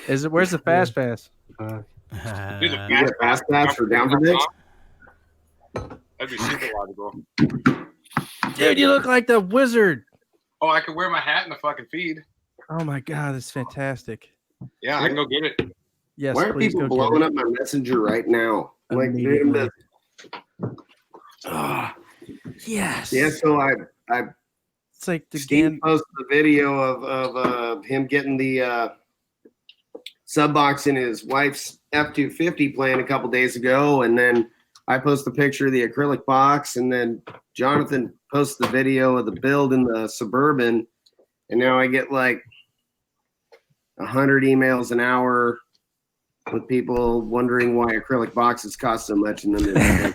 Is it? Where's the fast pass? You get fast pass for down for dicks? That'd be super logical. Dude, you look like the wizard. Oh, I could wear my hat in the fucking feed. Oh my god, that's fantastic. Yeah, I can go get it. Yes, why are please people go blowing up my messenger right now? Like, immediately. Yes. Yeah, so I It's like the Steve posted the video of him getting the sub box in his wife's F-250 playing a couple days ago, and then I post a picture of the acrylic box, and then Jonathan posts the video of the build in the Suburban, and now I get like 100 emails an hour with people wondering why acrylic boxes cost so much, and then they're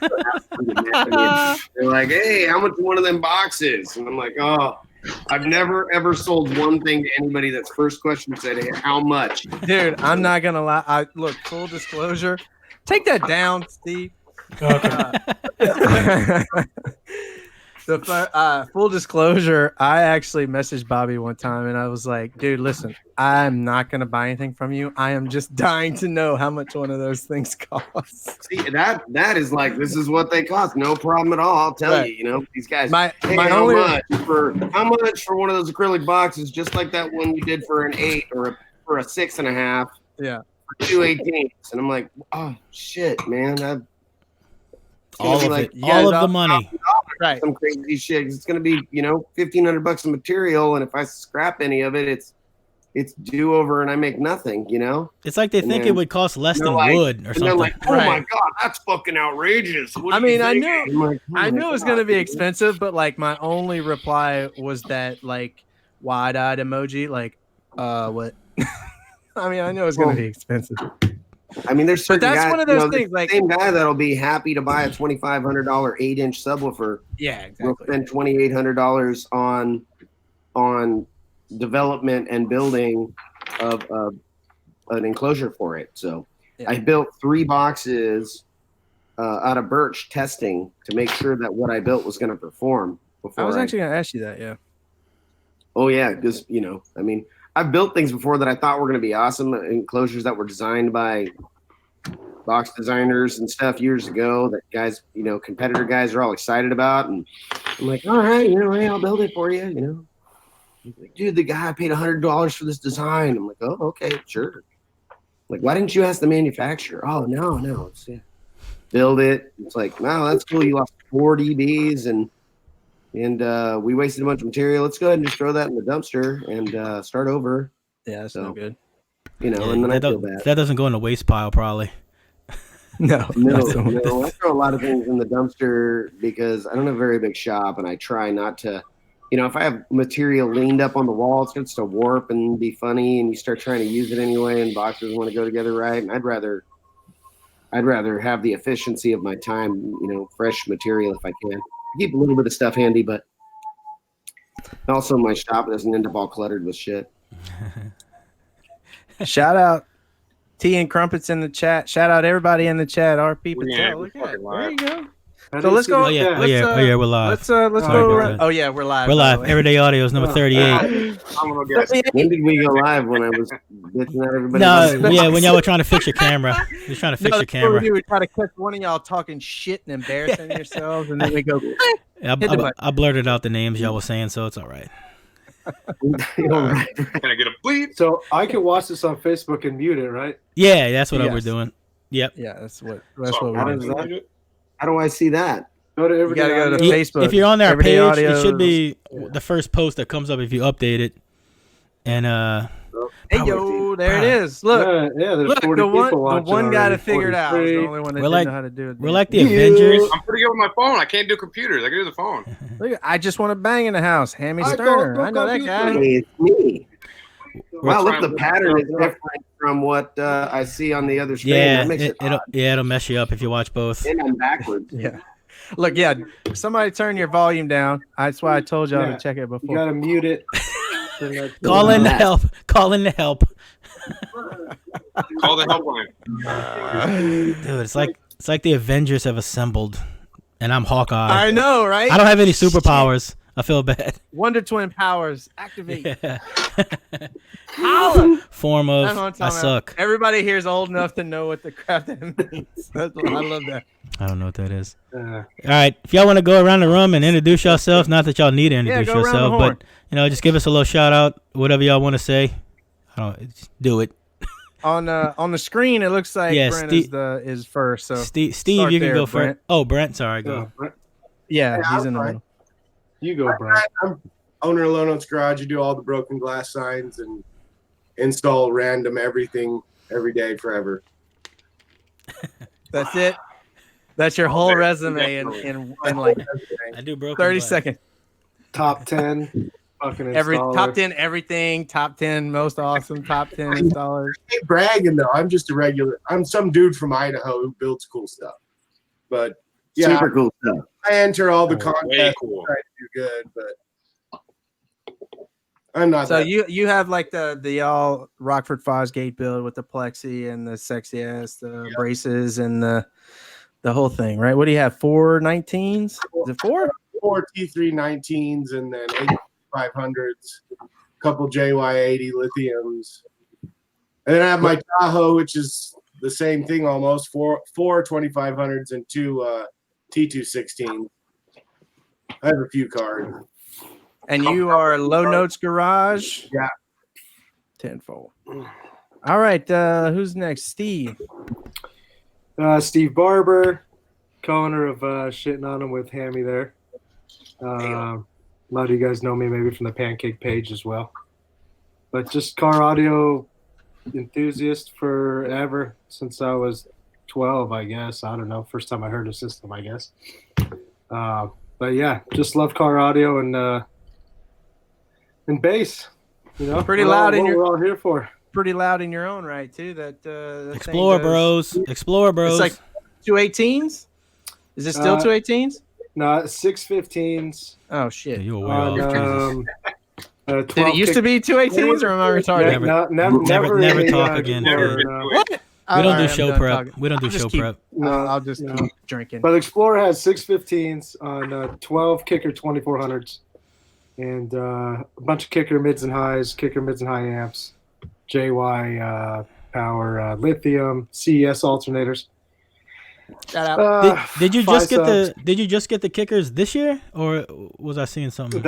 like, "Hey, how much one of them boxes?" And I'm like, "Oh, I've never ever sold one thing to anybody that's first question said, hey, how much?" Dude, I'm not gonna lie. Look, full disclosure. Take that down, Steve. Okay. Full disclosure, I actually messaged Bobby one time and I was like, dude, listen, I'm not going to buy anything from you. I am just dying to know how much one of those things costs. See, that is like, this is what they cost. No problem at all. I'll tell you, you know, these guys, my how only much for one of those acrylic boxes, just like that one you did for an 8 or for a 6.5. Yeah. For 218s. And I'm like, oh shit, man. All of like, it. All of the money. Right. Some crazy shit. It's going to be, you know, $1,500 of material. And if I scrap any of it, it's due over and I make nothing, you know? It's like they think it would cost less than like, wood or something. They're like, oh my God, that's fucking outrageous. I mean, I knew it was going to be expensive, but like my only reply was that like wide-eyed emoji, like, what? I mean, I know it's going to be expensive. I mean, there's certain but that's guys, one of those things. The like same guy that'll be happy to buy a $2,500 8-inch subwoofer. Yeah, exactly. Will spend $2,800 on development and building of an enclosure for it. So I built 3 boxes out of birch testing to make sure that what I built was going to perform. I was actually going to ask you that. Yeah. Oh yeah, because you know, I mean, I've built things before that I thought were going to be awesome, enclosures that were designed by box designers and stuff years ago that guys, you know, competitor guys are all excited about. And I'm like, all right, you know, hey, I'll build it for you, you know. Like, dude, the guy paid $100 for this design. I'm like, oh, okay, sure. Like, why didn't you ask the manufacturer? Oh, no. It's, build it. It's like, wow, that's cool. You lost 4 dBs and we wasted a bunch of material. Let's go ahead and just throw that in the dumpster and start over. Yeah, that's no good. You know, and then I feel bad. That doesn't go in the waste pile, probably. No. I throw a lot of things in the dumpster because I don't have a very big shop, and I try not to. You know, if I have material leaned up on the wall, it starts to warp and be funny, and you start trying to use it anyway, and boxes want to go together right. And I'd rather have the efficiency of my time. You know, fresh material if I can. Keep a little bit of stuff handy, but also my shop doesn't end up all cluttered with shit. Shout out Tea and Crumpets in the chat. Shout out everybody in the chat. RP Patel. Look at it. There you go. So let's go. Oh yeah, we're live. Let's go around. Oh yeah, we're live. We're live. Everyday Audio is number 38. When did we go live? When I was bitching at everybody? No, yeah, when y'all were trying to fix your camera. You're trying to fix your camera. We try to catch one of y'all talking shit and embarrassing yourselves, and then we go. I blurted out the names y'all were saying, so it's all right. Can I get a bleep? So I can watch this on Facebook and mute it, right? Yeah, that's what we're doing. Yep. Yeah, that's what we're doing. How do I see that? Go to You gotta go to Facebook. If you're on their Everyday page, Audio. it should be the first post that comes up if you update it. And hey yo, there it is. Look, there's look, 40 the people watching one guy already, that figured out. Was the 43. only one that We're didn't like- know how to do it. we're like the Avengers. I'm pretty good with my phone. I can't do computers. I can do the phone. Look, I just want to bang in the house. Hammy Sterner. I know that guy. Hey, it's me. Wow, look, the pattern is different from what I see on the other screen. Yeah, That makes it odd. it'll mess you up if you watch both. And I'm backwards. Yeah. Look, yeah. Somebody turn your volume down. That's why I told y'all to check it before. You gotta mute it. Call in the help. Call in the help. Call the helpline. Dude, it's like the Avengers have assembled, and I'm Hawkeye. I know, right? I don't have any superpowers. I feel bad. Wonder Twin powers activate. Yeah. Holla. form That's of what I'm I talking about. suck. Everybody here is old enough to know what the crap that means. I love that. I don't know what that is. Uh, All right, if y'all want to go around the room and introduce yourselves, not that y'all need to introduce go around the yourself, horn. but just give us a little shout out, whatever y'all want to say. Just do it. On the screen, it looks like Yeah, Brent Steve- is first. So Steve, start you can there, go Brent. first. Oh, Brent, sorry, go. Brent, Yeah, Yeah, he's in the I'm middle. you go, Brent. I'm owner of Low Notes Garage. You do all the broken glass signs and install random everything every day forever. That's it. That's your whole resume in like I do broken 30 glass. seconds. Top 10 fucking Every installer. top 10 everything, top 10 most awesome, top 10 installers. I ain't bragging though. I'm just a regular. I'm some dude from Idaho who builds cool stuff. But yeah, Super cool stuff. I enter all the Way contests. cool. Try to do good, but I'm not. So that you have like the all Rockford Fosgate build with the plexi and the sexy ass, the braces and the whole thing, right? What do you have? 419s? Is it 4? 4 T319s and then 8500s, a couple JY80 lithiums, and then I have my Tahoe, which is the same thing almost. Four 2500s and two T216s. I have a few cars. And you are Low Notes Garage? Yeah. Tenfold. All right, who's next? Steve. Steve Barber, co-owner of SHTNOM with Hammy there. A lot of you guys know me maybe from the Pancake page as well. But just car audio enthusiast forever, since I was 12, I guess. I don't know. First time I heard a system, I guess. But yeah, just love car audio and bass. Pretty loud in your- we're all here for. Pretty loud in your own right, too. That Explore, thing does- bros. Explore, bros. It's like 218s? Is it still 218s? No, 615s. Oh, shit. You were way off. On, Did it used to be 218s or am I retarded? Never talk again. Never We been to What? don't do show prep. We don't do show prep. I'll just keep drinking. But Explorer has 615s on 12 kicker 2400s and a bunch of kicker mids and high amps, JY power, lithium, CES alternators. Shout out. Did you five just get subs. Did you just get the kickers this year, or was I seeing something?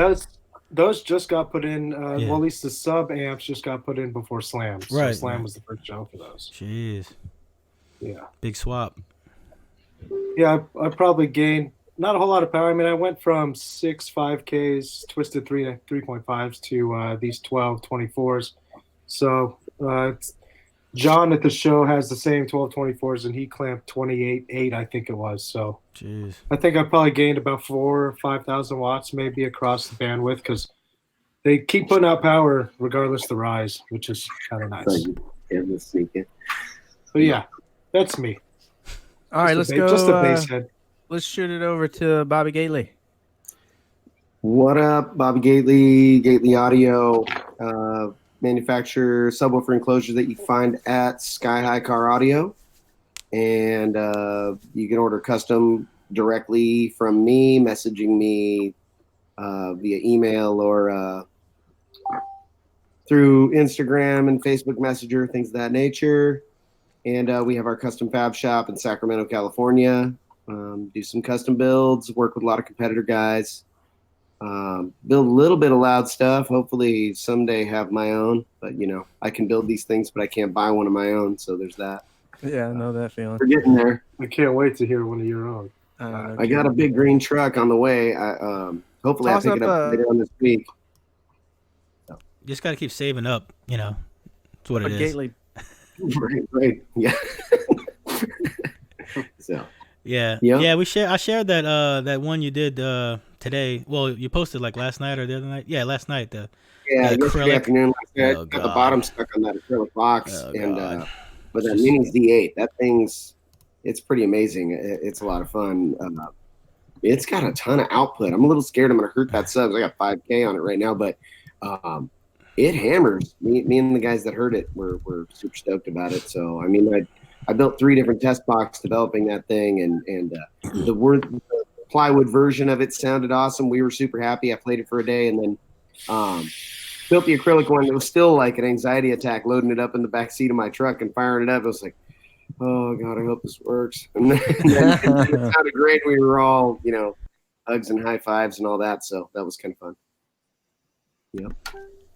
Those just got put in. Yeah. Well, at least the sub amps just got put in before Slam. So Right, Slam right. was the first show for those. Jeez, Yeah. big swap. Yeah, I probably gained not a whole lot of power. I mean, I went from 6 5Ks, twisted 3.5s to these 12 24s. So John at the show has the same 12 24s, and he clamped 28.8, I think it was. So Jeez. I think I probably gained about 4,000 or 5,000 watts maybe across the bandwidth because they keep putting out power regardless of the rise, which is kind of nice. But yeah, that's me. All right, let's go. Just a bass head. Let's shoot it over to Bobby Gately. What up, Bobby Gately Audio, manufacturer subwoofer enclosures that you find at Sky High Car Audio. And you can order custom directly from me, messaging me via email or through Instagram and Facebook Messenger, things of that nature. And we have our custom fab shop in Sacramento, California. Do some custom builds, work with a lot of competitor guys. Build a little bit of loud stuff. Hopefully someday have my own. But, I can build these things, but I can't buy one of my own. So there's that. Yeah, I know that feeling. We're getting there. I can't wait to hear one of your own. I got a big green truck on the way. Hopefully I pick it up later on this week. Just got to keep saving up. That's what it is. Gately. Right. Yeah. So. Yeah. Yep. Yeah. I shared that one you did today. Well, you posted like last night or the other night. Yeah, last night. Yesterday acrylic. afternoon, I Oh, got the God. bottom stuck on that acrylic box, Oh, and God. but that Mini Z8, that it's pretty amazing. It's a lot of fun. It's got a ton of output. I'm a little scared I'm going to hurt that subs. I got 5K on it right now, but it hammers. Me and the guys that heard it were super stoked about it. So, I mean, I built 3 different test boxes developing that thing, and the plywood version of it sounded awesome. We were super happy. I played it for a day, and then built the acrylic one. It was still like an anxiety attack loading it up in the back seat of my truck and firing it up. I was like, oh God, I hope this works. And then it sounded great. We were all, hugs and high fives and all that. So that was kind of fun. Yeah.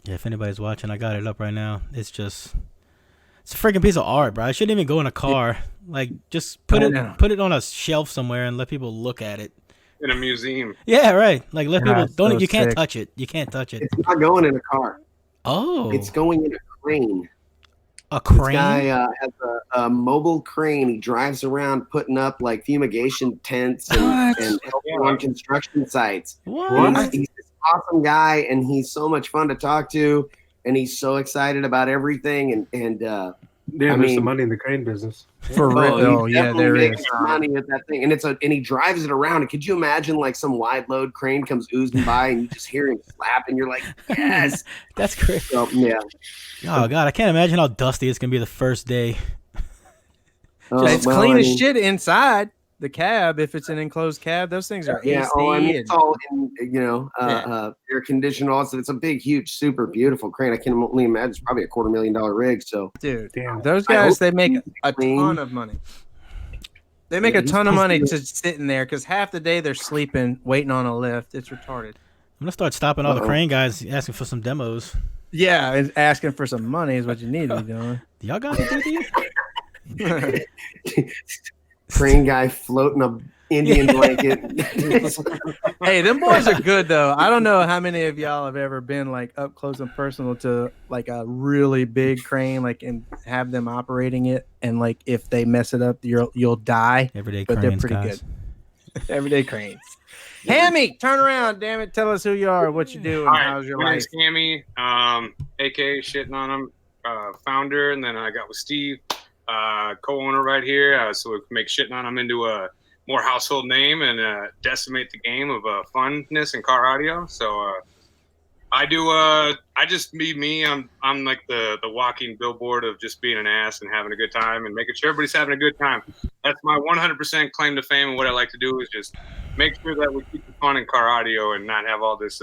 Yeah, if anybody's watching, I got it up right now. It's a freaking piece of art, bro. I shouldn't even go in a car. Like, just put it on a shelf somewhere and let people look at it. In a museum. Yeah, right. Like, let people don't. So You can't sick. touch it. You can't touch it. It's not going in a car. Oh, It's going in a crane. a crane. This guy has a mobile crane. He drives around putting up like fumigation tents and helping on construction sites. What? He's this awesome guy, and he's so much fun to talk to, and he's so excited about everything. And There's some money in the crane business. For real. Oh, yeah, there is. Money at that thing, and and he drives it around. And could you imagine like some wide load crane comes oozing by, and you just hear him slap, and you're like, yes, That's crazy. so, yeah. Oh God, I can't imagine how dusty it's gonna be the first day. It's clean as shit inside the cab. If it's an enclosed cab, those things are Yeah, AC. it's all in, air conditioned. Also, it's a big, huge, super beautiful crane. I can only imagine it's probably a $250,000 rig. So, Dude, Damn. those guys, they make a ton of money. They make a ton of money just sitting there because half the day they're sleeping, waiting on a lift. It's retarded. I'm gonna start stopping all the crane guys asking for some demos. Yeah, and asking for some money is what you need to be doing. Do y'all got the DD? crane guy floating a Indian blanket. Hey, them boys are good though. I don't know how many of y'all have ever been like up close and personal to like a really big crane, like and have them operating it, and like if they mess it up, you'll die. Everyday But cranes, they're pretty guys. good. Everyday cranes. Hammy, turn around, damn it! Tell us who you are, what you do, and All right, how's your my life. name's Hammy, aka SHTNOM, founder, and then I got with Steve, co-owner right here. So we can make SHTNOM into a more household name and decimate the game of funness and car audio. So I do. I just be me. I'm like the walking billboard of just being an ass and having a good time and making sure everybody's having a good time. That's my 100% claim to fame. And what I like to do is just make sure that we keep the fun in car audio and not have all this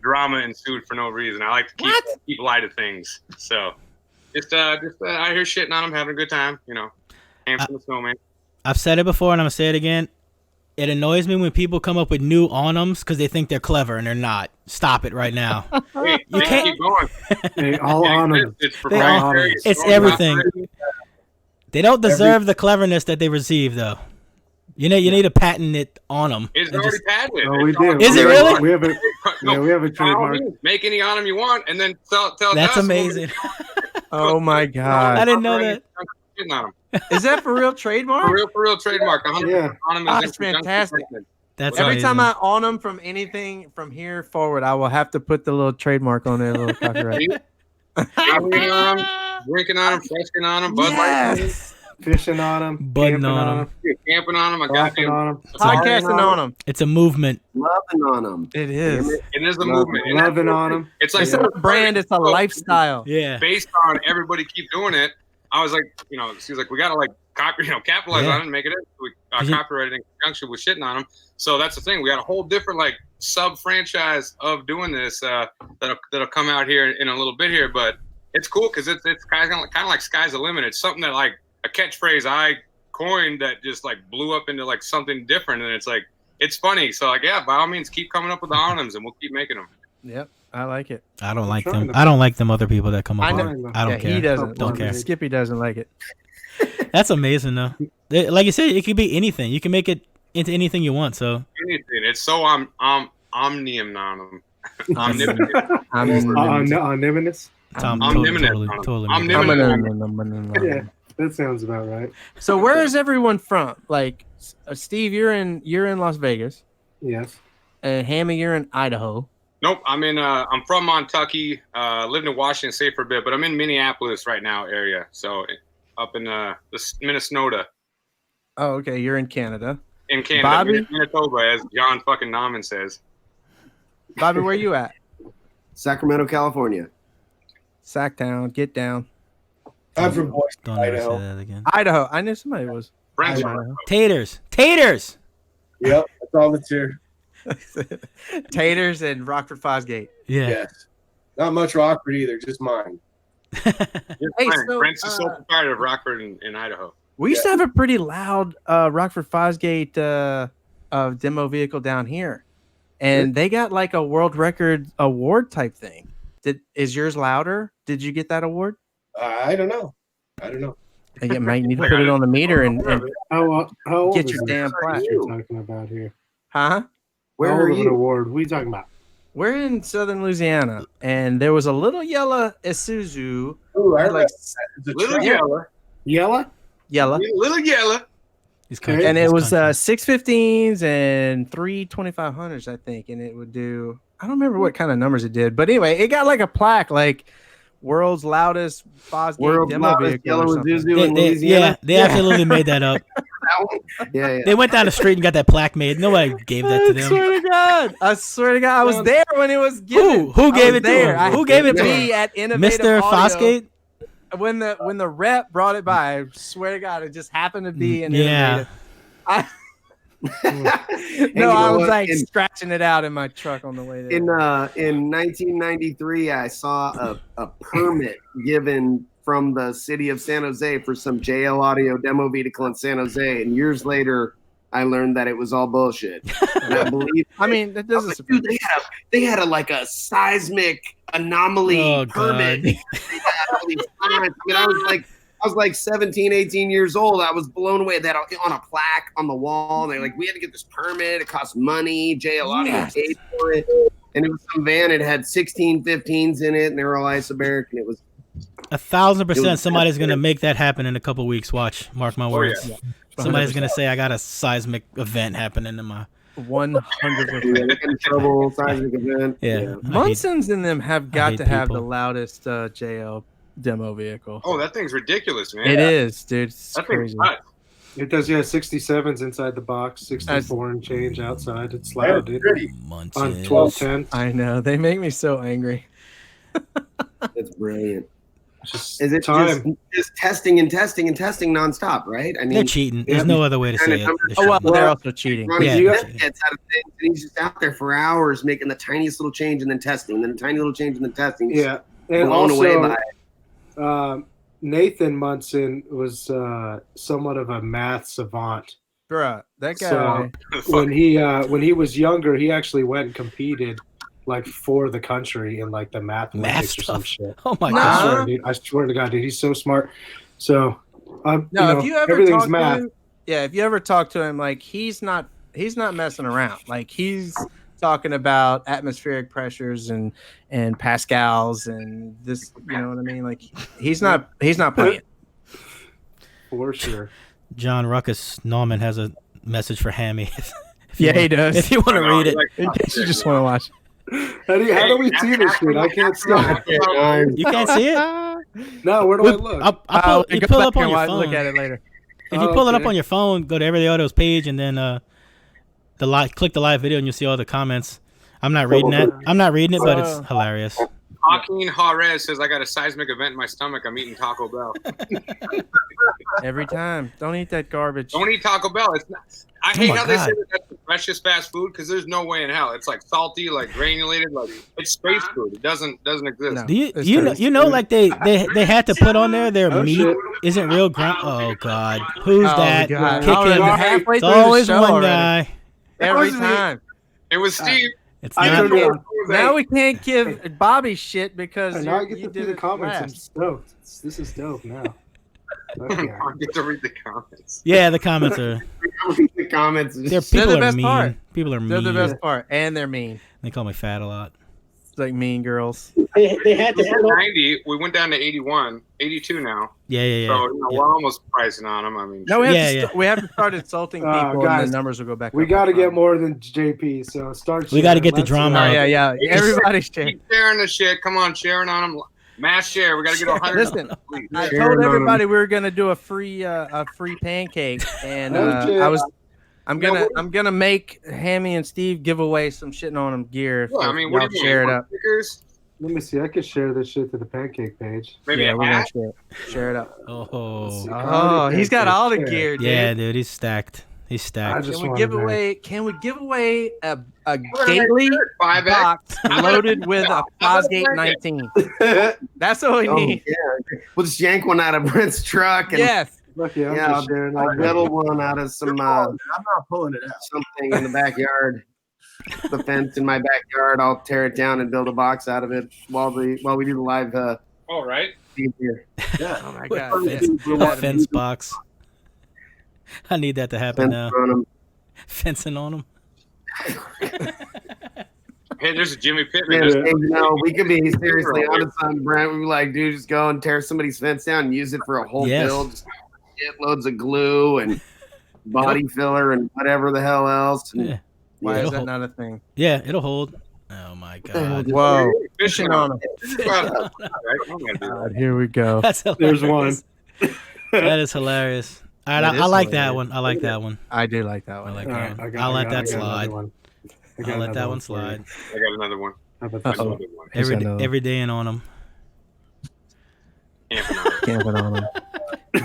drama ensued for no reason. I like to keep light of things. So just I hear shitting on them, having a good time. Hamster the snowman. I've said it before and I'm gonna say it again. It annoys me when people come up with new on-'ems because they think they're clever and they're not. Stop it right now. Hey, You can't- keep going. They all on them. It's proprietary. It's all everything. copyrighted. They don't deserve the cleverness that they receive, though. You need to patent it on them. It's already patented. Oh, we It's do. already- Is it really? We have a No, we have a by all trademark. means, make any on them you want, and then tell That's us amazing. Oh my I god, didn't know that. Shitting on 'em. is that for real trademark? For real trademark. 100% Yeah. on 'em is Oh, in that's conjunction fantastic. with it. That's Every amazing. time I on them from anything from here forward, I will have to put the little trademark on there, little copyright. Shopping on 'em, drinking on them, freshening on them, Bud Light, Yes. Fishing on them, Budding on 'em. camping on them. I got Walking on them, Podcasting on them. It's a movement. Loving on them. It is. It is a movement. And loving that's- on them. It's like It's not a brand, it's a lifestyle. Yeah. based on everybody keep doing it. I was like, she was like, we gotta like capitalize Yeah. on it and make it. We Cause you- copyrighted in conjunction with shitting on them. So that's the thing. We got a whole different like sub franchise of doing this that'll come out here in a little bit here. But it's cool because it's kind of like sky's the limit. It's something that like a catchphrase I coined that just like blew up into like something different, and it's like it's funny. So like by all means keep coming up with the on-'ems and we'll keep making them. Yep, I like it. I don't like trying them. to- I don't like them other people that come up I with know. it. I don't care. He doesn't. Don't care. Skippy doesn't like it. That's amazing, though. Like you said, it could be anything. You can make it into anything you want. So Anything. It's so omnium on them. Omnipotent. Omnibus. Tom, Omnipotent. totally. Omnipotent. Yeah, that sounds about right. So where is everyone from? Like Steve, you're in Las Vegas, Yes. and Hammy, you're in Idaho. Nope, I'm from Montucky. Lived in Washington State for a bit, but I'm in Minneapolis right now area. So up in the Minnesota Oh, okay, you're in Canada. in Canada, Bobby? Manitoba, as John fucking Nauman says. Bobby, where you at? Sacramento, California. Sacktown, get down. I'm from Boise, Don't ever say Idaho. that again. Idaho. I knew somebody was. Brent's Idaho. Taters. Yep, that's all that's here. Taters and Rockford Fosgate. Yeah. Yes. Not much Rockford either, just mine. Hey, so, Brent's is so tired of Rockford in Idaho. We used to have a pretty loud Rockford Fosgate demo vehicle down here, and they got like a world record award type thing. Is yours louder? Did you get that award? I don't know. You might need to put it on the meter and How old get is your this damn plaque. you're talking about here? Huh? Where How are old of an you? award? What are you talking about? We're in southern Louisiana, and there was a little yellow Isuzu. Ooh, I Had like Little yellow. Yella? yellow. Little yellow. He's country. And it He's was country. 615s and 3 2500s, I think. And it would do, I don't remember what kind of numbers it did, but anyway, it got like a plaque, like world's loudest Fosgate World's demo loudest vehicle. Or yellow something. Isuzu in Louisiana. They absolutely made that up. Yeah. They went down the street and got that plaque made. Nobody gave that to I them. swear to God, I was there when it was given. Who gave it to there. him? Who gave it to me him? at Innovative Mr. Audio. Fosgate? When the rep brought it by, I swear to God, it just happened to be an Yeah. Innovative. you No, I know was what? like scratching it out in my truck on the way there. In 1993, I saw a permit given from the city of San Jose for some JL Audio demo vehicle in San Jose, and years later, I learned that it was all bullshit. And I believe. I mean, that I was doesn't. like, dude, they had like a seismic anomaly permit. God. All these signs. I mean, I was like 17, 18 years old. I was blown away that on a plaque on the wall. They're like, we had to get this permit. It cost money. JL Audio paid for it. And it was some van. It had 16 15s in it, and they were all isobaric. And it was 1,000% somebody's going to make that happen in a couple weeks. Watch. Mark my words. yeah. Somebody's going to say, I got a seismic event happening in my... 100%. in trouble, seismic event. Yeah. I hate- Munson's and them have got hate to have the people. loudest JL demo vehicle. Oh, that thing's ridiculous, man. It is, dude. It's That thing's crazy. nuts. It does, 67s inside the box, 64 and change outside. It's loud, dude. On Munson. 1210. I know. They make me so angry. It's brilliant. Just Is it time. just testing and testing and testing nonstop, right? I They're mean, cheating. There's no other way to say it. They're Oh, well, cheating. they're also cheating. Ronnie Yeah. Smith gets out of things, and he's just out there for hours making the tiniest little change and then testing, and then a tiny little change and then testing. Just Yeah. And blown away by also, it. Nathan Munson was somewhat of a math savant. Bruh, that guy. So when he was younger, he actually went and competed like for the country in like the math Math Olympics or some stuff. shit. Oh, my Nah. God. I swear to God, dude, he's so smart. So, No, if you ever everything's talk to math. him, if you ever talk to him, like he's not messing around. Like he's talking about atmospheric pressures and pascals and this, you know what I mean? Like he's not playing. For sure. John Ruckus Norman has a message for Hammy. Yeah, he does. If you want to read it. In case you just want to watch. How do we see this shit? I can't see it. You can't see it? No, where do I look? You Go pull back up on and your watch- phone. Look at it later. If you pull it up Okay. on your phone, go to EveryDay Audio's page and then click the live video and you'll see all the comments. I'm not reading that. I'm not reading it, but it's hilarious. Joaquin Jarez says, I got a seismic event in my stomach. I'm eating Taco Bell. Every time. Don't eat that garbage. Don't eat Taco Bell. It's not. I Oh hate my how they say God. that that's the freshest fast food because there's no way in hell. It's like salty, like granulated, like it's space food. It doesn't exist. No. Do you It's you know, true. you know like they had to put on there their Oh, meat shit. isn't real ground. Oh God, who's that God. kicking? Already halfway It's through the always show one already. guy. Every Wasn't it? time. It was Steve. It's I not. don't know. Now we can't give Bobby shit because And now I you get to did see the it comments. I'm last. stoked. This is dope now. Okay. I get to read the comments. Yeah, the comments are. the comments. They're They're people the are best mean. part. People are They're mean. the best part, and they're mean. They call me fat a lot. It's like mean girls. They had We had 90. We went down to 81, 82 now. Yeah, yeah, So yeah. we're almost pricing on them. I mean, No, we have, Yeah, to, we have to start insulting people, and guys, the numbers will go back. We up. got to get more than JP. So start. We gotta sharing. get the Let's, drama. Oh, yeah. Everybody share. keep sharing the shit. Come on, sharing on them. Mass share. We got to get 100. Listen, I Sharing told on everybody we were gonna do a free pancake, and Okay. I'm gonna make Hammy and Steve give away some shitting on them gear. If, Well, I if mean, what y'all do you share it want? up. Stickers? Let me see. I could share this shit to the pancake page. Maybe Yeah, a we're gonna hat? share it up. Oh, Oh, he's got all the gear, dude. yeah, dude, he's stacked. He's I stacked. just Can we wanted give to- away? Can we give away a gonna Gately make 5X. box loaded with a Fosgate 19? That's what we Oh, need. yeah. We'll just yank one out of Brent's truck and Yes. Lucky I'm yeah, just sharing. I'll that. whittle one out of some I'm not pulling it out. something in the backyard. The fence in my backyard. I'll tear it down and build a box out of it while we do the live All right. feed here. Yeah. Oh my Fence, god. fence box. I need that to happen Fence now. on 'em. Fencing on him. Hey, there's a Jimmy Yeah, Pittman. hey, we could be seriously honest on Brent. We'd be like, dude, just go and tear somebody's fence down and use it for a whole Yes. build. Just get loads of glue and body filler and whatever the hell else. And, Yeah. Why is it'll that hold. not a thing? Yeah, it'll hold. Oh my god. Whoa. Fishing on on him. him. Here we go. That's hilarious. There's one. That is hilarious. All right, That I is like that hilarious. one. I like that one. I do like that I one. like All that right, one. I I'll let got that another slide. one. I got I'll let another that one for you. slide. I got another one. How about Uh-oh. this one? Another one. Here's another. Every day and on them. Camping on it. Camping on them.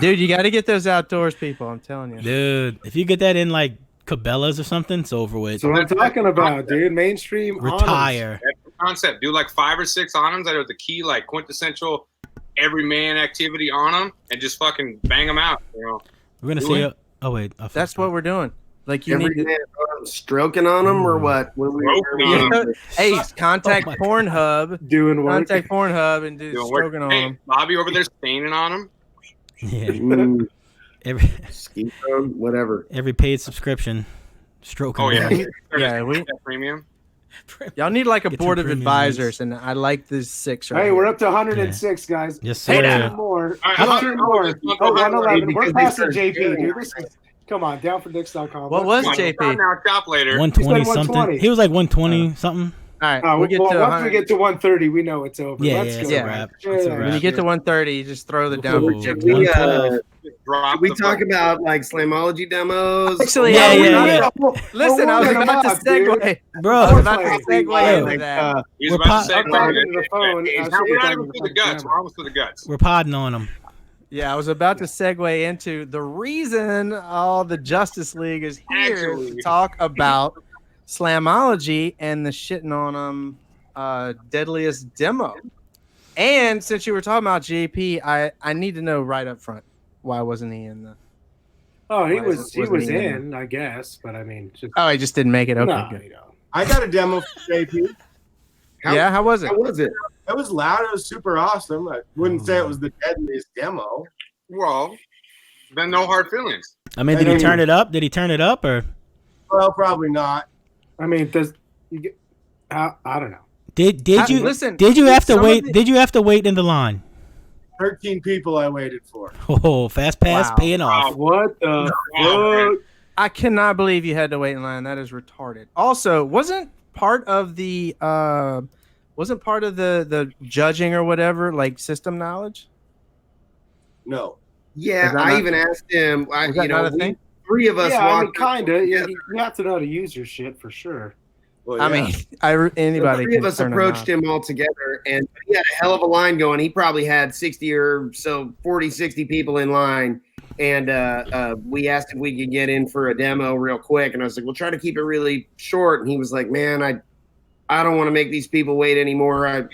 Dude, you got to get those outdoors, people. I'm telling you. Dude, if you get that in like Cabela's or something, it's over with. That's what I'm talking about, dude. Mainstream. Retire. That's the concept. Do like 5 or 6 on them that are the key, like quintessential every man activity on them, and just fucking bang them out. You know. We're gonna Do see. it. Oh wait, That's what we're doing. Like you every need to. man stroking on them or what? Stroking on 'em. Hey, contact Oh my Pornhub. Doing work. Contact Pornhub and do Doing work. stroking on Hey, them. Bobby over there staining on them. Yeah. Mm, Every ski road, whatever. every paid subscription, stroking. Oh yeah, them. Yeah, we- That premium. Y'all need like a Get some board of premium advisors, and I like this 6 right Hey, here. we're up to 106, guys. Yes, Hey, sir. now. 15 more. All right, how about- 15 how more. about this? Oh, 111. Because We're they passing started JP, doing dude. This is, come on, downfordicks.com. What was Come on, JP? stop now, shop later. 120 He said something. 120. He was like 120 something. All right, Oh, we'll get well, to once 100. we get to 130, we know it's over. Yeah, Let's yeah, go. it's a wrap. Yeah, It's a yeah, When you wrap. get to 130, you just throw the Ooh, downward Should chip. we, 112. Drop We the talk fucking- about like Slamology demos. Actually, Yeah, we're yeah, not- yeah. Listen, I was about to segue. I was Bro, about to segue into that. He's We're about to say, I'm talking to the phone. Hey, I we're should be not talking even to through the the guts. camera. We're almost through the guts. we're podding on him. Yeah, I was about to segue into the reason all the Justice League is here Actually. to talk about Slamology and the shitting on them deadliest demo. And since you were talking about JP, I need to know right up front, why wasn't he in the? Oh, he Why was wasn't he in, I guess, but I mean, just, Oh, he just didn't make it. Okay, no, good. you know. I got a demo for JP. Yeah, how was it? How was it? It was loud. It was super awesome. I wouldn't say it was the deadliest demo. Well, then no hard feelings. I mean, did he turn it up? Did he turn it up or Well, probably not. I mean, does you get? I don't know. did you Listen, did you have to some of wait? the- Did you have to wait in the line? 13 people I waited for. Oh, fast pass Wow. paying off. What the Wow, fuck? I cannot believe you had to wait in line. That is retarded. Also, wasn't part of the judging or whatever like system knowledge? No. Yeah, Is that I not- even asked him. Is that not a thing? 3 of us Yeah, I mean, walked. kind of. Yeah, you have to know how to use your shit for sure. Well, I yeah. mean, anybody. 3 of can us turn them approached on. him all together, and he had a hell of a line going. He probably had 60 or so, 40, 60 people in line. And we asked if we could get in for a demo real quick. And I was like, we'll try to keep it really short. And he was like, man, I don't want to make these people wait anymore. And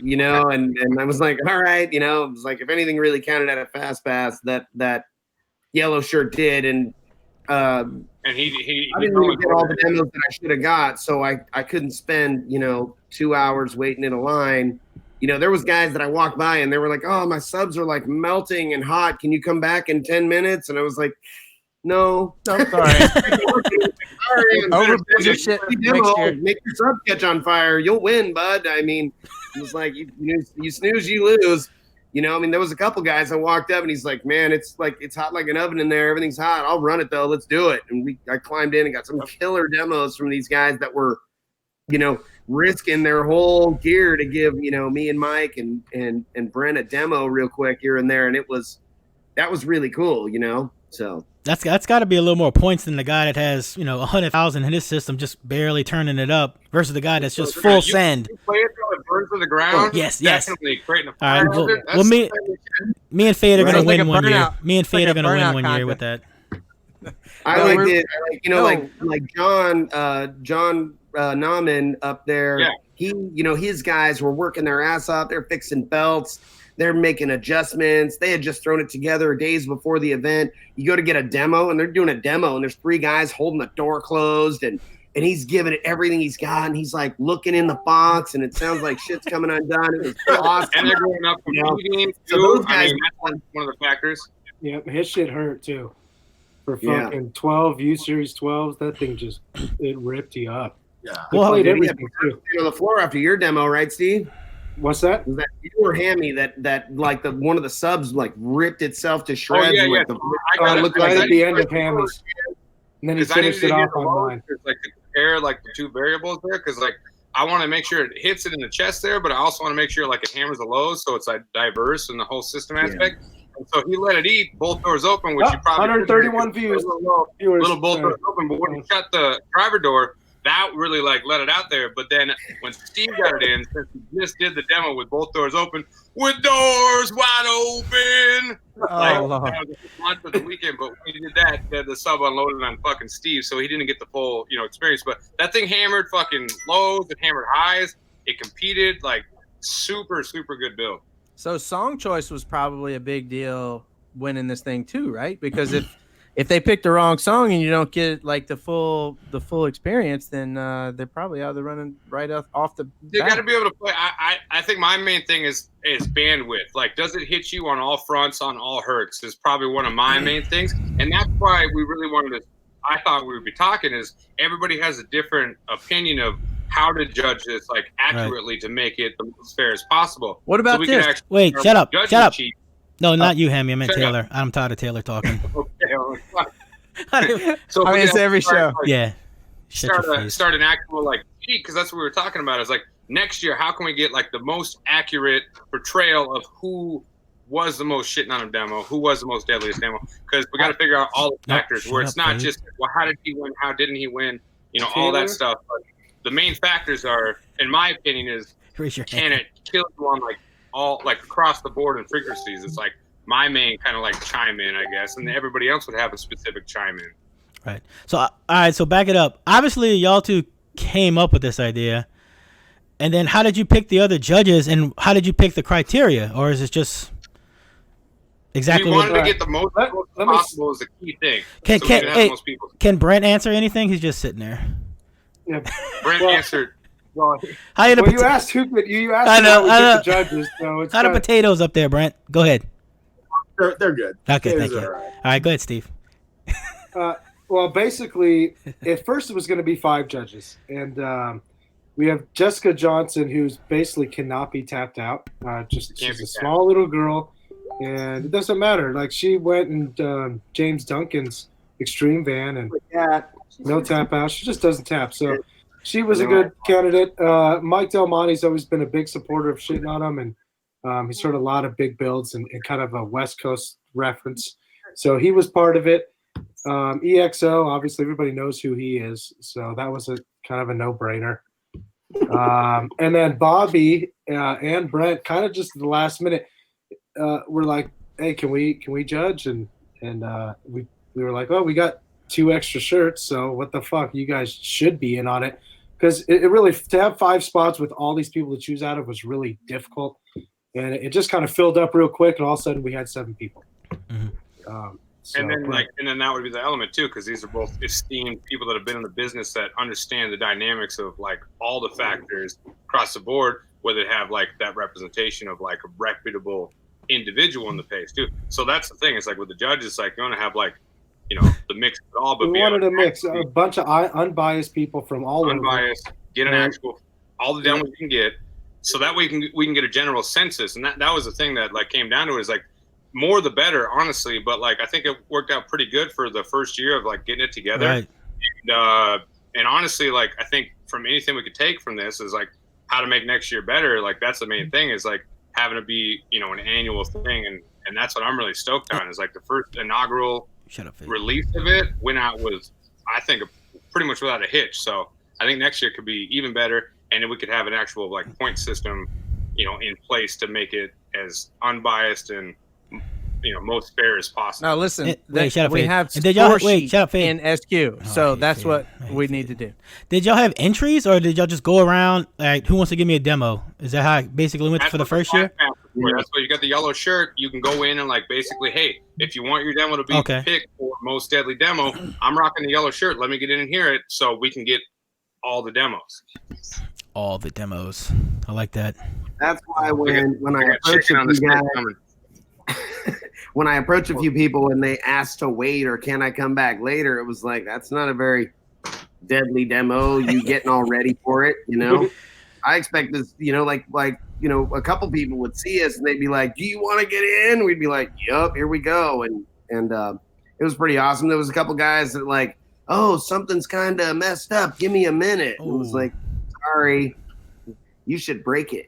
I was like, all right, it was like, if anything really counted at a fast pass, that yellow shirt did. And And he I didn't really get all the demos that I should have got, so I couldn't spend 2 hours waiting in a line. There was guys that I walked by and they were like, "Oh, my subs are like melting and hot. Can you come back in 10 minutes?" And I was like, "No, I'm sorry. sorry. Overbuild your shit next year. Make your sub catch on fire. You'll win, bud." I mean, it was like you snooze, you lose. There was a couple guys I walked up and he's like, "Man, it's hot like an oven in there. Everything's hot. I'll run it though. Let's do it." And I climbed in and got some killer demos from these guys that were, risking their whole gear to give, me and Mike and Brent a demo real quick here and there. And that was really cool, so. That's got to be a little more points than the guy that has 100,000 in his system just barely turning it up versus the guy that's just full send. You play it till it burns to the ground. Yes. Definitely creating a All fire. right. Well, hazard. me and Fade are Right. gonna It's like win a one year. burnout. Me and It's like Fade a are gonna win burnout one year with that. I liked it. Like John Nauman up there. Yeah. His guys were working their ass off. They're fixing belts. They're making adjustments. They had just thrown it together days before the event. You go to get a demo, and they're doing a demo, and there's 3 guys holding the door closed, and he's giving it everything he's got, and he's like looking in the box, and it sounds like shit's coming undone. It was awesome. And they're going up from meetings too. So those guys, that's one of the factors. Yeah, his shit hurt too. For fucking 12 U Series 12s, that thing just it ripped you up. Yeah. Well, on the floor after your demo, right, Steve? What's that? Was that you or Hammy that like one of the subs like ripped itself to shreds? Yeah. Looked right like at the end of Hammy's. And then he finished it off on mine. Like to compare like the 2 variables there, because like I want to make sure it hits it in the chest there, but I also want to make sure like it hammers the lows, so it's like diverse in the whole system aspect. And so he let it eat both doors open, which you probably 131 views. Little both doors open, but when he shut the driver door, that really like let it out there. But then when Steve got it in, since he just did the demo with both doors open, with doors wide open, that was a month of the weekend. But when he did that, the sub unloaded on fucking Steve, so he didn't get the full experience. But that thing hammered fucking lows, it hammered highs, it competed, like super good build. So song choice was probably a big deal winning this thing too, right? Because if they pick the wrong song and you don't get like the full experience, then they're probably out of the running right off the bat. They got to be able to play. I think my main thing is bandwidth. Like, does it hit you on all fronts, on all hertz? Is probably one of my main things, and that's why we really wanted to. I thought we would be talking is everybody has a different opinion of how to judge this like accurately to make it the most fair as possible. What about this? Wait, shut up. No, not you, Hammy. I meant Taylor. I'm tired of Taylor talking. So I mean, it's every show. Yeah. Start an actual like cheat, because that's what we were talking about. Is like next year, how can we get like the most accurate portrayal of who was the most shitting on him demo, who was the most deadliest demo? Because we got to figure out all the factors where it's not just how did he win, how didn't he win, all that stuff. But the main factors are, in my opinion, is can it kill you on like all like across the board in frequencies? It's like my main kind of like chime in, I guess, and everybody else would have a specific chime in. Right. So all right. So back it up. Obviously, y'all two came up with this idea, and then how did you pick the other judges, and how did you pick the criteria, or is it just exactly? We wanted to get the most possible is the key thing. Can Brent answer anything? He's just sitting there. Yeah. Brent answered. You asked who could you asked I know the judges. So it's how the potatoes up there, Brent? Go ahead. They're good. Okay, thank you. All right, go ahead, Steve. Well, basically, at first it was going to be 5 judges, and we have Jessica Johnson, who's basically cannot be tapped out. She's a small little girl, and it doesn't matter. Like she went in James Duncan's Extreme Van, and no tap out. She just doesn't tap. So she was a good candidate. Mike Del Monte's always been a big supporter of shitting on him, and he's heard a lot of big builds and kind of a West Coast reference. So he was part of it. EXO, obviously everybody knows who he is, so that was a kind of a no-brainer. And then Bobby and Brent, kind of just at the last minute, were like, "Hey, can we judge?" And we were like, "Oh, we got 2 extra shirts, so what the fuck? You guys should be in on it." Because it really, to have 5 spots with all these people to choose out of was really difficult, and it just kind of filled up real quick, and all of a sudden we had 7 people. Mm-hmm. And then that would be the element too, because these are both esteemed people that have been in the business that understand the dynamics of like all the factors across the board, where they have like that representation of like a reputable individual in the pace too. So that's the thing. It's like with the judges, like you want to have like the mix of it all, but we wanted to mix a bunch of unbiased people from all over. Get an actual all the demos you can get, so that way we can get a general census. And that was the thing that like came down to it, is like more the better, honestly. But like I think it worked out pretty good for the first year of like getting it together. Right. And honestly, like I think from anything we could take from this is like how to make next year better. Like that's the main thing, is like having to be an annual thing, and that's what I'm really stoked on, is like the first inaugural release of it went out with, I think, pretty much without a hitch. So I think next year could be even better, and then we could have an actual like point system in place to make it as unbiased and most fair as possible. Now listen, Wait, shut up, we Fade. have And did y'all score wait? sheet Shut up, Fade. in SQ, so hate that's Fade. what I hate we Fade. need to do. Did y'all have entries, or did y'all just go around like, who wants to give me a demo? Is that how it basically went for the first year? That's why you got the yellow shirt. You can go in and like basically, hey, if you want your demo to be Okay. picked for most deadly demo, I'm rocking the yellow shirt. Let me get in and hear it so we can get all the demos. All the demos. I like that. That's why when I got approach chicken a on the few stick guys, coming. when I approach a few people and they ask to wait or can I come back later, it was like, that's not a very deadly demo. You getting all ready for it, I expect this, like a couple people would see us and they'd be like, do you want to get in? We'd be like, yup, here we go. And it was pretty awesome. There was a couple guys that like, oh, something's kind of messed up. Give me a minute. It was like, sorry, you should break it.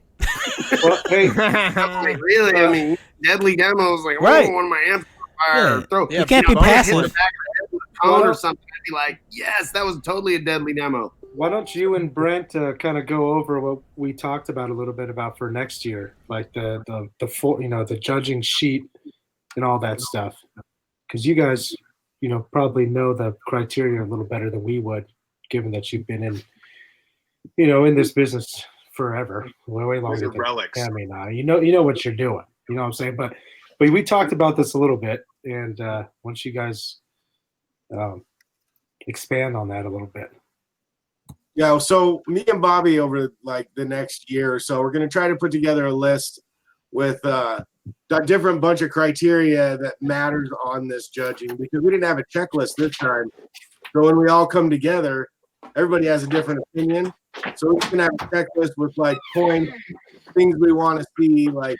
Well, hey, Like, really? I mean, deadly demos, like, Right. one of my amps on fire. Yeah. Or throw, You can't be don't hit passive. the back of the head with a cone or something. I'd be like, yes, that was totally a deadly demo. why don't you and Brent kind of go over what we talked about a little bit about for next year, like the full, the judging sheet and all that stuff, because you guys, probably know the criteria a little better than we would, given that you've been in this business forever, way longer These are than relics. Hammy and I. You know what you're doing. You know what I'm saying? But we talked about this a little bit, and once you guys expand on that a little bit. Yeah, so me and Bobby over like the next year or so, we're going to try to put together a list with a different bunch of criteria that matters on this judging, because we didn't have a checklist this time. So when we all come together, everybody has a different opinion. So we can have a checklist with like points, things we want to see, like,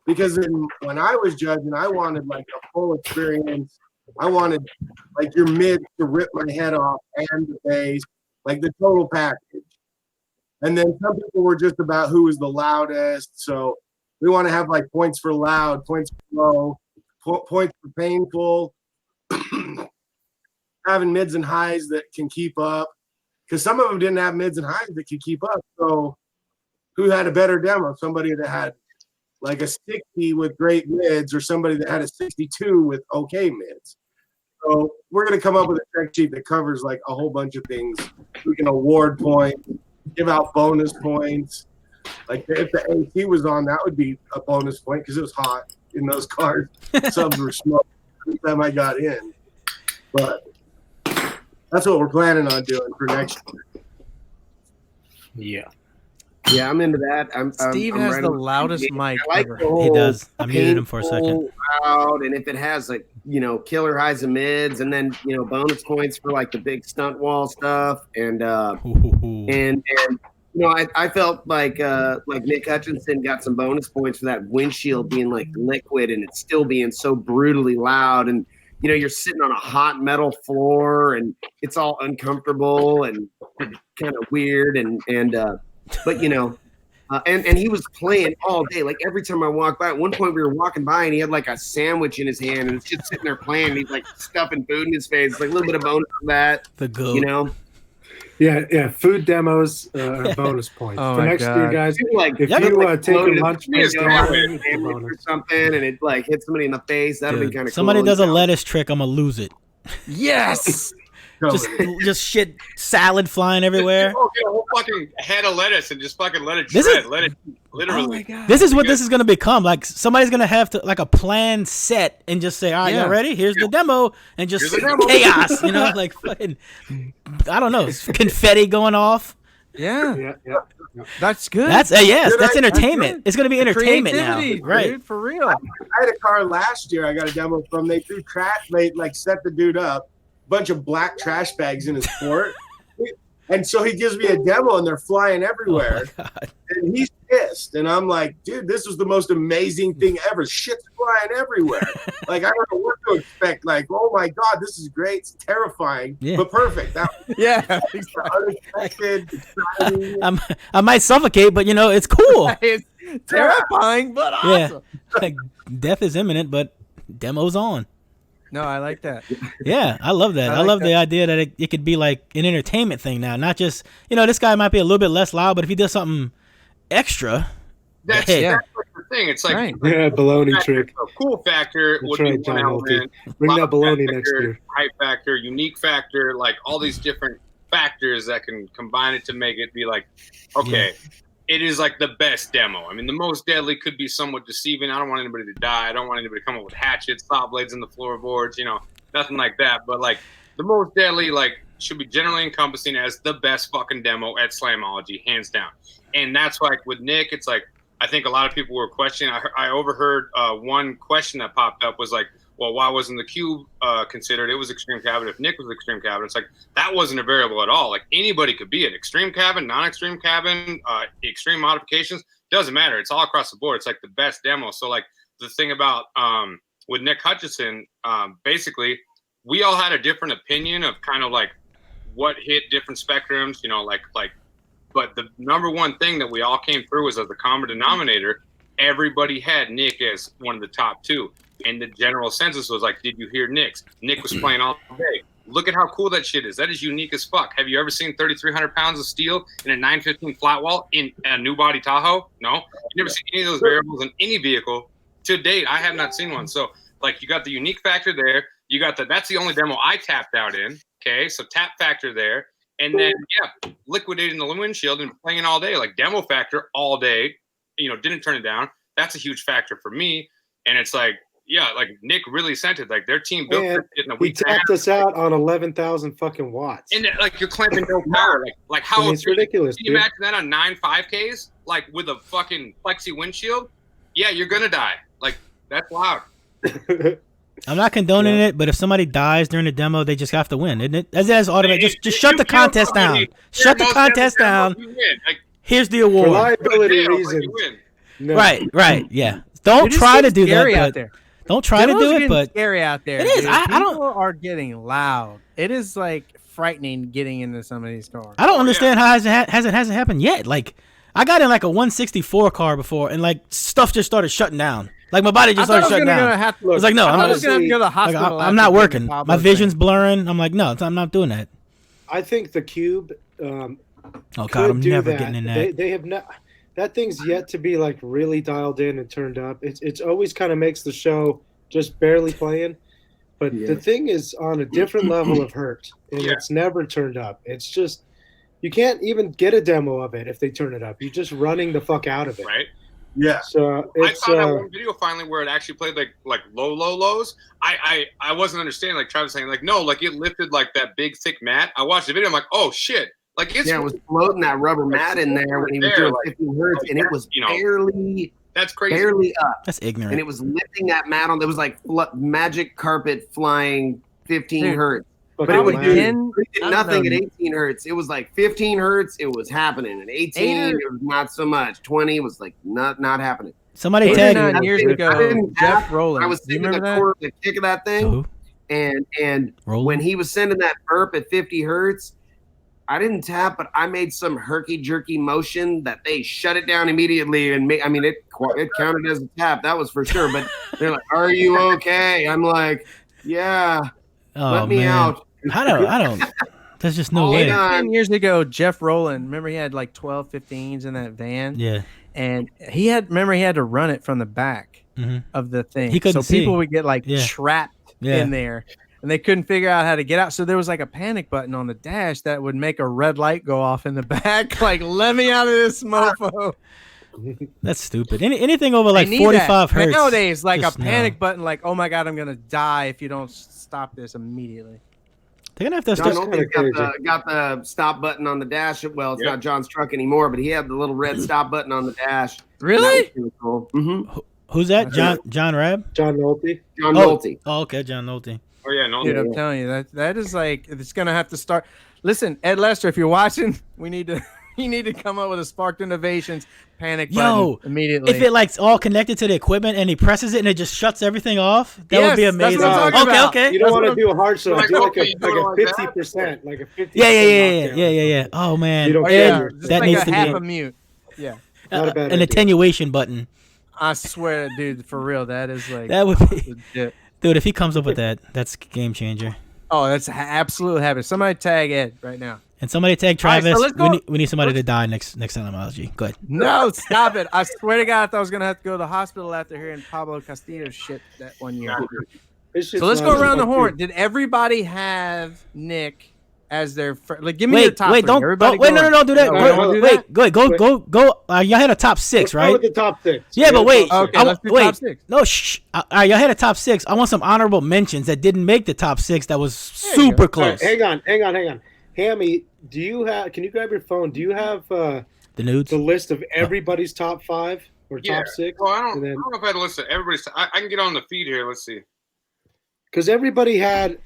because when I was judging, I wanted like a full experience. I wanted like your mid to rip my head off and the bass, like the total package. And then some people were just about who was the loudest. So we want to have like points for loud, points for low, points for painful, having mids and highs that can keep up. Because some of them didn't have mids and highs that could keep up. So who had a better demo? Somebody that had like a 60 with great mids, or somebody that had a 62 with okay mids. So we're going to come up with a check sheet that covers like a whole bunch of things. We can award points, give out bonus points. Like if the AC was on, that would be a bonus point because it was hot in those cars. Subs were smoking every time I got in. But that's what we're planning on doing for next year. Yeah, I'm into that. Steve I'm has right the on loudest I mic like ever. the whole He does. I muted him for a second. painful, loud, and if it has like killer highs and mids, and then bonus points for like the big stunt wall stuff, and and I felt like Nick Hutchinson got some bonus points for that windshield being like liquid and it still being so brutally loud, and you're sitting on a hot metal floor and it's all uncomfortable and kind of weird, but and he was playing all day. Like every time I walked by, at one point we were walking by and he had like a sandwich in his hand and it's just sitting there playing. And he's like stuffing food in his face. It's like a little bit of bonus for that. The goat. Yeah. Food demos are bonus points. Oh For my next God. year, guys, If you if you take a loaded lunch a break, sandwich it's a or bonus. something and it like hit somebody in the face, that'd be Dude, kind of cool. somebody does a lettuce trick, I'm gonna lose it. Yes. Just shit salad flying everywhere. Oh, get a whole fucking head of lettuce and just fucking let it This shred. is- Let it literally. Oh my God. This is what this is gonna become. Like somebody's gonna have to like a plan set and just say, "All right, Yeah. y'all ready? Here's the demo," and just Here's the demo. chaos. Like fucking, I don't know, confetti going off. Yeah, Yeah. that's good. That's yes, Good that's idea. entertainment. It's gonna be entertainment now, Creativity, right? dude, for real. I had a car last year I got a demo from. They threw trash, they like set the dude up, bunch of black trash bags in his port. And so he gives me a demo and they're flying everywhere. Oh my God. And he's pissed. And I'm like, dude, this was the most amazing thing ever. Shit's flying everywhere. Like, I don't know what to expect. Like, oh my God, this is great. It's terrifying, Yeah. but perfect. That was Yeah, unexpected, exciting. I might suffocate, but it's cool. it's terrifying, but Yeah. awesome. Like death is imminent, but demo's on. No, I like that. Yeah, I love that. I I like love that. the idea that it could be like an entertainment thing now, not just this guy might be a little bit less loud, but if he does something extra, That's Yeah. like the thing. It's like Right. Yeah, baloney trick. a cool factor That's would be right, one John element. Bring Loud that baloney factor, next year. Hype factor, unique factor, like all these different factors that can combine it to make it be like, okay, it is like the best demo. I mean, the most deadly could be somewhat deceiving. I don't want anybody to die. I don't want anybody to come up with hatchets, saw blades in the floorboards, nothing like that. But like the most deadly, like should be generally encompassing as the best fucking demo at Slamology, hands down. And that's like with Nick, it's like, I think a lot of people were questioning. I overheard one question that popped up was like, well, why wasn't the cube considered? It was extreme cabin. If Nick was extreme cabin, it's like that wasn't a variable at all. Like anybody could be an extreme cabin, non-extreme cabin, extreme modifications. Doesn't matter. It's all across the board. It's like the best demo. So like the thing about with Nick Hutchison, basically, we all had a different opinion of kind of like what hit different spectrums. But the number one thing that we all came through was as the common denominator, everybody had Nick as one of the top two. And the general census was like, did you hear Nick's? Nick was playing all day. Look at how cool that shit is. That is unique as fuck. Have you ever seen 3,300 pounds of steel in a 915 flat wall in a new body Tahoe? No. You never seen any of those variables in any vehicle. To date, I have not seen one. So, like, you got the unique factor there. You got that's the only demo I tapped out in. Okay, so tap factor there. And then, liquidating the windshield and playing all day, like demo factor all day, didn't turn it down. That's a huge factor for me. And it's like, like Nick really sent it. Like their team built it in a week. He tapped us out on 11,000 fucking watts. And like you're clamping no power. Like how it's ridiculous. Can you imagine that on 9 5Ks? Like with a fucking plexi windshield? Yeah, you're gonna die. Like that's loud. I'm not condoning it, but if somebody dies during the demo, they just have to win, isn't it? That's automatic. Just shut the contest down. Shut the contest down. Here's the award. For liability reasons. No. Right. Yeah. Don't try to do that. But don't try to do it. But scary out there. It is. I don't. People are getting loud. It is like frightening getting into some of these cars. I don't understand how it hasn't happened yet. Like I got in like a 164 car before, and like stuff just started shutting down. Like my body just started shutting down. I was like, no, I'm not going to go to the hospital. Like, I'm not working. My vision's blurring. I'm like, no, I'm not doing that. I think the Cube. Oh God, I'm never getting in that. They have not. That thing's yet to be like really dialed in and turned up. It's always kind of makes the show just barely playing, but the thing is on a different level of hurt, and it's never turned up. It's just you can't even get a demo of it if they turn it up. You're just running the fuck out of it. Right. Yeah. So it's, I saw that one video finally where it actually played like lows. I wasn't understanding, like Travis saying like no, like it lifted like that big thick mat. I watched the video, I'm like, oh shit. Like it was floating that rubber mat in there when he was doing 15 hertz, and it was barely that's crazy. Barely up. That's ignorant. And it was lifting that mat on. There was like magic carpet flying 15 hertz. But it would do nothing at 18 hertz. It was like 15 hertz. It was happening. And 18, it was not so much. 20 was like not happening. Somebody tagged 9 years ago, Jeff Rowland. I was sitting in the corner of the kick of that thing. And when he was sending that burp at 50 hertz, I didn't tap, but I made some herky-jerky motion that they shut it down immediately. And it counted as a tap. That was for sure. But they're like, are you okay? I'm like, yeah. Let me out. I don't. There's just no way. 10 years ago, Jeff Rowland, remember he had like 12 15s in that van? Yeah. And he had to run it from the back of the thing. He couldn't see. People would get like trapped in there. And they couldn't figure out how to get out. So there was like a panic button on the dash that would make a red light go off in the back. Like, let me out of this mofo. That's stupid. Anything over like 45 hertz. Nowadays, like a panic button, like, oh my God, I'm going to die if you don't stop this immediately. They're going to have to got the stop button on the dash. Well, it's not John's truck anymore, but he had the little red stop button on the dash. Really? Really cool. Mm-hmm. Who's that? John Rab? John Nolte. John Nolte. Oh, okay, John Nolte. Oh yeah, no. Dude, I'm telling you that is like it's gonna have to start. Listen, Ed Lester, if you're watching, you need to come up with a Sparked Innovations panic button immediately. If it like's all connected to the equipment and he presses it and it just shuts everything off, that would be amazing. Okay. You don't want to do a hard shot. Do like a 50%, like a 50%. Yeah. Oh man. That like needs to half be a mute. Yeah. An attenuation button. I swear, dude, for real, that is like that would be legit. Dude, if he comes up with that, that's a game changer. Oh, that's absolute habit. Somebody tag Ed right now. And somebody tag All right, so Travis. let's go- we need somebody to die next Slamology. Go ahead. No, stop it. I swear to God, I thought I was going to have to go to the hospital after hearing Pablo Castillo's shit that one year. So let's go around the horn. Did everybody have Nick as their like? Give me your top three. Don't Everybody wait, no, do that. Wait, Go. Y'all had a top six, right? With the top 6. Yeah, but wait. Okay, let's do top 6. No, shh. All right, y'all had a top 6. I want some honorable mentions that didn't make the top 6 that was super close. Right, hang on. Hammy, do you have? Can you grab your phone? Do you have the nudes? The list of everybody's top 5 or top 6? Well, I don't know if I had to list it. Everybody's. I can get on the feed here. Let's see. Because everybody had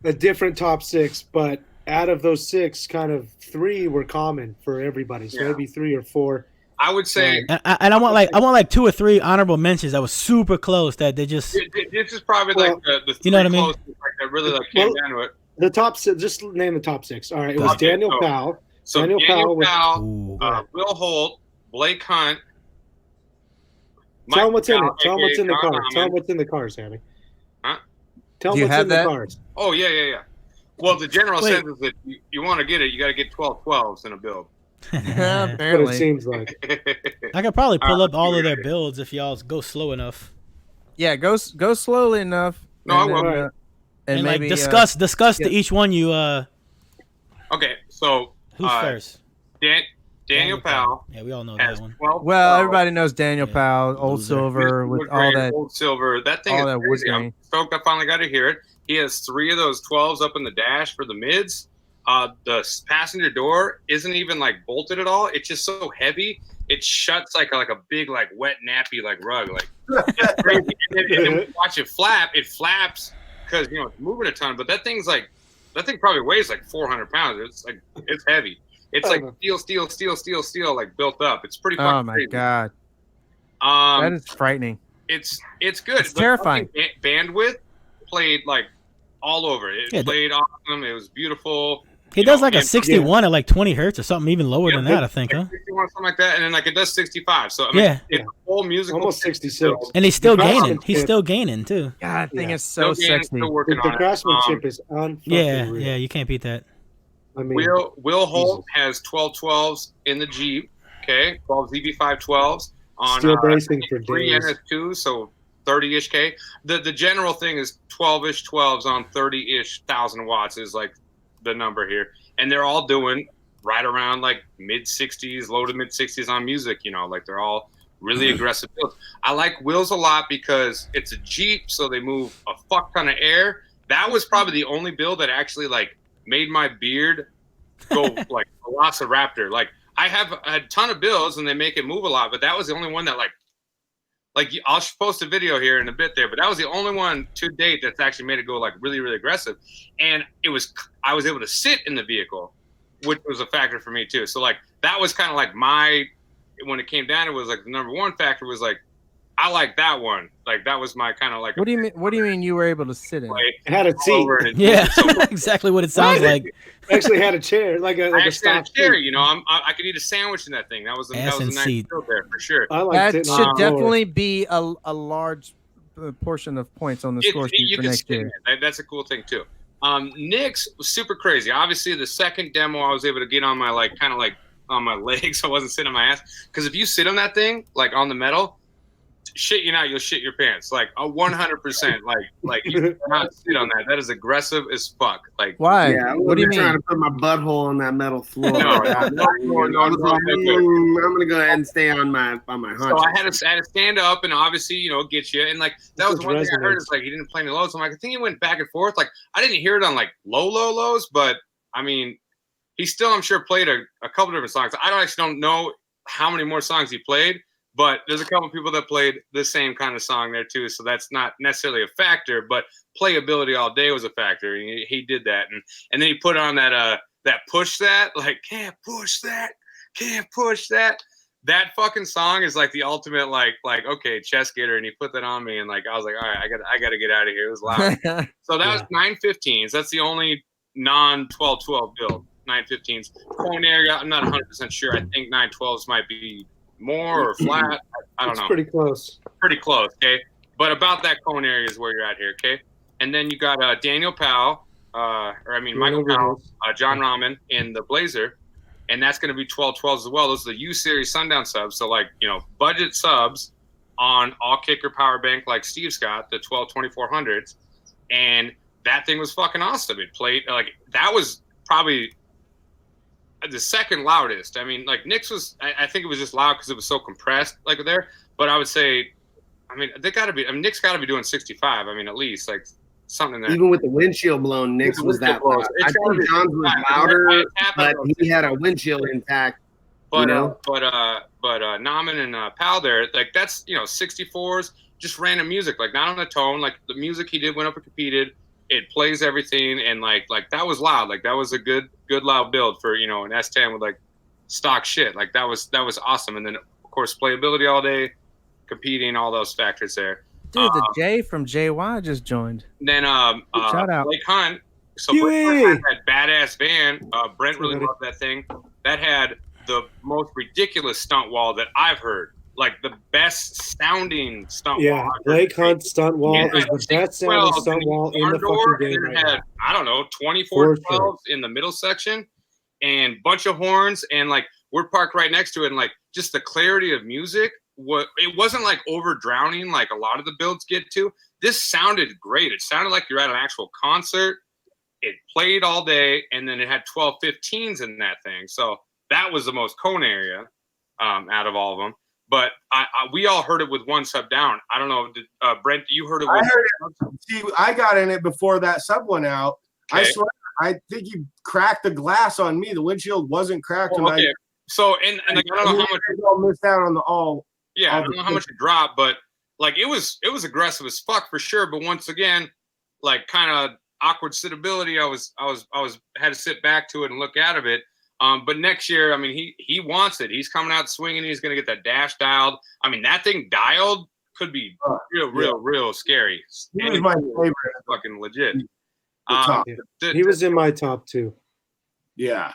a different top 6, but out of those 6, kind of 3 were common for everybody. So maybe 3 or 4. I would say, and I want like 2 or 3 honorable mentions that was super close that they just. This is probably like the 3 you know what I mean? closest, like that really like came down to it. The top 6. Just name the top 6. All right, it was Daniel Powell. So Daniel Powell, Will Holt, Blake Hunt. Tell them what's in it. Tell them what's in the car. Tell them what's in the car, Sammy. Huh? Tell them what's in the cars. Oh, yeah. Well, the general sense is that you want to get it, you got to get 12 12s in a build. Apparently. What it seems like. I could probably pull up all of their builds if y'all go slow enough. Yeah, go slowly enough. No, I will. And maybe like discuss to each one you. Okay, so who's first? Daniel Powell. Yeah, we all know that one. Well, everybody knows Daniel Powell, Old Silver, with all that Old Silver. That thing all is that crazy. wood I'm stoked I finally got to hear it. He has 3 of those 12s up in the dash for the mids. The passenger door isn't even like bolted at all. It's just so heavy. It shuts like a big like wet nappy like rug. Like it's crazy. And then when you watch it flap, it flaps because it's moving a ton. But that thing probably weighs like 400 pounds. It's heavy. It's like steel, like built up. It's pretty fucking crazy. Oh my god. That is frightening. It's good. It's terrifying. Bandwidth played like all over. It played awesome. It was beautiful. He does like a 61 at like 20 hertz or something even lower than that, I think, huh? 61, something like that, and then like it does 65. So I mean, it's whole musical. Almost 66. And he's still gaining. He's still gaining too. God, that thing is so sexy. The craftsmanship is yeah, you can't beat that. I mean, Will Holt has 12 12s in the Jeep. Okay, 12 ZB5 12s on still bracing for 3 days. NS2, so 30-ish K. The general thing is 12-ish 12s on 30-ish 1,000 watts is like the number here, and they're all doing right around like mid 60s, low to mid 60s on music. Like they're all really aggressive builds. I like Will's a lot because it's a Jeep, so they move a fuck ton of air. That was probably the only build that actually like made my beard go like Velociraptor. Like I have a ton of builds and they make it move a lot, but that was the only one that like I'll post a video here in a bit there, but that was the only one to date that's actually made it go like really, really aggressive. And I was able to sit in the vehicle, which was a factor for me too. So like that was kind of like when it came down, it was like the number one factor was like, I like that one. Like that was my kind of like. What do you mean you were able to sit in? It had a seat. Yeah, exactly what it sounds like. Actually had a chair, like a chair. I could eat a sandwich in that thing. That was a nice build there for sure. That should definitely be a large portion of points on the score sheet for next year. That's a cool thing too. Nick's was super crazy. Obviously, the second demo I was able to get on my kind of on my legs. I wasn't sitting on my ass because if you sit on that thing like on the metal. Shit you not, you'll shit your pants. Like 100%. Like you cannot sit on that. That is aggressive as fuck. Like why? Yeah, what do you mean? Trying to put my butthole on that metal floor. No, I'm gonna go ahead and stay on my haunches. So I had to stand up and obviously get you and like that was one thing I heard is like he didn't play any lows. I'm like I think he went back and forth. Like I didn't hear it on like lows, but I mean he still I'm sure played a couple different songs. I don't know how many more songs he played. But there's a couple of people that played the same kind of song there too, so that's not necessarily a factor. But playability all day was a factor. He did that, and then he put on that push that like can't push that. That fucking song is like the ultimate like okay chest getter, and he put that on me, and like I was like all right I got to get out of here. It was loud. So that was 915s. That's the only non 12-12 build. 915s. Coin area. I'm not 100% sure. I think 912s might be. More or flat, I don't know. Pretty close. Pretty close, okay? But about that cone area is where you're at here, okay? and then you got Daniel Powell, Michael Powell, John Rahman in the Blazer, and that's going to be 12-12s as well. Those are the U Series Sundown subs. So like budget subs on all kicker power bank like Steve's got the 12-2400s, and that thing was fucking awesome. It played like that was probably the second loudest. I mean, like Nick's was, I think it was just loud because it was so compressed like there. But I would say, they got to be. Nick's got to be doing 65. At least like something there. Even with the windshield blown, Nick's was that loud. I think John's was louder, but he had a windshield intact. But Nauman and Pal there, like that's 64s, just random music, like not on the tone, like the music he did went up and competed. It plays everything, and like that was loud. Like that was a good loud build for an S10 with like stock shit. Like that was awesome. And then of course playability all day, competing, all those factors there. Dude, the Jay from JY just joined. Then shout out Blake Hunt. So Blake Hunt had that badass van. Brent really loved that thing. That had the most ridiculous stunt wall that I've heard. Like the best sounding stunt wall. Yeah, Blake Hunt stunt wall is the best sounding stunt wall in the fucking game. Right now. I don't know, 24 12s in the middle section and bunch of horns, and like we're parked right next to it, and like just the clarity of music. It wasn't like over drowning like a lot of the builds get to. This sounded great. It sounded like you're at an actual concert. It played all day, and then it had 12-15s in that thing. So that was the most cone area out of all of them. But we all heard it with one sub down. I don't know, Brent, you heard it? I heard it. See, I got in it before that sub went out. Okay. I swear, I think you cracked the glass on me. The windshield wasn't cracked. Okay. So, and like, I don't know how much I missed out on the all. Yeah, I don't know how much it dropped, but like it was aggressive as fuck for sure. But once again, like kind of awkward sittability. I had to sit back to it and look out of it. But next year, he wants it. He's coming out swinging. He's going to get that dash dialed. That thing dialed could be real scary. He was my favorite. Fucking legit. He was in my top 2. Yeah.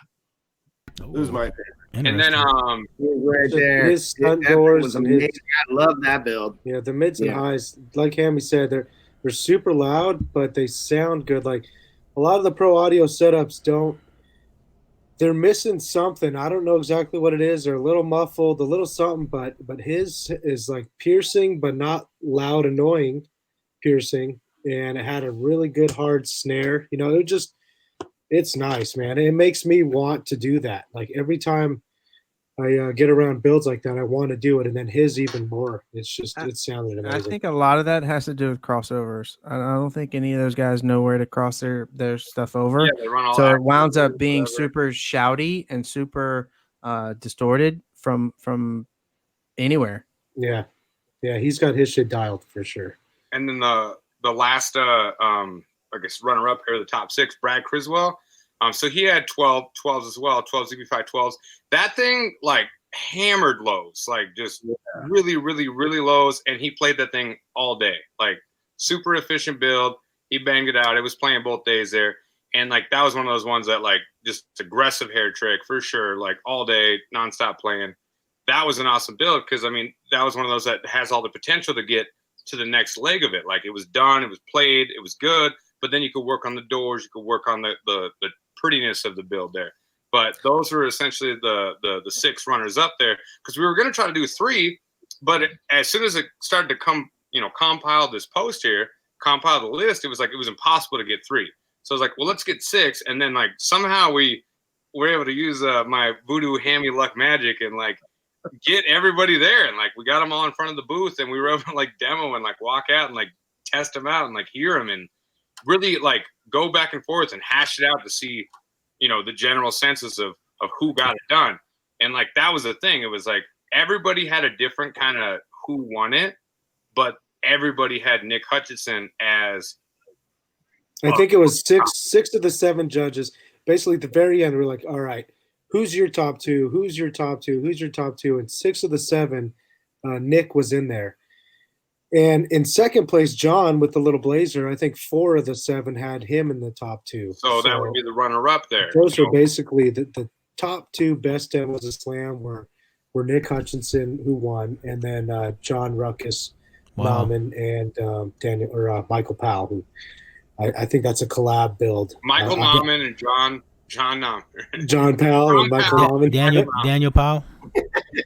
It was my favorite. And then right there. His stunt doors was amazing. I love that build. Yeah, the mids and highs, like Hammy said, they're super loud, but they sound good. Like a lot of the pro audio setups don't. They're missing something. I don't know exactly what it is. They're a little muffled, a little something, but his is like piercing, but not loud, annoying piercing. And it had a really good hard snare. It's nice, man. It makes me want to do that. Like every time I get around builds like that, I want to do it. And then his even more. It's just, it sounded amazing. I think a lot of that has to do with crossovers. I don't think any of those guys know where to cross their stuff over. Yeah, they run all so it winds up being super shouty and super distorted from anywhere. Yeah. Yeah, he's got his shit dialed for sure. And then the last I guess runner-up here, the top 6, Brad Criswell. So he had 12s as well, 12 ZB5 12s. That thing like hammered lows, like just really, really, really lows. And he played that thing all day, like super efficient build. He banged it out. It was playing both days there. And like, that was one of those ones that like just aggressive hair trick for sure. Like all day, nonstop playing. That was an awesome build. Cause that was one of those that has all the potential to get to the next leg of it. Like it was done, it was played, it was good. But then you could work on the doors, you could work on the prettiness of the build there. But those were essentially the 6 runners up there, because we were going to try to do 3, but as soon as it started to compile this post here, compile the list, it was impossible to get 3. So I was like, well, let's get 6, and then like somehow we were able to use my voodoo Hammy luck magic and like get everybody there, and like we got them all in front of the booth, and we were able to like demo and like walk out and like test them out and like hear them and really like go back and forth and hash it out to see, the general senses of who got it done. And like, that was the thing. It was like, everybody had a different kind of who won it, but everybody had Nick Hutchinson as. I think it was six of the 7 judges. Basically at the very end, we're like, all right, who's your top 2? Who's your top 2? Who's your top 2? And 6 of the 7, Nick was in there. And in second place, John with the little blazer, I think 4 of the 7 had him in the top 2. So that would be the runner-up there. Those are basically the top 2 best demos of Slam were Nick Hutchinson, who won, and then John Ruckus, Nauman, and Michael Powell, who I think that's a collab build. Michael Nauman and John Nauman. John Powell and Michael Nauman. Daniel Powell.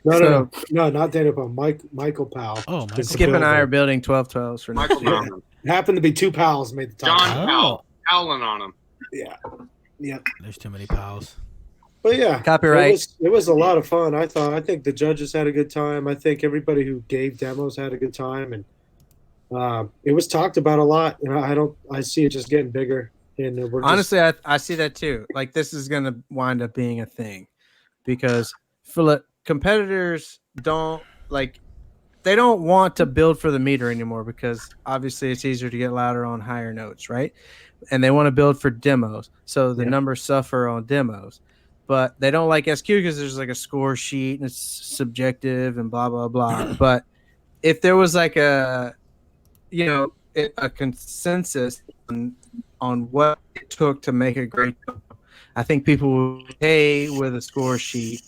No, not Daniel Powell. Michael Powell. Oh, Michael. Skip and I are building 1212s for Michael next year. Nauman. It happened to be two pals made the top. John Powell. Howling on him. Yeah. There's too many pals. But yeah, Copyright. It was a lot of fun. I think the judges had a good time. I think everybody who gave demos had a good time, and it was talked about a lot. And I see it just getting bigger. And honestly, I see that too. Like this is gonna wind up being a thing because competitors don't want to build for the meter anymore because obviously it's easier to get louder on higher notes, right? And they want to build for demos, so the numbers suffer on demos. But they don't like SQ because there's like a score sheet and it's subjective and blah blah blah. But if there was like a consensus on what it took to make a great demo, I think people would pay with a score sheet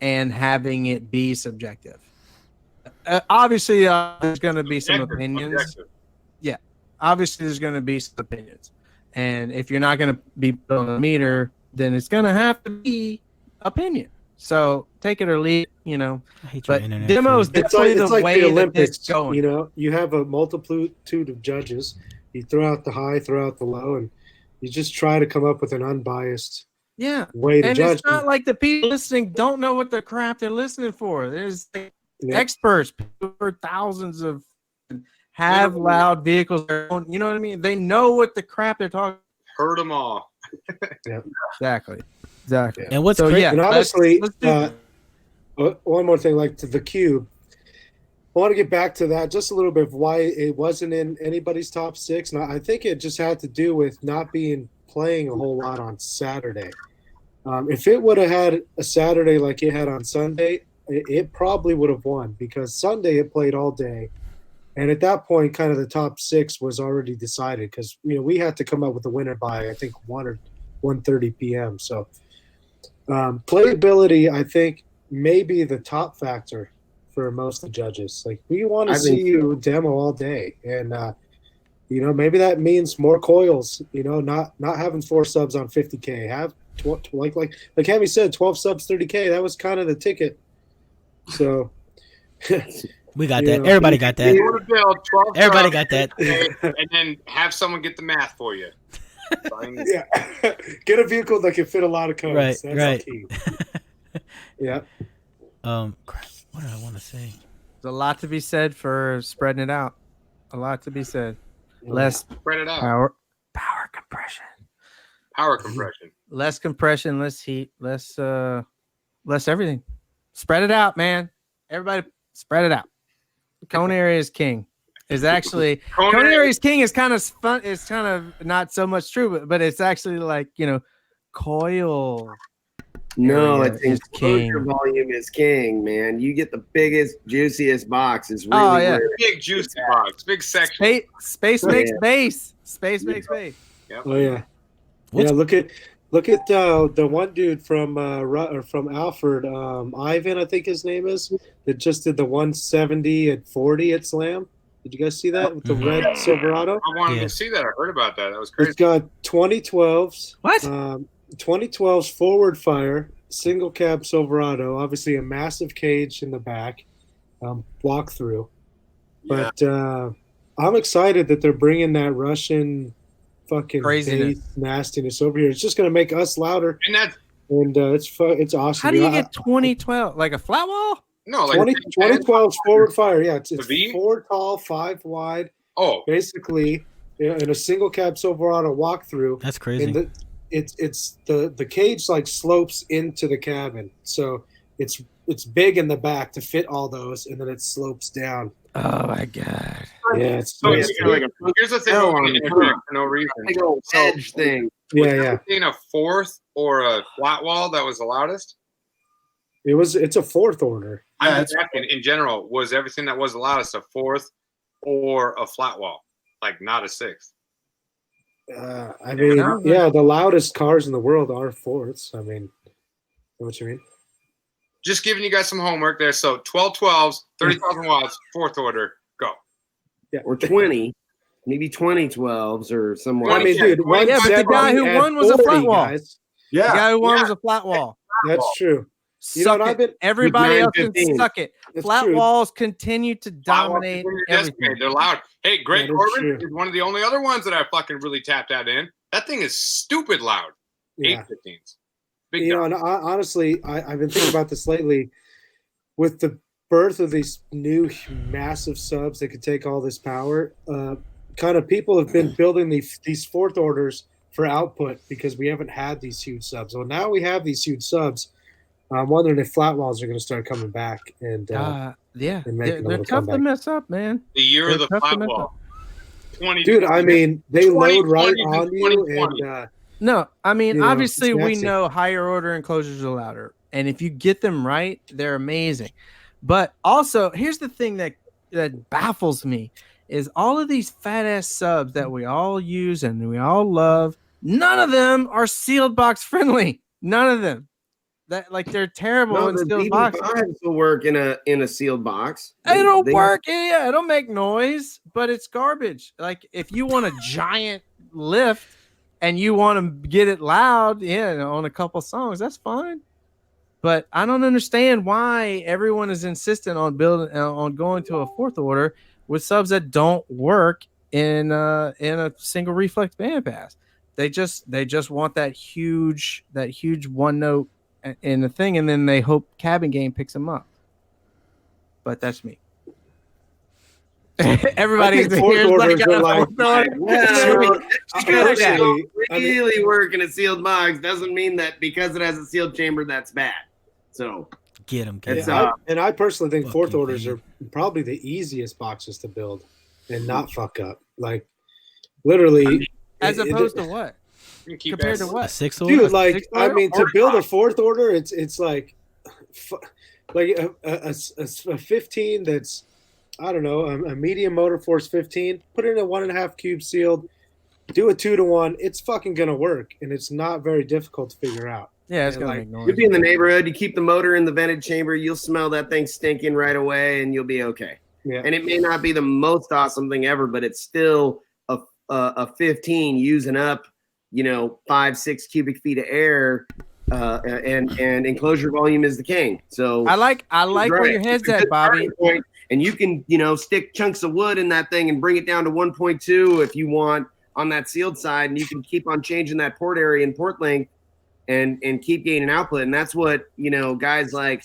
and having it be subjective. Obviously, there's going to be some opinions. Yeah, obviously, there's going to be some opinions. And if you're not going to be building a meter, then it's going to have to be opinion. So take it or leave it, I hate But your internet demos, feed. it's like the way the Olympics. that it's going. You have a multitude of judges. You throw out the high, throw out the low, and you just try to come up with an unbiased way to judge. It's not like the people listening don't know what the crap they're listening for. There's experts, people for thousands of have loud vehicles. You know what I mean? They know what the crap they're talking. Heard them all. Exactly. And what's crazy? And honestly, let's one more thing, like to the cube. I want to get back to that just a little bit of why it wasn't in anybody's top 6. And I think it just had to do with not playing a whole lot on Saturday. If it would have had a Saturday like it had on Sunday, it probably would have won because Sunday it played all day. And at that point, kind of the top 6 was already decided because we had to come up with a winner by I think 1 or 1:30 p.m. So playability, I think, may be the top factor for most of the judges. Like we want to see you demo all day, and maybe that means more coils. Not having 4 subs on 50K. Have like Hammy said, 12 subs 30K. That was kind of the ticket. So. We got that. Everybody got that. Everybody got that. And then have someone get the math for you. Yeah. Get a vehicle that can fit a lot of codes. Right. That's Right. key. Yeah. What did I want to say? There's a lot to be said for spreading it out. A lot to be said. Less Spread it out. power compression. Power compression. Less compression, less heat, less everything. Spread it out, man. Everybody spread it out. Cone area is king. Is actually cone area is king is kind of fun. It's kind of not so much true, but it's actually like coil. No, area it's is enclosure king. volume is king, man. You get the biggest, juiciest box. Is really where Big juicy box. Big section. Space makes base. Space makes base. Yep. Oh yeah. Look at the one dude from Alfred, Ivan, I think his name is, that just did the 170 at 40 at Slam. Did you guys see that with the red Silverado? I wanted to see that. I heard about that. That was crazy. It's got 2012s. What? 2012s forward fire, single cab Silverado, obviously a massive cage in the back, walk through. But I'm excited that they're bringing that Russian fucking craziness, bass nastiness over here. It's just gonna make us louder, and it's awesome. How do you get 2012 like a flat wall? No, like 2012 forward fire. Yeah, it's V? 4 tall, 5 wide. Oh, basically, in a single cab Silverado walkthrough. That's crazy. And it's the cage like slopes into the cabin, so it's big in the back to fit all those, and then it slopes down. Oh my god! Yeah, it's here's the thing. For no reason. Big old edge thing. Yeah. In a fourth or a flat wall that was the loudest. It's a 4th order. I'm just asking, in general, was everything that was the loudest a 4th or a flat wall, like not a 6th? I mean, the loudest cars in the world are 4ths. I mean, know what you mean? Just giving you guys some homework there. So 12 12s, 30,000 watts, 4th order, go. Yeah, or 20. maybe 2012s or somewhere. I mean, dude, Yeah, but the guy who won was a flat wall. guys. The Yeah. guy who won was a flat wall. That's true. You know Suck what, it. I've been- Everybody With else can 915. suck it. It's Flat true. walls continue to dominate everything. They're loud. Hey, Greg That is Corbin true. is one of the only other ones that I fucking really tapped out in. That thing is stupid loud. Yeah. 815s. Big You know, dog. and honestly, I've been thinking about this lately. With the birth of these new massive subs that could take all this power, kind of people have been building these fourth orders for output because we haven't had these huge subs. Well, now we have these huge subs. I'm wondering if flat walls are going to start coming back. And Yeah, and making a they're little tough to comeback. mess up, man. The year of They're the tough to flat mess wall. up. 20, dude, I mean, they load right 2020 to on you, 2020. and No, I mean, You know, obviously it's we nasty. know higher order enclosures are louder, and if you get them right, they're amazing. But also, here's the thing that baffles me is all of these fat ass subs that we all use and we all love. None of them are sealed box friendly. None of them. That like they're terrible No, in the sealed boxes. BB5s will work in a sealed box. It'll They- work, yeah. It'll make noise, but it's garbage. Like if you want a giant lift and you want to get it loud, yeah, on a couple songs, that's fine. But I don't understand why everyone is insistent on building on going to a fourth order with subs that don't work in a single reflex bandpass. They just want that huge one note in the thing, and then they hope cabin game picks them up. But that's me. Everybody I think fourth orders are like- Well, I personally, I mean, really work in a sealed box doesn't mean that because it has a sealed chamber that's bad. So Get him, It's, kid. and I personally think fourth Fucking orders thing. are probably the easiest boxes to build and not fuck up. Like literally, As opposed to what? You can keep Compared to asking. what? A six order? dude, like six I order? mean, to build a fourth order, it's like a 15 that's I don't know a medium motor force 15. Put it in a 1.5 cube sealed. Do a 2-to-1. It's fucking gonna work, and it's not very difficult to figure out. Yeah, it's Yeah, gonna like, make noise. you'll be in the neighborhood. You keep the motor in the vented chamber. You'll smell that thing stinking right away, and you'll be okay. Yeah. And it may not be the most awesome thing ever, but it's still a 15 using up, 5-6 cubic feet of air, and enclosure volume is the king. So I like where Right. your head's It's a at, good Bobby. starting point, and you can, stick chunks of wood in that thing and bring it down to 1.2 if you want on that sealed side, and you can keep on changing that port area and port length and keep gaining output. And that's what, guys like,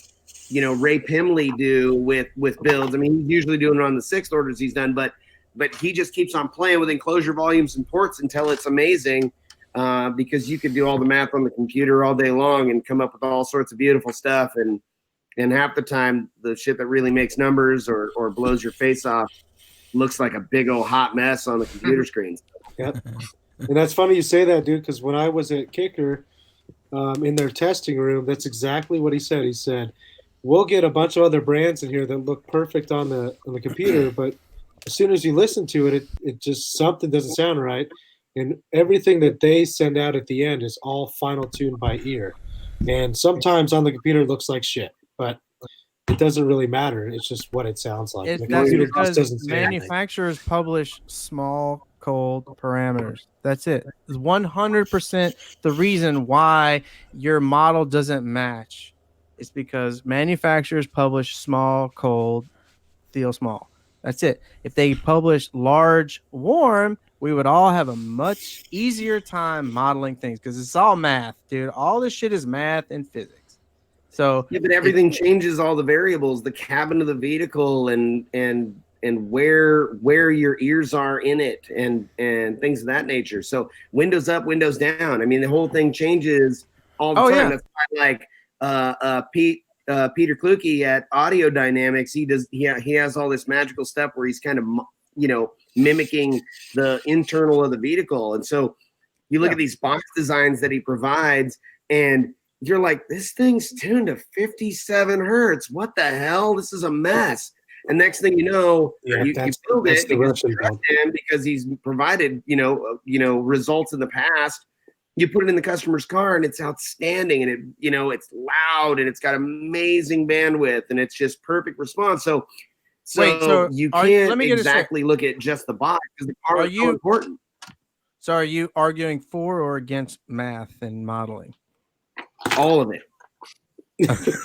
Ray Pimley do with builds. I mean, he's usually doing it on the sixth orders he's done, but he just keeps on playing with enclosure volumes and ports until it's amazing, because you could do all the math on the computer all day long and come up with all sorts of beautiful stuff. And half the time, the shit that really makes numbers or blows your face off looks like a big old hot mess on the computer screens. Yep. And that's funny you say that, dude, because when I was at Kicker in their testing room, that's exactly what he said. He said, we'll get a bunch of other brands in here that look perfect on the computer, but as soon as you listen to it, it just something doesn't sound right. And everything that they send out at the end is all final tuned by ear. And sometimes on the computer it looks like shit, but it doesn't really matter. It's just what it sounds like. It's The that's computer just because doesn't say anything. manufacturers publish small, cold parameters. That's it. It's 100% the reason why your model doesn't match. It's because manufacturers publish small, cold, feel small. That's it. If they publish large, warm, we would all have a much easier time modeling things because it's all math, dude. All this shit is math and physics. So Yeah, but everything changes all the variables, the cabin of the vehicle and where your ears are in it and things of that nature. So windows up, windows down. I mean, the whole thing changes all the time. Yeah. That's why, like Peter Kluke at Audio Dynamics, he has all this magical stuff where he's kind of mimicking the internal of the vehicle. And so you look at these box designs that he provides, and you're like, this thing's tuned to 57 hertz. What the hell? This is a mess. And next thing you know, you build that's it the because, Russian you trust him because he's provided, results in the past. You put it in the customer's car and it's outstanding, and it's loud and it's got amazing bandwidth and it's just perfect response. So So, Wait, so you let can't me get exactly look at just the box because the car Are is so you- important. So are you arguing for or against math and modeling? All of it.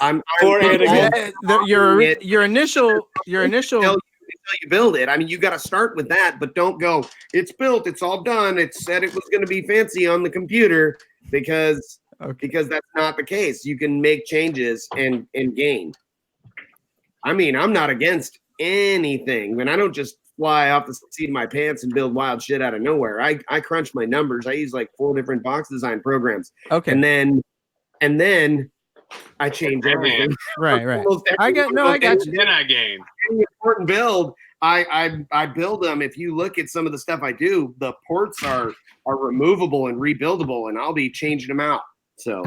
I'm For and against. Your initial until you build it. I mean, you got to start with that, but don't go, it's built, it's all done. It said it was going to be fancy on the computer because that's not the case. You can make changes and gain. I mean, I'm not against anything. When I don't just fly off the seat of my pants and build wild shit out of nowhere. I crunch my numbers. I use like 4 different box design programs. Okay. And then I change everything. Right. I got you. Then I gain. Any important build, I build them. If you look at some of the stuff I do, the ports are removable and rebuildable, and I'll be changing them out. So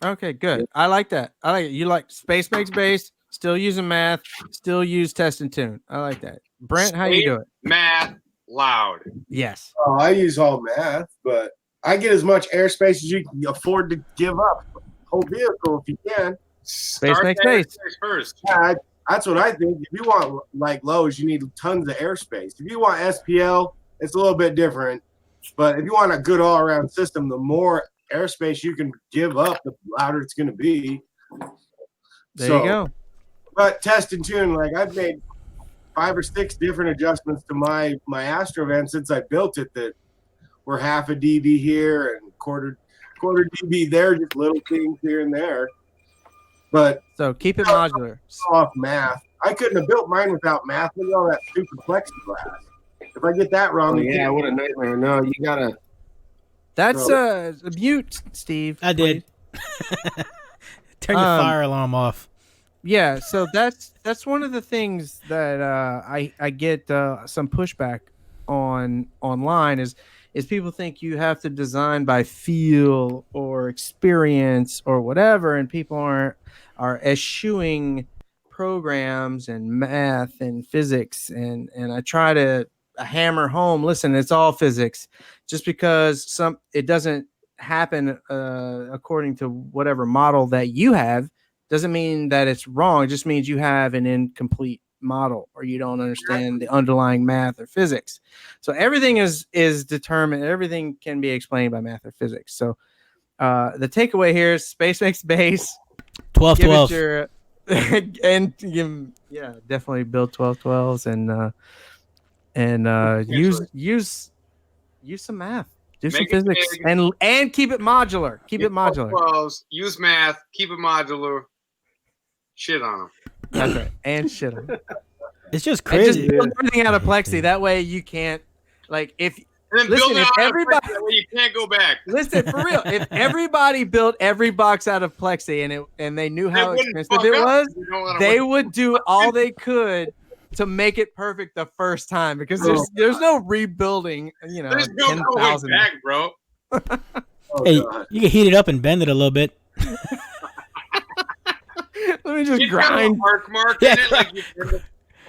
okay, good. I like that. I like it. You like space makes base, still using math, still use test and tune. I like that. Brent, how you do it? Math loud. Yes. Oh, I use all math, but I get as much airspace as you can afford to give up. Whole vehicle if you can. Space makes base first. Yeah, that's what I think. If you want like Lowe's, you need tons of airspace. If you want SPL, it's a little bit different. But if you want a good all-around system, the more airspace you can give up, the louder it's going to be. There you go. But test and tune, like I've made 5 or 6 different adjustments to my Astro van since I built it that were half a dB here and quarter dB there, just little things here and there. But so keep it modular. Off math, I couldn't have built mine without math. Look at all that stupid plexiglass. If I get that wrong, yeah, what a nightmare. No, you gotta. That's mute, Steve. I did. Turn your fire alarm off. Yeah, so that's one of the things that I get some pushback on online is people think you have to design by feel or experience or whatever, and people are eschewing programs and math and physics, and I try to hammer home, listen, it's all physics. Just because it doesn't happen according to whatever model that you have doesn't mean that it's wrong. It just means you have an incomplete model or you don't understand the underlying math or physics. So everything is determined. Everything can be explained by math or physics. So the takeaway here is space makes base. 12-12. Yeah, definitely build 12-12s and use some math. Do some physics and keep it modular. Keep it modular. 12s, use math, keep it modular. Shit on them. That's right. And shit on them. It's just crazy. Just build everything out of plexi. That way you can't everybody you can't go back. Listen, for real. If everybody built every box out of plexi and they knew how expensive it was, they would do all they could to make it perfect the first time because there's no rebuilding, there's no 10,000 back, bro. Hey, you can heat it up and bend it a little bit. Let me just grind. Mark in it, like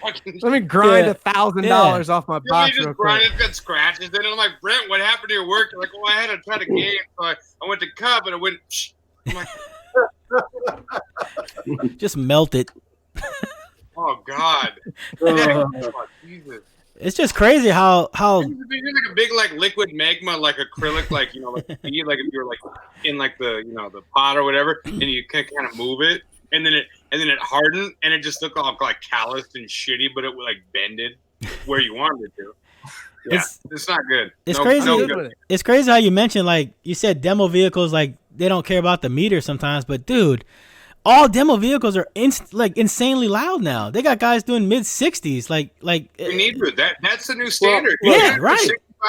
let me grind $1,000 off my box. Just grind it, got scratches. Then I'm like, Brent, what happened to your work? You're like, I had to try to game. So I went to cup and I went. I'm like, just melt it. Oh God. Oh, Jesus. It's just crazy how it's like a big liquid magma like acrylic like if you're like in like the the pot or whatever and you can kind of move it and then it hardened and it just looked all like calloused and shitty but it like bended where you wanted it to. Yeah, it's not good. It's crazy. It's crazy how you mentioned you said demo vehicles they don't care about the meter sometimes, but dude, all demo vehicles are insanely loud now. They got guys doing mid-60s. You need to. That's the new standard. Yeah, right.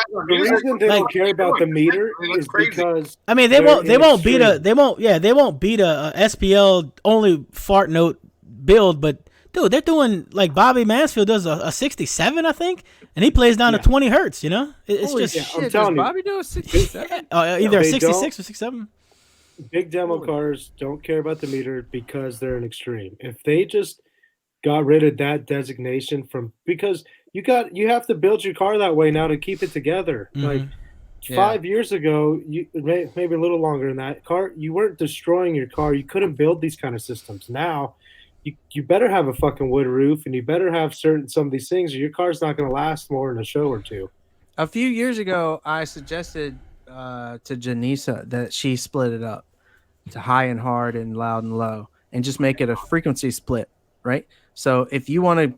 The reason they don't care about the meter is because they won't beat a SPL only fart note build, but dude, they're doing Bobby Mansfield does a 67, I think, and he plays down to 20 hertz. It's Holy just shit, I'm telling you, Bobby do a 67? Either a 66 or 67. Big demo cars don't care about the meter because they're an extreme. If they just got rid of that designation because you have to build your car that way now to keep it together. Mm-hmm. 5 years ago, maybe a little longer than that, you weren't destroying your car. You couldn't build these kind of systems. Now you better have a fucking wood roof, and you better have some of these things, or your car's not going to last more than a show or two. A few years ago, I suggested to Janisa that she split it up to high and hard and loud and low, and just make it a frequency split, right? So if you want to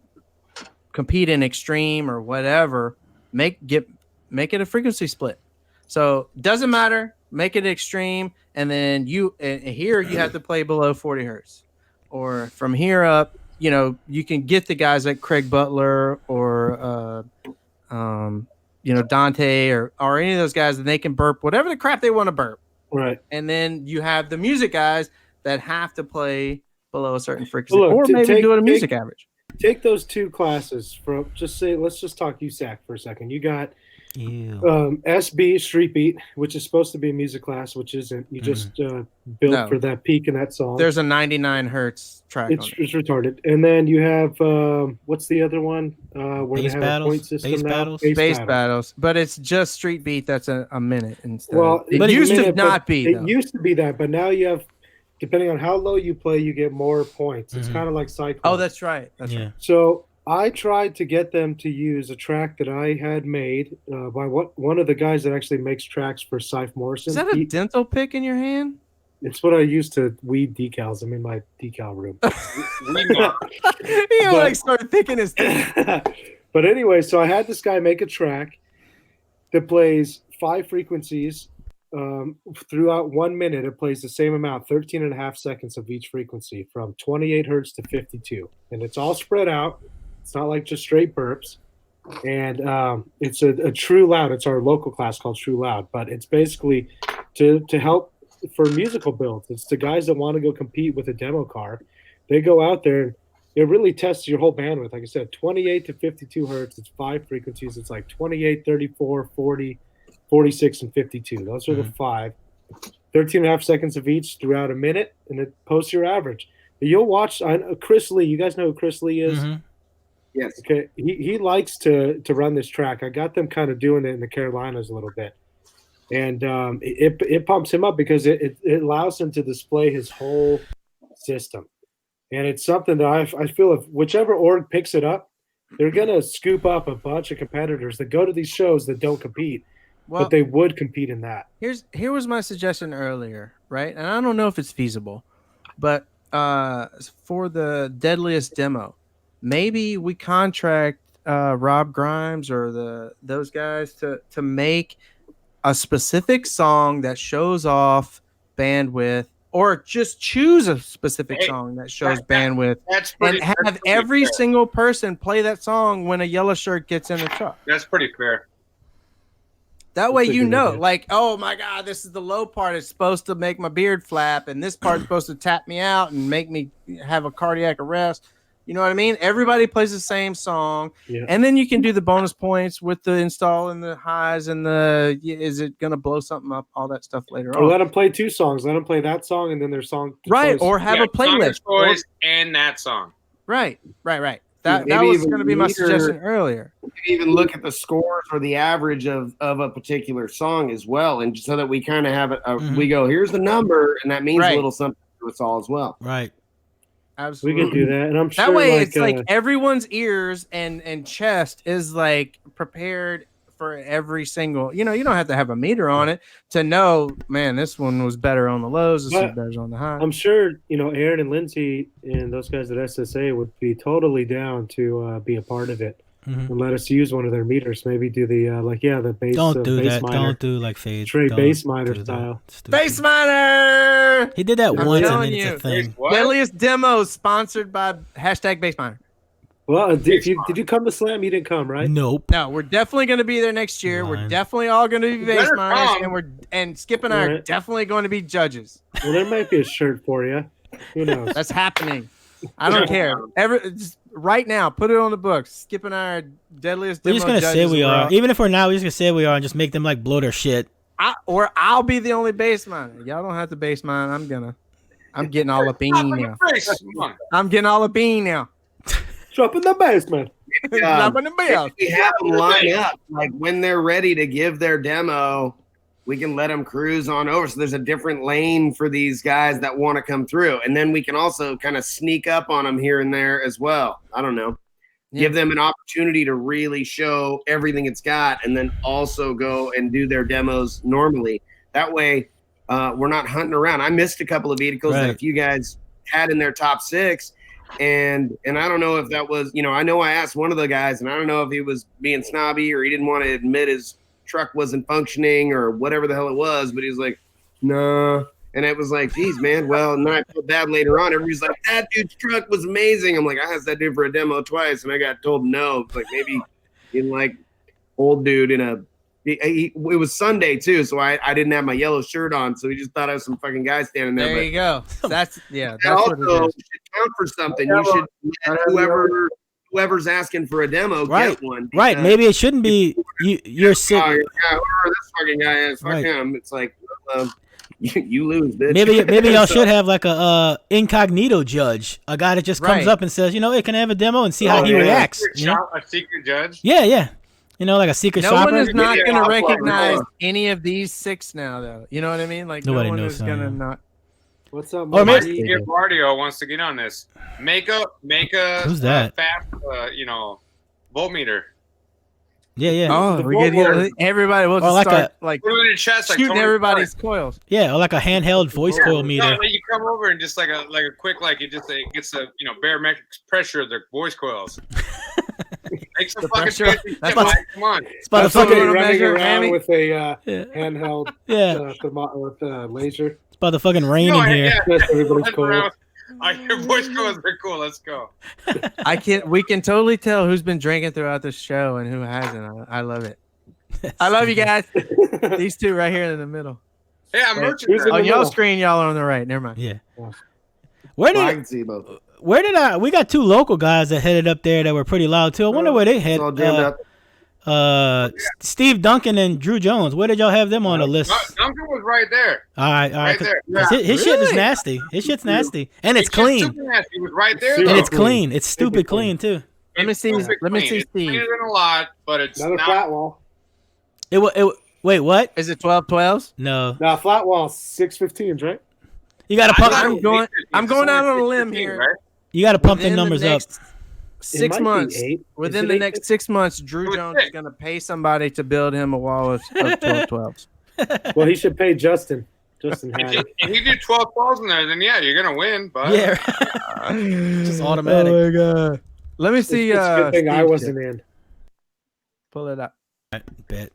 compete in extreme or whatever, make it a frequency split. So doesn't matter, make it extreme, and then here you have to play below 40 hertz, or from here up, you can get the guys like Craig Butler or Dante or any of those guys, and they can burp whatever the crap they want to burp. Right. And then you have the music guys that have to play below a certain frequency, Well, look, or maybe do it a music average. Take those two classes from. Let's just talk USAC for a second. You got SB Street Beat, which is supposed to be a music class, which isn't. You just built for that peak in that song. There's a 99 hertz track. It's retarded. And then you have what's the other one? Where Bass they have battles? a point system Bass now? battles? Bass battles, but it's just Street Beat. That's a minute instead. Well, It used to not be. It used to be that, but now you have. Depending on how low you play, you get more points. It's kind of like cycling. Oh, that's right. That's right. So I tried to get them to use a track that I had made by one of the guys that actually makes tracks for Syph Morrison. Is that a dental pick in your hand? It's what I use to weed decals. I'm in my decal room. He started thinking his teeth. But anyway, so I had this guy make a track that plays 5 frequencies. Throughout 1 minute, it plays the same amount, 13 and a half seconds of each frequency, from 28 hertz to 52. And it's all spread out. It's not like just straight burps. And it's a true loud. It's our local class called True Loud. But it's basically to help for musical builds. It's the guys that want to go compete with a demo car. They go out there and it really tests your whole bandwidth. Like I said, 28 to 52 hertz. It's 5 frequencies. It's like 28, 34, 40, 46, and 52. Those are the 5. 13 and a half seconds of each throughout a minute, and it posts your average. You'll watch Chris Lee. You guys know who Chris Lee is? Yes. Okay. He likes to run this track. I got them kind of doing it in the Carolinas a little bit. And it pumps him up because it allows him to display his whole system. And it's something that I feel if whichever org picks it up, they're going to scoop up a bunch of competitors that go to these shows that don't compete. But they would compete in that. Here was my suggestion earlier, right? And I don't know if it's feasible, but for the Deadliest demo, maybe we contract Rob Grimes or those guys to make a specific song that shows off bandwidth, or just choose a specific song that shows bandwidth, and have every single person play that song when a yellow shirt gets in the truck. That's pretty fair. That way, like, oh my God, this is the low part. It's supposed to make my beard flap, and this part's supposed to tap me out and make me have a cardiac arrest. You know what I mean? Everybody plays the same song, and then you can do the bonus points with the install and the highs and is it gonna blow something up? All that stuff later on. Let them play 2 songs. Let them play that song and then their song. Right, or have a playlist and that song. Right. That was going to be my suggestion earlier. Even look at the scores or the average of a particular song as well, and so that we kind of have it. We go, here's the number, and that means a little something to us all as well. Right. Absolutely. We can do that, and I'm sure that way it's like everyone's ears and chest is like prepared for every single. You don't have to have a meter on it to know. Man, this one was better on the lows. This was better on the highs. I'm sure Aaron and Lindsay and those guys at SSA would be totally down to be a part of it and let us use one of their meters. Maybe do the the bass. Don't do bass that. miner. Don't do like fade. Straight bass miner style. Bass miner. He did that once and then it's a thing. Deadliest Demos sponsored by #bass miner. Well, did you come to Slam? You didn't come, right? Nope. No, we're definitely going to be there next year. We're definitely all going to be bass miners, and Skip and I are definitely going to be judges. Well, there might be a shirt for you. Who knows? That's happening. I don't care. Just right now, put it on the books. Skip and I are Deadliest Demo. We're just gonna say we are. Even if we're not, we're just gonna say we are and just make them like blow their shit. I'll be the only bass miner. Y'all don't have to bass mine. I'm getting all up in now. I'm getting all up in now. Drop in the basement. Drop in the bell. We have them line up like when they're ready to give their demo. we can let them cruise on over. So there's a different lane for these guys that want to come through. And then we can also kind of sneak up on them here and there as well. I don't know. Yeah. Give them an opportunity to really show everything it's got and then also go and do their demos normally. That way we're not hunting around. I missed a couple of vehicles that a few guys had in their top 6. And I don't know if that was, I know I asked one of the guys, and I don't know if he was being snobby or he didn't want to admit his truck wasn't functioning or whatever the hell it was, but he was like, no. And it was like, geez, man. Well, and then I felt bad later on. Everybody's like, that dude's truck was amazing. I'm like, I asked that dude for a demo twice, and I got told no. Like maybe in like old dude in a. It was Sunday too, so I didn't have my yellow shirt on, so he just thought I was some fucking guy standing there. There you go. That's That also also should count for something. You should let whoever's asking for a demo get one. Right. Maybe it shouldn't be you're sick. Whoever this fucking guy is, fuck him. It's like you lose, bitch. Maybe y'all should have like a incognito judge, a guy that just comes up and says, hey, can I have a demo and see how he reacts? A secret judge. Yeah. Like a secret shopper. No one is not going to recognize any of these 6 now, though. You know what I mean? Like nobody no one knows is going to not. What's up, or maybe Bardio wants to get on this. Make a who's that? Fast, voltmeter. Yeah. Oh, we get everybody. We'll just start put it in your chest, like shooting everybody's coils. Yeah, or like a handheld voice coil meter. No, you come over and just like a quick, it gets the barometric pressure of the voice coils. Make some fucking pressure. Come on. It's about That's to fucking running around Hammy. with a handheld with a laser. It's about to fucking rain in here. That's everybody's coil. Your voice coils are cool. Let's go. We can totally tell who's been drinking throughout the show and who hasn't. I love it. I love you guys. These 2 right here in the middle. Yeah, I'm merchant. On y'all screen, y'all are on the right. Never mind. Yeah. I can see both. We got 2 local guys that headed up there that were pretty loud too. I wonder where they head. Steve Duncan and Drew Jones. Where did y'all have them on the list? Duncan was right there. All right. Right there. His shit is nasty. His shit's nasty, and it's clean. He was right there, and it's clean. It's stupid clean too. Let me see It's Steve. cleaner than a lot, but it's Another not. flat wall. Wait, what? Is it 12-12s? No. No, flat wall 615s, right? You got to pump. I'm going out on a limb here. Right? You got to pump the numbers up. 6 months. Within the next 6 months, Drew Jones is going to pay somebody to build him a wall of 12-12s. Well, he should pay Justin. Justin had it. If you do 12 balls in there, then yeah, you're gonna win. But Yeah. Just automatic. Oh my god. Let me see. It's a good thing I Steve's wasn't kit. in. Pull it up. Bet.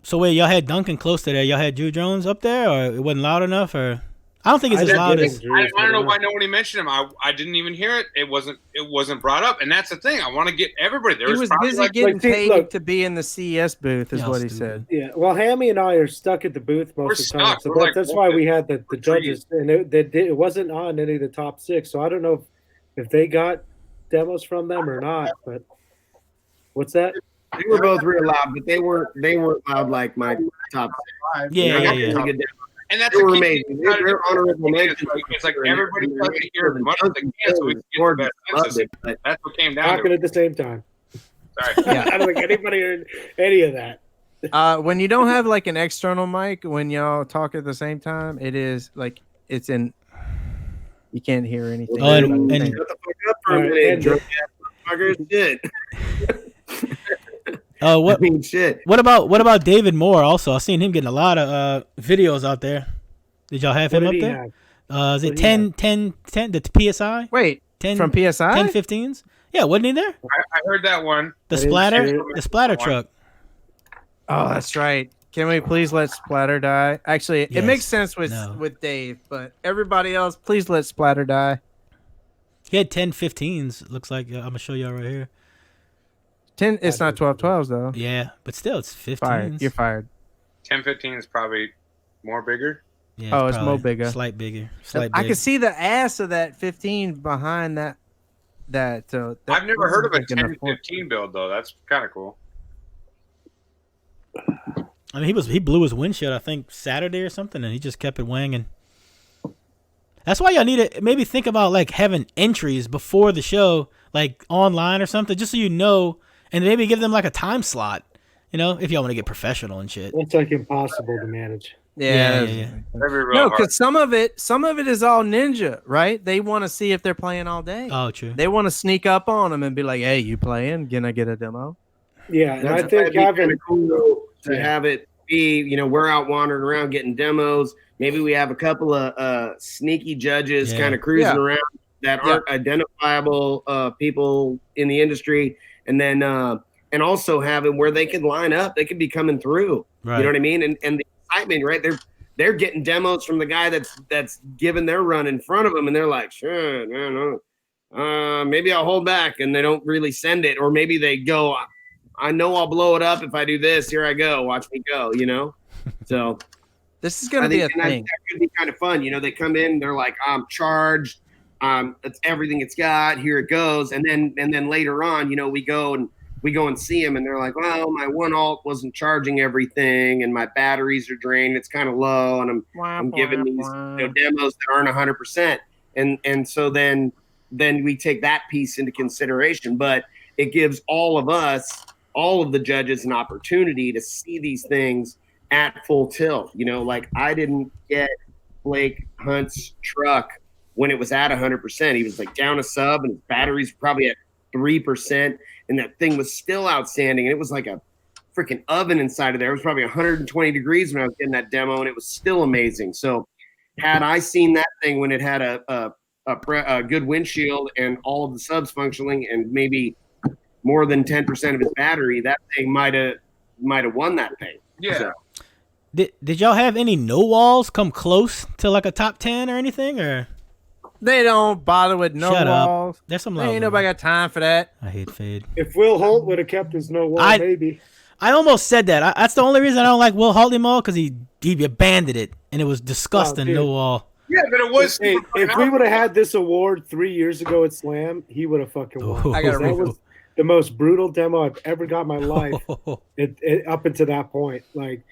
So wait, y'all had Duncan close to there. Y'all had Drew Jones up there, or it wasn't loud enough, or I don't think it's as loud as. I don't know why nobody mentioned him. I didn't even hear it. It wasn't brought up, and that's the thing. I want to get everybody. There He was busy getting paid to be in the CES booth, is what he said. Yeah, well, Hammy and I are stuck at the booth most of the time, so that's why we had the judges, and it wasn't on any of the top 6. So I don't know if they got demos from them or not. But what's that? They were both real loud, but they weren't loud like my top 6. Yeah. And that's they were amazing. They're honorable mentions. It's like everybody tries to hear as much as they can, so we can get the best senses. That's what came down Talking to. at the same time. Sorry. Yeah. I don't think anybody heard any of that. When you don't have like an external mic, when y'all talk at the same time, it is like it's in. You can't hear anything. Oh, and Shut the fuck up for a minute, drunk ass motherfuckers. Shit. What? I mean, shit. What about David Moore? Also, I've seen him getting a lot of videos out there. Did y'all have him up there? Is it 10, the PSI? Wait, 10 from PSI? 10 15s? Yeah, wasn't he there? I heard that one. The splatter truck. Oh, that's right. Can we please let Splatter die? Actually, Yes. it makes sense with Dave, but everybody else, please let Splatter die. He had 10 15s. Looks like I'm gonna show y'all right here. 10. It's not 12-12s though. Yeah, but still, it's 15s. Fired. You're fired. 10-15 is probably more bigger. Yeah, it's more bigger. Slight bigger. I can see the ass of that 15 behind that. I've never heard of a 10-15 build though. That's kind of cool. I mean, he blew his windshield, I think, Saturday or something, and he just kept it wanging. That's why y'all need to maybe think about like having entries before the show, like online or something, just so you know, and maybe give them like a time slot. You know, if y'all want to get professional and shit. It's like impossible to manage. Yeah. Every real No, hard. because some of it is all ninja, right? They want to see if they're playing all day. Oh, true. They want to sneak up on them and be like, "Hey, you playing? Can I get a demo?" Yeah, and I That'd think be having kinda cool to Yeah. have it be, we're out wandering around getting demos. Maybe we have a couple of sneaky judges Yeah. kind of cruising Yeah. around that aren't identifiable people in the industry, and then and also have it where they can line up. They could be coming through. Right. You know what I mean? And the excitement, right? They're getting demos from the guy that's giving their run in front of them, and they're like, sure, no. Maybe I'll hold back, and they don't really send it, or maybe they go, I know I'll blow it up if I do this. Here I go. Watch me go, So This is going to be a thing. that could be kind of fun. They come in, they're like, I'm charged. That's everything it's got. Here it goes. And then later on, we go and see them, and they're like, well, my one alt wasn't charging everything, and my batteries are drained. It's kind of low, and I'm giving these demos that aren't 100%. And so then we take that piece into consideration, but it gives all of us, all of the judges, an opportunity to see these things at full tilt. Like I didn't get Blake Hunt's truck when it was at 100%. He was like down a sub, and his batteries were probably at 3%, and that thing was still outstanding. And it was like a freaking oven inside of there. It was probably 120 degrees when I was getting that demo, and it was still amazing. So had I seen that thing when it had a good windshield and all of the subs functioning and maybe more than 10% of his battery, that thing might have won that thing. Yeah. So, Did y'all have any no walls come close to like a top 10 or anything? Or They don't bother with no Shut up. walls. there's some Ain't loud nobody got time for that. I hate fade. if Will Holt would have kept his no wall, I- maybe. I almost said that. That's the only reason I don't like Will Holt anymore, because he abandoned it and it was disgusting. dude. No wall. Yeah, but it was. Hey, if we would have had this award 3 years ago at Slam, he would have fucking won. Oh. I gotta that refill. was the most brutal demo I've ever got in my life. It up until that point, like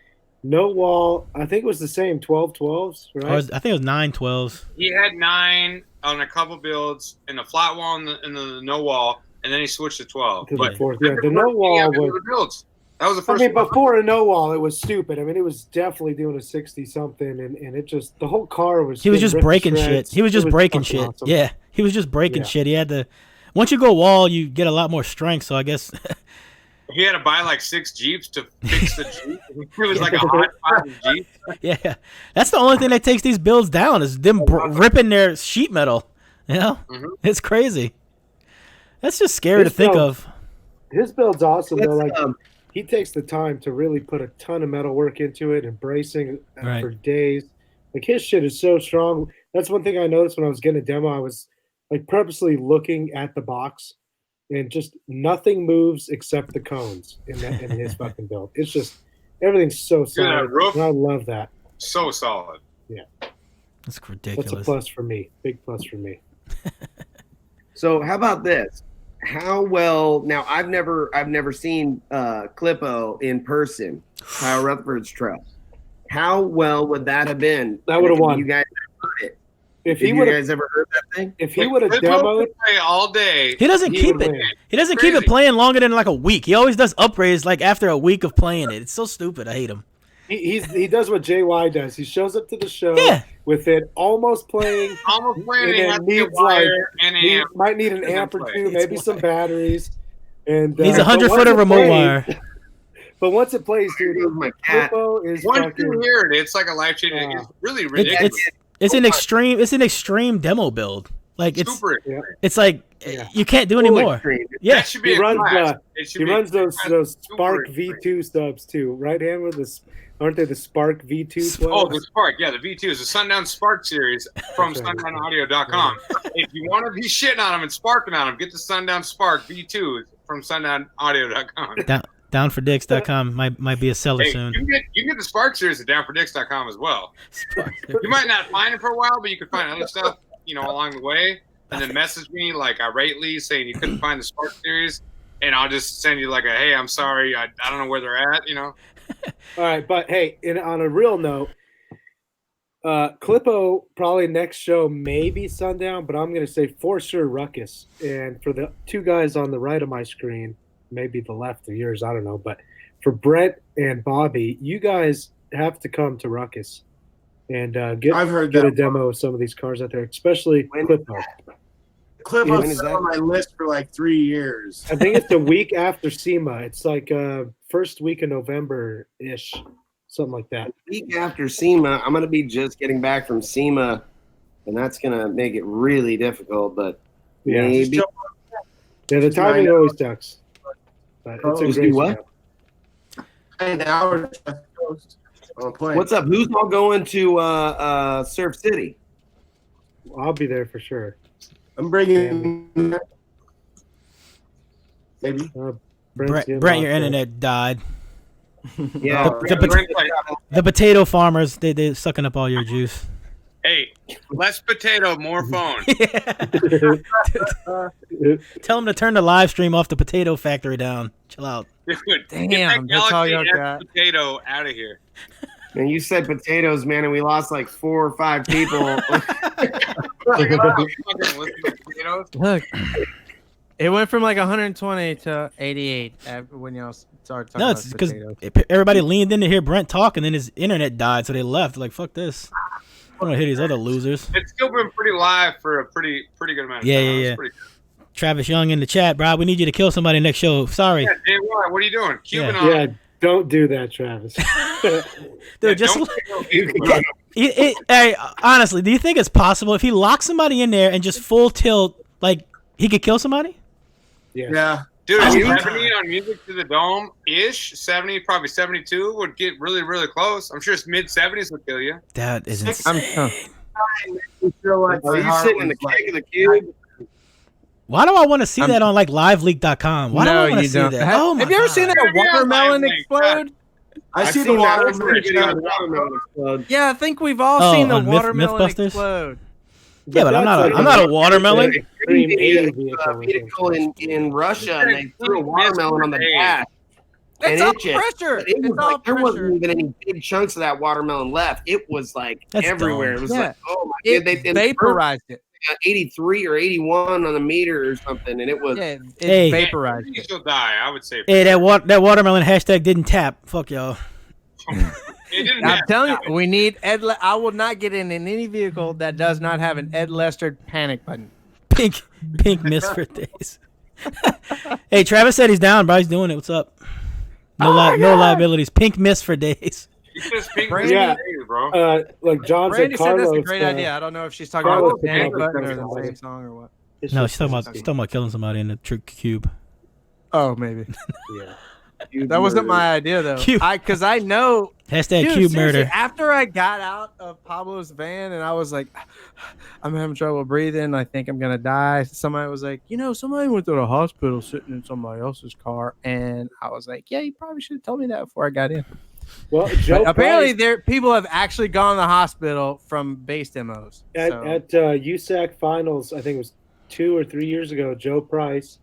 no wall. I think it was the same 12-12s, Or right? I think it was 9-12s. He had 9 on a couple builds and a flat wall and the no wall, and then he switched to 12. To the But fourth. Yeah, the no wall was. the builds. That was the I first mean, one. before a no wall, it was stupid. I mean, it was definitely doing a 60 something, and it just the whole car was. He was getting just ripped to breaking shit. shreds. He was just It breaking fucking shit. awesome. Yeah, he was just breaking Yeah. shit. He had to. Once you go wall, you get a lot more strength. So I guess He had to buy like 6 Jeeps to fix the Jeep. It was like a hot Jeep. yeah, that's the only thing that takes these builds down is them ripping their sheet metal. Mhm. It's crazy. That's just scary to This think build- of. His build's awesome though. Let's, Like he takes the time to really put a ton of metal work into it and bracing Right. for days. Like his shit is so strong. That's one thing I noticed when I was getting a demo. I was like purposely looking at the box, and just nothing moves except the cones in his fucking build. It's just everything's so solid. roof. And I love that. So solid. That's That's ridiculous. a plus for me. Big plus for me. So how about this? How well now? I've never seen Clippo in person. Kyle Rutherford's truck. How well would that have been? That would have If won. You guys ever heard it? If Have he you would have, guys ever heard that thing? if he would have Clippo demoed, could play all day. He doesn't he keep would it. win. He doesn't keep it Crazy. playing longer than like a week. He always does upgrades like after a week of playing it. It's so stupid. I hate him. he does what JY does. He shows up to the show Yeah. with it almost playing. Almost playing. And He then had to get needs, like, wire and He amp. might need an and then amp or play. two, maybe some batteries. And He's but 100 once foot of it remote plays- wire. But once it plays, dude, It was my cat. Clippo is Once fucking. you hear it, it's like a life changing. Yeah. It's really It- ridiculous. it's an extreme. It's an extreme demo build. Like it's Super. it's like Yeah. you can't do Full anymore. extreme. Yeah. That should be He a runs class. the- It should He be runs those super Spark extreme. V2 stubs too, right? Hand with the aren't they the Spark V2? Oh, the Spark. Yeah, the V2 is the Sundown Spark series from That's right. sundownaudio.com. If you want to be shitting on them and sparking on them, get the Sundown Spark V2 from sundownaudio.com. Downfordicks.com might be a seller Hey, soon. you can get the Spark series at downfordicks.com as well. You might not find it for a while, but you can find other stuff, along the way. And then message me like irately saying you couldn't find the Spark series, and I'll just send you like a hey, I'm sorry, I don't know where they're at. All right, but hey, on a real note, Clippo probably next show maybe Sundown, but I'm gonna say for sure Ruckus. And for the two guys on the right of my screen, maybe the left of yours, I don't know, but for Brent and Bobby, you guys have to come to Ruckus and I've heard get a that. demo of some of these cars out there, especially Clip-O. Clip When Up's is been that? on my list for like 3 years. I think it's the week after SEMA. It's like first week of November ish, something like that. Week after SEMA, I'm gonna be just getting back from SEMA, and that's gonna make it really difficult. But Yeah, maybe yeah. The timing always sucks, but it's a Just great do what? show. An hour to West Coast on a plane. What's up? Who's all going to Surf City? I'll be there for sure. I'm bringing maybe. Brent's getting Brent, off your there. internet died. Yeah, The potato farmers, they're sucking up all your juice. Hey, less potato, more phone. Tell them to turn the live stream off the potato factory down. Chill out. Dude, Damn, get that that's all Galaxy y'all S got. potato out of here. and you said potatoes, man, and we lost like 4 or 5 people. Fucking listen to potatoes. Look, it went from like 120 to 88 when y'all started talking No, about it's because potatoes. everybody leaned in to hear Brent talk, and then his internet died, so they left. Like, fuck this. I don't hear these other losers. It's still been pretty live for a pretty good amount of Yeah, time. yeah, That's yeah. pretty good. Travis Young in the chat, bro. We need you to kill somebody next show. Sorry. Yeah, Jay, what are you doing? Cuban Yeah. on. Yeah, don't do that, Travis. Dude, just don't hey, honestly, do you think it's possible if he locks somebody in there and just full tilt, like he could kill somebody? Yeah. Dude, Oh, 70 God. on Music to the Dome ish, 70, probably 72 would get really, really close. I'm sure mid 70s would kill you. That is insane. I'm Feel like Are my you heart sitting in the was kick of the cube? Why do I want to see that on like liveleak.com? Why do I want to see that? Oh my Have you ever seen God. that watermelon Yeah, like, explode? I see I've the seen that. water. That's pretty good on the watermelon explode. Yeah, I think we've all Oh, seen the on watermelon Mythbusters? explode. Yeah, but I'm that's not. I'm not a watermelon. Extreme A Vehicle in Russia, and they threw a watermelon on the Hey. dash. And It's all it just, pressure. it was It's all like there pressure. wasn't even any big chunks of that watermelon left. It was like That's everywhere. dumb. It was Yeah. like, oh my It god, they vaporized it. 83 or 81 on the meter or something, and it was Yeah, it Hey. vaporized You it. still die, I would say. Hey, that watermelon hashtag didn't tap. Fuck y'all. It didn't I'm happen. telling you, we need Ed. I will not get in any vehicle that does not have an Ed Lester panic button. Pink miss for days. Hey, Travis said he's down, bro. He's doing it. What's up? No liabilities. Pink miss for days. You just pink Brandy- Yeah. days, bro. Like John Brandy said, said Carlos. that's a great idea. I don't know if she's talking Carlos about the panic picked up button or the somebody. same song or what. No, she's talking about killing somebody in the cube. Oh, maybe Yeah. that wasn't my idea though. Cube. Because I know. Hashtag Dude, cube seriously, murder. after I got out of Pablo's van and I was like, I'm having trouble breathing. I think I'm gonna die. Somebody was like, somebody went to the hospital sitting in somebody else's car, and I was like, yeah, you probably should have told me that before I got in. Well, Joe But apparently, Price, people have actually gone to the hospital from base demos. So. at USAC finals, I think it was 2 or 3 years ago. Joe Price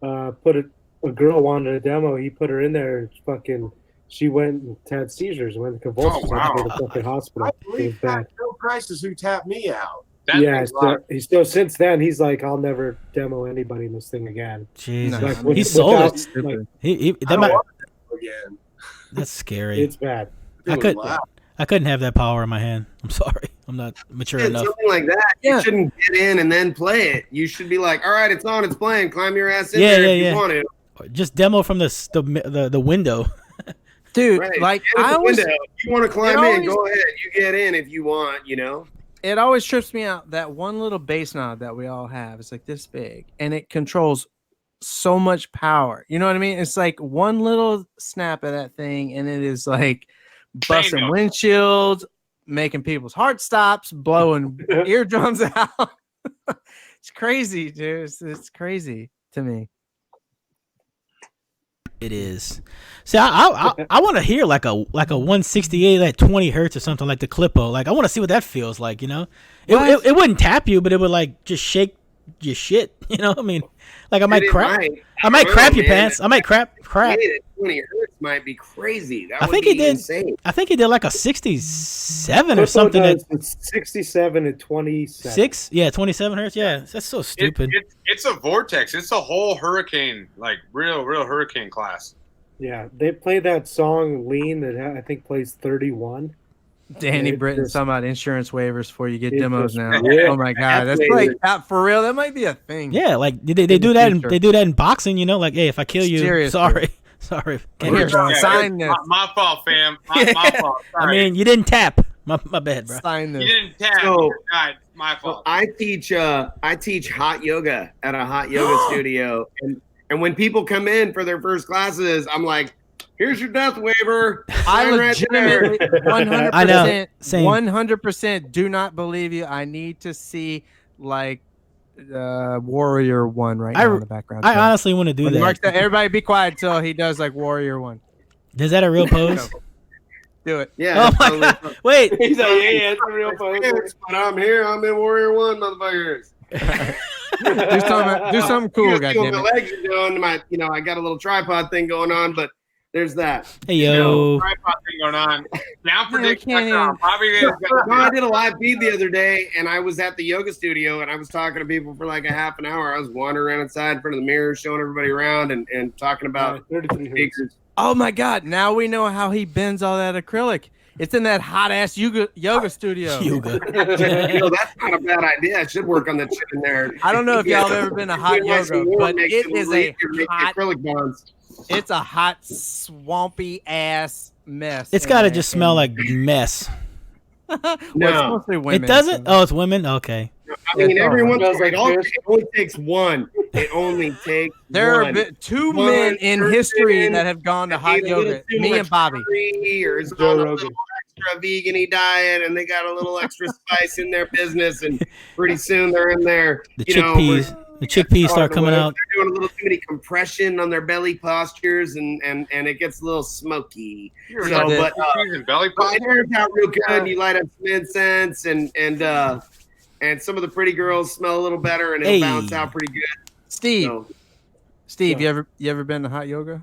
put a girl wanted a demo. He put her in there. Fucking, she went and had seizures, went to convulsions, Oh, wow. went to the fucking hospital. I It was believe bad. that Joe Price is who tapped me out. That Yeah, makes a lot. so he's still since then he's like, I'll never demo anybody in this thing again. Jesus. No, Like, I mean, he sold without- it. like, He I that don't might, want to again. that's scary. it's bad. I Dude, could- wow. I couldn't have that power in my hand. I'm sorry. I'm not mature Yeah, enough. something like that. Yeah. You shouldn't get in and then play it. You should be like, all right, it's on, it's playing. Climb your ass in Yeah, there yeah, if you yeah. want to. Just demo from the window. Dude, Right. like Get in I the always, window. If you want to climb it in, always- go ahead. You get in if you want, it always trips me out that one little bass knob that we all have. It's like this big, and it controls so much power. You know what I mean? It's like one little snap of that thing, and it is like busting Bingo. windshields, making people's heart stops, blowing eardrums out. It's crazy, dude. It's crazy to me. It is. See, I want to hear like a 168 at 20 hertz or something like the Clip-O. Like I want to see what that feels like. It wouldn't tap you, but it would like just shake your shit. I mean, like I might It crap. might. I might I crap don't know, your man. pants. I might crap. Hey, that 20 hertz might be crazy. That I would think be he did. insane. I think he did like a 67 or something at It's 67 and 27. 6. Yeah, 27 hertz. Yeah, that's so stupid. It's a vortex. It's a whole hurricane, like real hurricane class. Yeah, they play that song "Lean" that I think plays 31. Danny It Britton just- talking about insurance waivers before you get it demos just now. ripped. Oh my god, that's like that for real. That might be a thing. Yeah, like they In the do that. future. They do that in boxing. You know, like hey, if I kill you, Seriously. sorry. Here, Yeah, sign this. my fault, fam. My fault. I Sorry. mean, you didn't tap. My bad, bro. Sign you this. didn't tap. So- God, my Well, fault. I teach hot yoga at a hot yoga studio, and when people come in for their first classes, I'm like, "Here's your death waiver." I Sign right there." legitimately 100%, I know. Same. 100% do not believe you. I need to see like Warrior 1 right now in the background. I So, honestly want to do when that. Mark said, everybody be quiet till he does like Warrior 1. Is that a real pose? Do it. Yeah. Oh my totally. god! Wait, He's like, yeah, it's a real pose. But I'm here. I'm in Warrior 1, motherfuckers. do something cool, You can see what goddammit. my legs are doing. I got a little tripod thing going on, but there's that. hey yo, Tripod thing going on. Down for Yeah, we Dick. can't Bobby has got No, I did a live feed the other day, and I was at the yoga studio, and I was talking to people for like a half an hour. I was wandering around inside in front of the mirror, showing everybody around, and talking about 33 hertz. figures. Oh my god, now we know how he bends all that acrylic. It's in that hot ass yoga studio. yoga. That's not a bad idea. I should work on that shit in there. I don't know if y'all have ever been to hot yoga, but it is a make hot, acrylic bonds. it's a hot, swampy ass mess. It's got to just smell like mess. Well, No. it's mostly women. It doesn't. so- Oh, it's women. Okay. I mean, It's all everyone's right. right. It only takes one. It only takes There one. are two One men in person history that have gone to hot Ate a little yoga. too Me much and Bobby. curry, or is Joe on a Rogan. little extra vegan-y diet, and they got a little extra spice in their business, and pretty soon they're in there. The you know, chickpeas. The chickpeas start coming out. They're doing a little too many compression on their belly postures, and it gets a little smoky. You're So, the- but belly it turns out real good. You light up some incense, and some of the pretty girls smell a little better, and it'll Hey. bounce out pretty good. Steve, So, Steve, you ever been to hot yoga?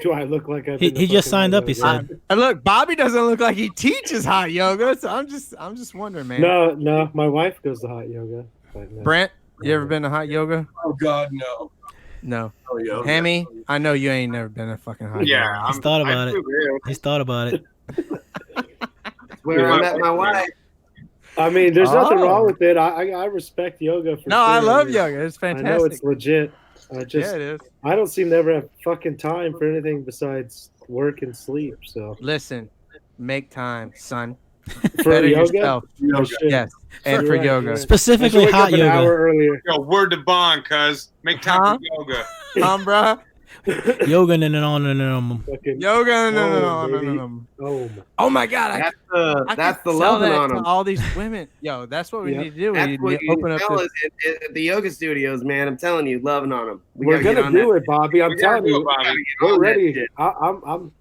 Do I look like I've He been to just fucking signed up. He yoga? said. And look, Bobby doesn't look like he teaches hot yoga, so I'm just wondering, man. No, my wife goes to hot yoga. But no. Brent, you ever been to hot yoga? Oh God, no. No. Oh yeah. Hammy, I know you ain't never been to fucking hot Yeah, yoga. He's thought about I'm it. too real. He's thought about it. where I met my wife. I mean, there's nothing Oh. wrong with it. I respect yoga for No, sure. I love mean, yoga. It's I know fantastic. it's legit. I just Yeah, it is. I don't seem to ever have fucking time for anything besides work and sleep. So Listen, make time, son. for Better yoga, yourself. I should. Yes, and for You're right, yoga. you're right. I should Specifically wake hot up an hour yoga. earlier. Yo, word to bond, cuz. Make time Huh? for yoga. Bruh. Yoga and then on. Fucking, Yoga. No. Oh, baby. Oh my. Oh my God. That's the sell loving that on to them. all these women. Yo, that's what we Yeah. need to do. We That's need what to you open up tell this. us at the yoga studios, man. I'm telling you, loving on them. We're gonna do it, Bobby. I'm We gotta telling do it, you, Bobby. we're ready.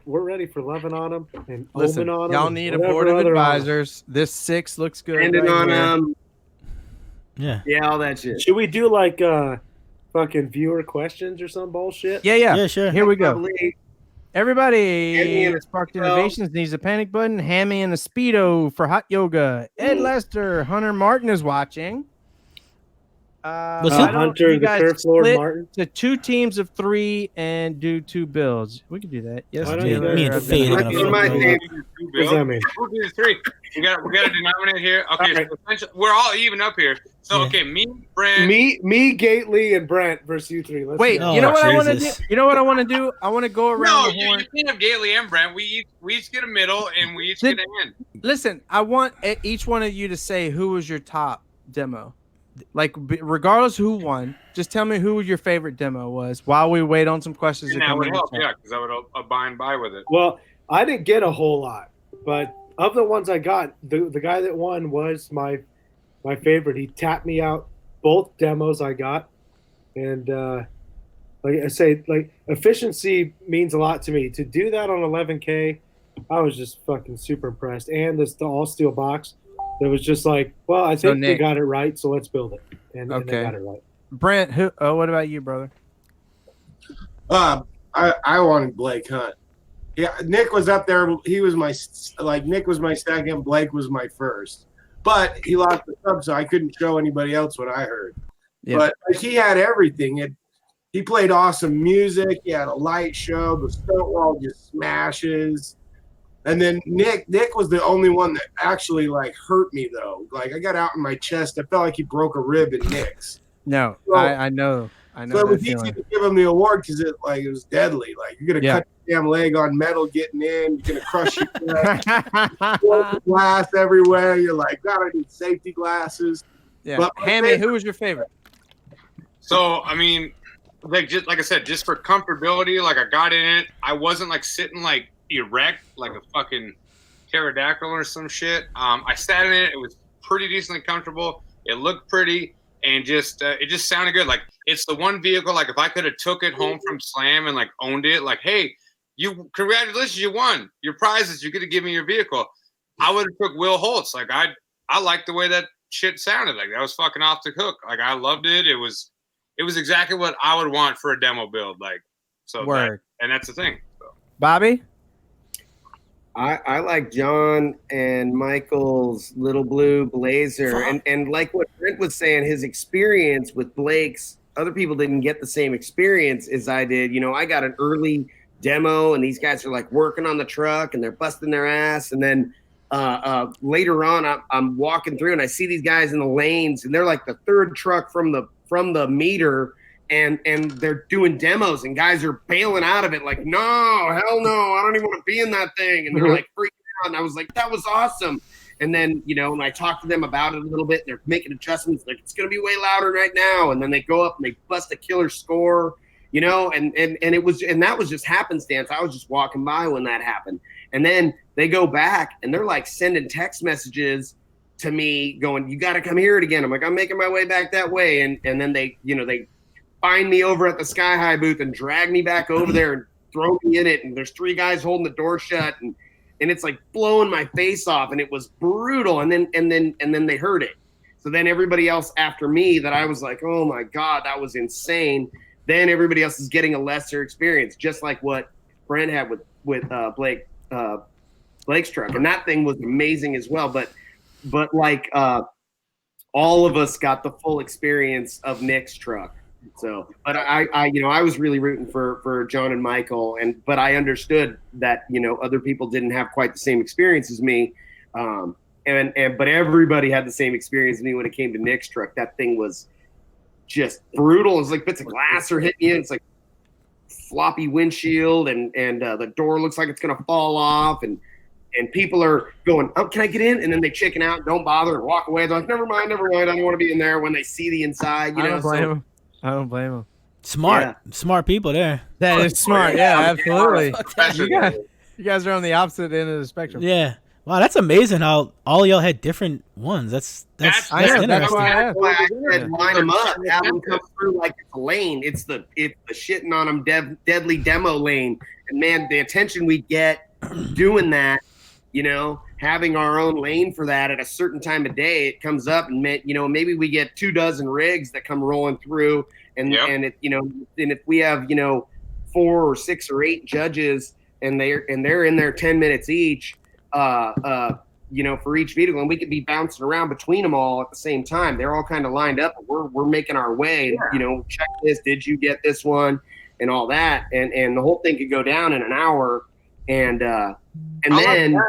We're ready for loving on them and Listen, oming on them. y'all and need a whatever board of other advisors. This 6 looks good. Standing right on here. them. Yeah. Yeah, all that shit. Should we do like fucking viewer questions or some bullshit? Yeah. Yeah, sure. Here we go. Probably. Everybody, Hammy and a Sparked Speedo. Innovations needs a panic button. Hammy and a Speedo for hot yoga. Ed Lester, Hunter Martin is watching. What's why up? don't Hunter, you the guys Turf Lord split Martin. to 2 teams of 3 and do 2 builds? We can do that. Yes, Why don't Taylor, you guys- Me and I've Fade been- are That's gonna one of my fuck over. favorites. What does that mean? We'll do 3. We got a denominator here. Okay, All right. so essentially, we're all even up here. So Yeah. okay, me, Brent. Me, Gately, and Brent versus you three. Let's Wait, go. you know Oh, what I want to do? Jesus. You know what I want to do? I want to go around No, the you horn. can't have Gately and Brent. We each get a middle, and we each get an end. Listen, I want each one of you to say who was your top demo. Like, regardless who won, just tell me who your favorite demo was while we wait on some questions And to that come would in. help, the chat. yeah, because I would abide by with it. Well, I didn't get a whole lot, but of the ones I got, the guy that won was my favorite. He tapped me out both demos I got, and like I say, like efficiency means a lot to me. To do that on 11K, I was just fucking super impressed. And the all steel box, that was just like, well, I So, think they Nick- got it right, so let's build it, and they Okay. got it right. Brent, what about you, brother? I wanted Blake Hunt. Yeah, Nick was up there. He was Nick was my second. Blake was my first. But he lost the sub, so I couldn't show anybody else what I heard. Yeah. But he had everything. he played awesome music. He had a light show. The stunt wall just smashes. And then Nick was the only one that actually like hurt me though. Like I got out in my chest. I felt like he broke a rib in Nick's. No, So- I know. I know So it that was easy feeling. to give him the award because it was deadly. Like you're gonna Yeah. cut your damn leg on metal getting in. You're gonna crush your leg, glass everywhere. You're like, God, I need safety glasses. Yeah. But my Hammy, favorite- who was your favorite? So I mean, like I said, just for comfortability, like I got in it. I wasn't like sitting like erect like a fucking pterodactyl or some shit. I sat in it. It was pretty decently comfortable. It looked pretty, and just it just sounded good. Like it's the one vehicle. Like if I could have took it home from Slam and like owned it, like hey, congratulations, you won your prizes. You get to give me your vehicle. I would have took Will Holtz. Like I liked the way that shit sounded. Like that was fucking off the hook. Like I loved it. It was exactly what I would want for a demo build. Like so. Word. And that's the thing. So. Bobby? I like John and Michael's little blue blazer, and like what Brent was saying, his experience with Blake's. Other people didn't get the same experience as I did. You know, I got an early demo, and these guys are like working on the truck, and they're busting their ass. And then later on, I'm walking through, and I see these guys in the lanes, and they're like the third truck from the meter. And they're doing demos and guys are bailing out of it like, no, hell no, I don't even want to be in that thing. And they're like freaking out. And I was like, that was awesome. And then, you know, and I talked to them about it a little bit and they're making adjustments like it's going to be way louder right now. And then they go up and they bust a killer score, you know, and that was just happenstance. I was just walking by when that happened. And then they go back and they're like sending text messages to me going, you got to come hear it again. I'm like, I'm making my way back that way. And then they find me over at the Sky High booth and drag me back over there and throw me in it. And there's 3 guys holding the door shut and it's like blowing my face off. And it was brutal. And then they heard it. So then everybody else after me that I was like, oh my God, that was insane. Then everybody else is getting a lesser experience, just like what Brent had with Blake's truck. And that thing was amazing as well. But like all of us got the full experience of Nick's truck. So, but I was really rooting for John and Michael, but I understood that, you know, other people didn't have quite the same experience as me. But everybody had the same experience as me when it came to Nick's truck. That thing was just brutal. It's like bits of glass are hitting you. It's like floppy windshield and the door looks like it's going to fall off and people are going, oh, can I get in? And then they chicken out, don't bother and walk away. They're like, never mind. I don't want to be in there when they see the inside. You know, I don't blame him. Smart people there. That is smart. Yeah, absolutely. Yeah. You guys are on the opposite end of the spectrum. Yeah. Wow, that's amazing how all y'all had different ones. That's I know, interesting. that's why That's why I said line them up, have them come through like it's a lane. It's the shitting on them deadly demo lane. And man, the attention we get doing that, you know, having our own lane for that at a certain time of day, it comes up and, you know, maybe we get 24 rigs that come rolling through and it, you know, and if we have, you know, 4 or 6 or 8 judges and they're in there 10 minutes each, you know, for each vehicle, and we could be bouncing around between them all at the same time. They're all kind of lined up. We're making our way, you know, check this. Did you get this one and all that? And the whole thing could go down in an hour. And then,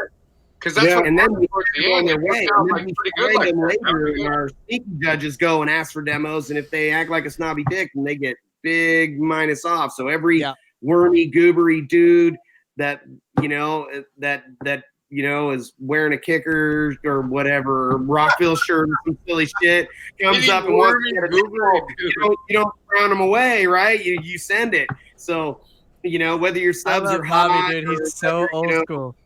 because that's what and then we the on their end, way. it And like then we pretty good. find them Like later, and our sneaky judges go and ask for demos. And if they act like a snobby dick, then they get big minus off. So every wormy, goobery dude that, you know, is wearing a kicker or whatever, Rockville shirt or some silly shit, comes up and wants to get a demo. You don't round them away, right? You send it. So, you know, whether your subs are Bobby, hot, dude. or He's so whatever, old you know, school.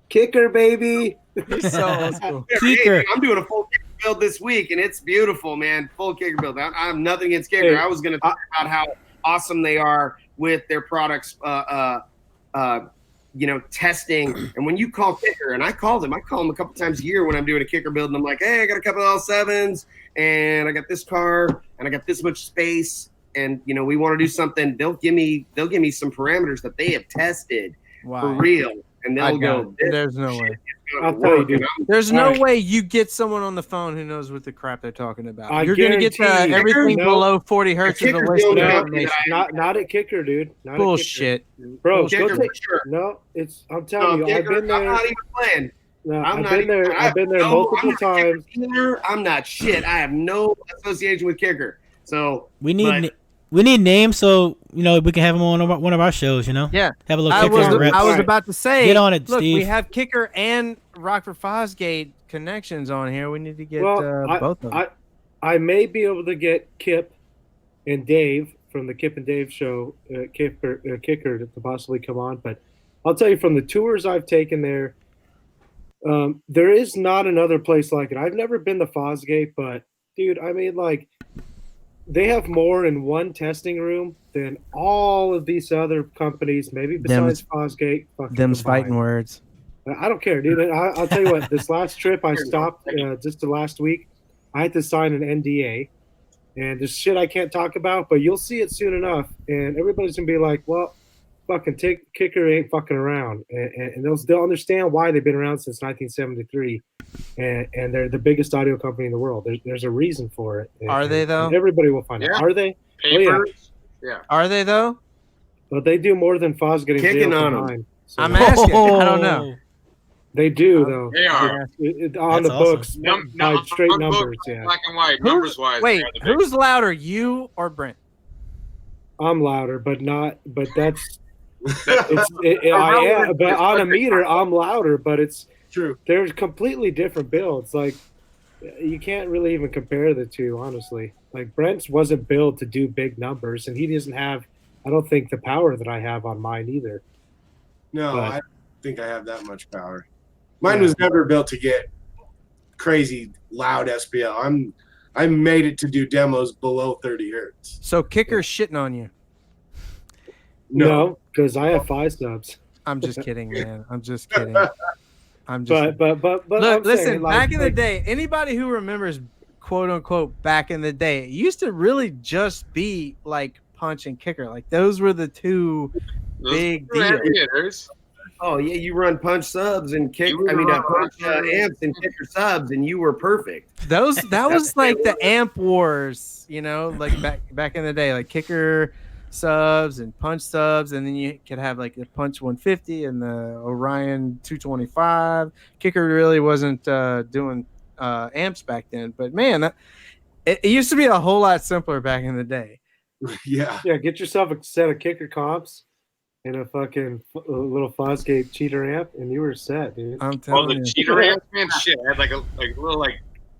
Kicker, baby. He's so old school. Kicker. I'm doing a full kicker build this week, and it's beautiful, man. Full kicker build. I have nothing against kicker. I was going to talk about how awesome they are with their products, you know, testing. And when you call kicker, and I call them a couple times a year when I'm doing a kicker build, and I'm like, hey, I got a couple of L7s, and I got this car, and I got this much space, and you know, we want to do something. They'll give me some parameters that they have tested for real. and I they'll go. doubt it. There's no way. I'll tell you, dude. There's no Alright. way you get someone on the phone who knows what the crap they're talking about. I You're gonna get guarantee you. everything No. below 40 hertz is a Kicker's waste the of only information. Not at kicker, dude. Not at Bullshit. kicker. Bro, Kicker go for take. sure. No, it's. I'm telling you, I've Kicker, been I'm there. not even playing. No, I'm I've not been even, there. I've been there I'm multiple not a kicker times. either. I'm not shit. I have no association with kicker. So We need but- we need names so we can have him on one of our shows. Yeah. Have a little I kicker was, reps. I was about to say, Get on it, look, Steve. we have Kicker and Rockford Fosgate connections on here. We need to get both of them. I may be able to get Kip and Dave from the Kip and Dave show, kicker to possibly come on. But I'll tell you, from the tours I've taken there, there is not another place like it. I've never been to Fosgate, but dude, I mean, like, they have more in one testing room than all of these other companies, maybe besides Fosgate. Them's fighting words. I don't care, dude. I'll tell you what. This last trip I stopped just the last week. I had to sign an NDA, and there's shit I can't talk about, but you'll see it soon enough, and everybody's gonna be like, "Well, fucking kicker ain't fucking around," and they'll understand why they've been around since 1973, and they're the biggest audio company in the world. There's a reason for it. Are they, though? And everybody will find out. Are they? Papers. Yeah. Are they though? But they do more than Foz getting Kicking jail on for 'em. mine. So I'm asking. I don't know. they do though. They are. On That's the awesome. books by straight on numbers. book, Yeah, Black and white, numbers wise. Wait, who's louder, you or Brent? I'm louder, but not. But that's. I am, but on a meter, I'm louder. But it's True. they're completely different builds. Like you can't really even compare the two, honestly. Like Brent's wasn't built to do big numbers, and he doesn't have. I don't think the power that I have on mine either. No, But- I don't think I have that much power. Mine was never built to get crazy loud SPL. I made it to do demos below 30 hertz. So Kicker's shitting on you. No, because I have 5 subs. I'm just kidding, man. I'm just kidding. I'm just. But Look, I'm listen. saying, Back in the day, anybody who remembers "quote unquote" back in the day, it used to really just be like Punch and Kicker. Like those were the two big deals. Oh yeah, you run punch subs and kick. You I mean, run punch amps and kicker subs, and you were perfect. That was like the amp wars, like back in the day, like Kicker subs and Punch subs, and then you could have like the Punch 150 and the Orion 225. Kicker really wasn't doing amps back then, but man, it used to be a whole lot simpler back in the day. Yeah. Yeah, get yourself a set of kicker comps and a fucking little Fosgate cheater amp, and you were set, dude. I'm Oh, telling the you. cheater amp, man, shit. I had like a little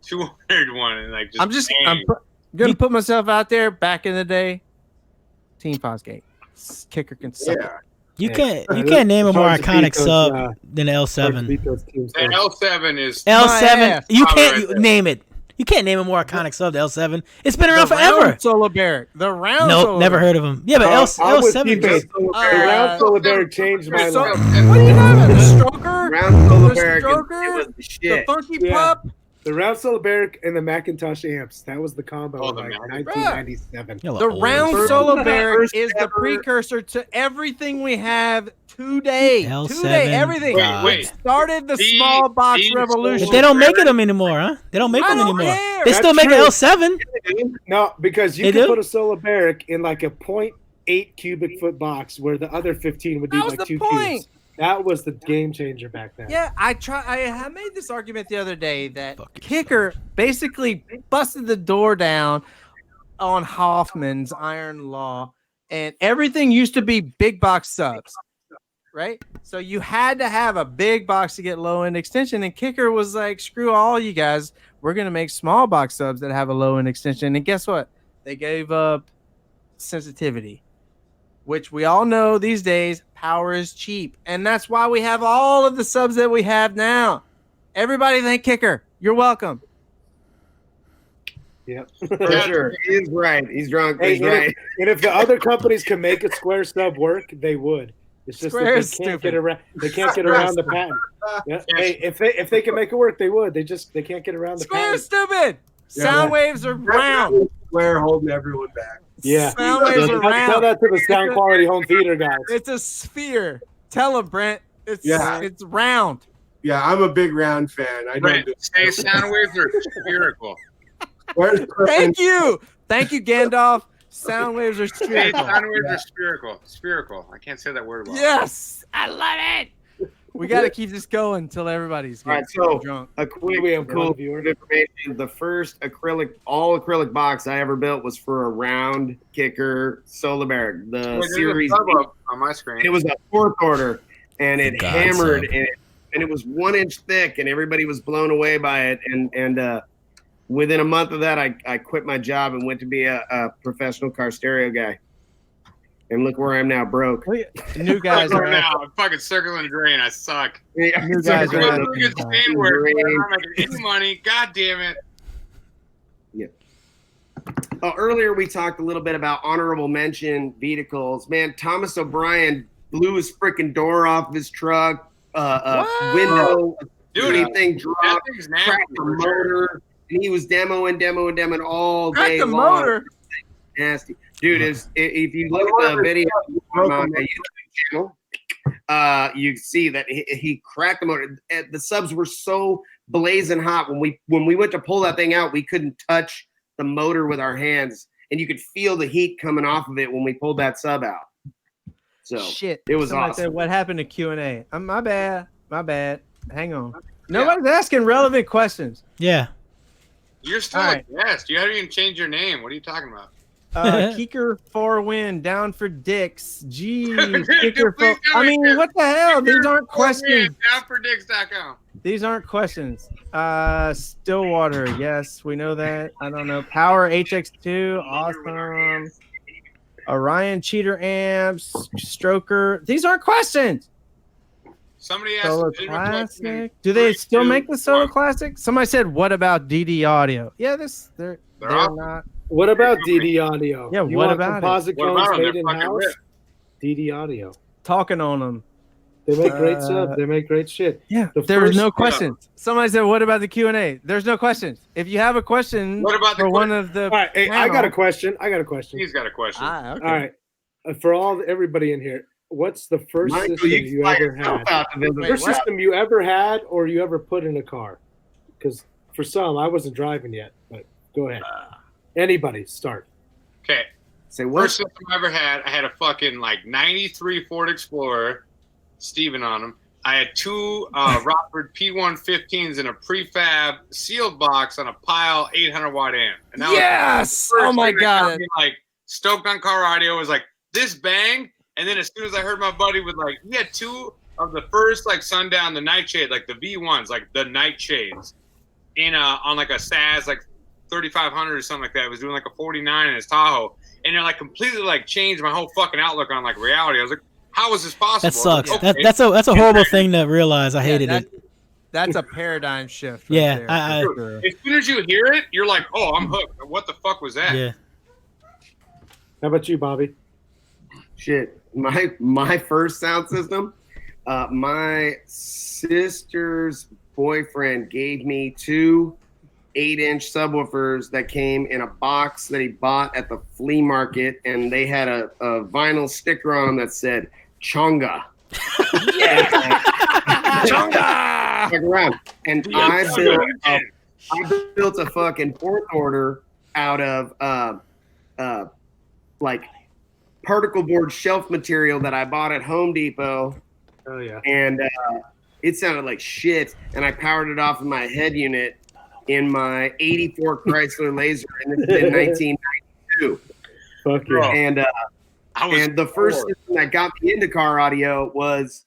200 one, and I'm gonna put myself out there. Back in the day, Team Fosgate, Kicker can suck. Yeah. You can't It's name a more hard to beat iconic those, sub than Hard to L7. beat those teams. The L7 is My L7. ass. You Probably can't right there. name it. You can't name a more iconic sub than L7. It's been The around forever. round solo barrack. The round. Nope, solo never barrack. heard of him. Yeah, but I'm with L7 T-Pace. just The round Solidaric changed my So, life. what do you have? The stroker, Round solo the barrack, stroker, it was the the shit. funky Yeah. pup. The round Solidaric and the Macintosh amps. That was the combo Oh, in the like Macintosh. 1997. Y'all are The old round as shit. solo barrack First is the ever- precursor to everything we have today. L7 Today, everything. God. Wait. It started the The- small box the revolution. But they don't make them anymore, huh? They don't make I them don't anymore. care. They still That's make an true. L7. No, because you They can do? put a Solidaric in like a 0.8 cubic foot box where the other 15 would do That was like the 2 point. cubes. That was the game changer back then. Yeah, I made this argument the other day that Fuck yourself. Kicker basically busted the door down on Hoffman's Iron Law, and everything used to be big box subs, right? So you had to have a big box to get low end extension, and Kicker was like, "Screw all you guys, we're gonna make small box subs that have a low end extension." And guess what? They gave up sensitivity, which we all know these days power is cheap, and that's why we have all of the subs that we have now. Everybody thank Kicker. You're welcome. Yep. For sure. He is right. He's drunk. Hey, He's right. and if the other companies can make a square sub work, they would. It's just Square that is they can't stupid. get around. They can't get around the patent. Yeah. Hey, if they can make it work, they would. They can't get around the Square is patent. stupid. Yeah, Sound waves are round. Square holding everyone back. Yeah. Sound waves are Tell round. that to the sound quality home theater guys. It's a sphere. Tell them, Brent. It's round. Yeah, I'm a big round fan. I Brent, don't say sound waves are spherical. Where's Thank you, Gandalf. Sound waves are Say spherical. sound waves are spherical. Spherical. I can't say that word well. Yes, I love it. We got to keep this going until everybody's All right, getting so drunk. a quick We have cool one viewer. information. The first all acrylic box I ever built was for a round kicker solar barrack. The Wait, there's a series sub up on my screen. it was a fourth order, and it God hammered sub. in it, and it was 1 inch thick, and everybody was blown away by it. And within a month of that, I quit my job and went to be a professional car stereo guy. And look where I am now, broke. New guys Right are now, I'm fucking circling the drain. I suck. Yeah, New guys are I'm asking doing about insane work. but I'm not making any money. God damn it. Earlier, we talked a little bit about honorable mention vehicles. Man, Thomas O'Brien blew his freaking door off of his truck. Window, Dude, thing that dropped, thing's nasty. cracked the motor, and he was demoing all Crack day the long. motor. Nasty, dude. If you look at the video on my YouTube channel, you see that he cracked the motor. The subs were so blazing hot when we went to pull that thing out, we couldn't touch the motor with our hands, and you could feel the heat coming off of it when we pulled that sub out. So Shit, it was somebody awesome. said, what happened to Q&A? My bad. Hang on. Nobody's asking relevant questions. Yeah. You're still All a right. guest. You haven't even changed your name. What are you talking about? Keeker for win, down for dicks. Jeez, Dude, Keeker please for. tell I me mean, this. what the hell? These aren't questions. Downfordicks.com. These aren't questions. Stillwater, yes, we know that. I don't know. Power HX2, awesome. Orion cheater amps, stroker. These aren't questions. Somebody asked Solar a legitimate question. Classic. Do they 3, still 2, make the Solar 1. Classic? Somebody said, "What about DD Audio?" Yeah, they're awesome. not. What about DD Audio? Yeah, you what want about it? composite What cones about them? made They're in fucking house? lit. DD Audio. Talking on them. They make great subs. They make great shit. Yeah, The there's first- no questions. Somebody said, "What about the Q&A?" There's no questions. If you have a question What about the for one of the, All right, hey, I got a question. He's got a question. okay. All right, for everybody in here, what's the first Michael, system you you fly ever yourself had? out to visit. First system you ever had, or you ever put in a car? Because for some, I wasn't driving yet. But go ahead. Anybody start. Okay. Say what? First system I ever had, I had a fucking like 93 Ford Explorer, Steven on them. I had 2 Rockford P115s in a prefab sealed box on a pile 800 watt amp. And that Yes! was the Oh first my thing that got God. me, like stoked on car audio. Was like this bang, and then as soon as I heard my buddy with like he had 2 of the first like Sundown, the Nightshade, like the V1s, like the Nightshades, in on like a SAS like 3500 or something like that. It was doing like a 49 in his Tahoe, and it like completely like changed my whole fucking outlook on like reality. I was like, how is this possible? That sucks. Okay. That's a horrible thing to realize. I hated it. That's a paradigm shift. Right Yeah, there, I- for sure. As soon as you hear it, you're like, oh, I'm hooked. What the fuck was that? Yeah. How about you, Bobby? Shit, my first sound system. My sister's boyfriend gave me 2 8-inch subwoofers that came in a box that he bought at the flea market, and they had a vinyl sticker on them that said Chonga. Chonga! Look around. And I built a fucking fourth order out of like particle board shelf material that I bought at Home Depot, Oh yeah. and it sounded like shit. And I powered it off of my head unit in my '84 Chrysler Laser, and this is in 1992. Fuck yeah. And I the first system that got me into car audio was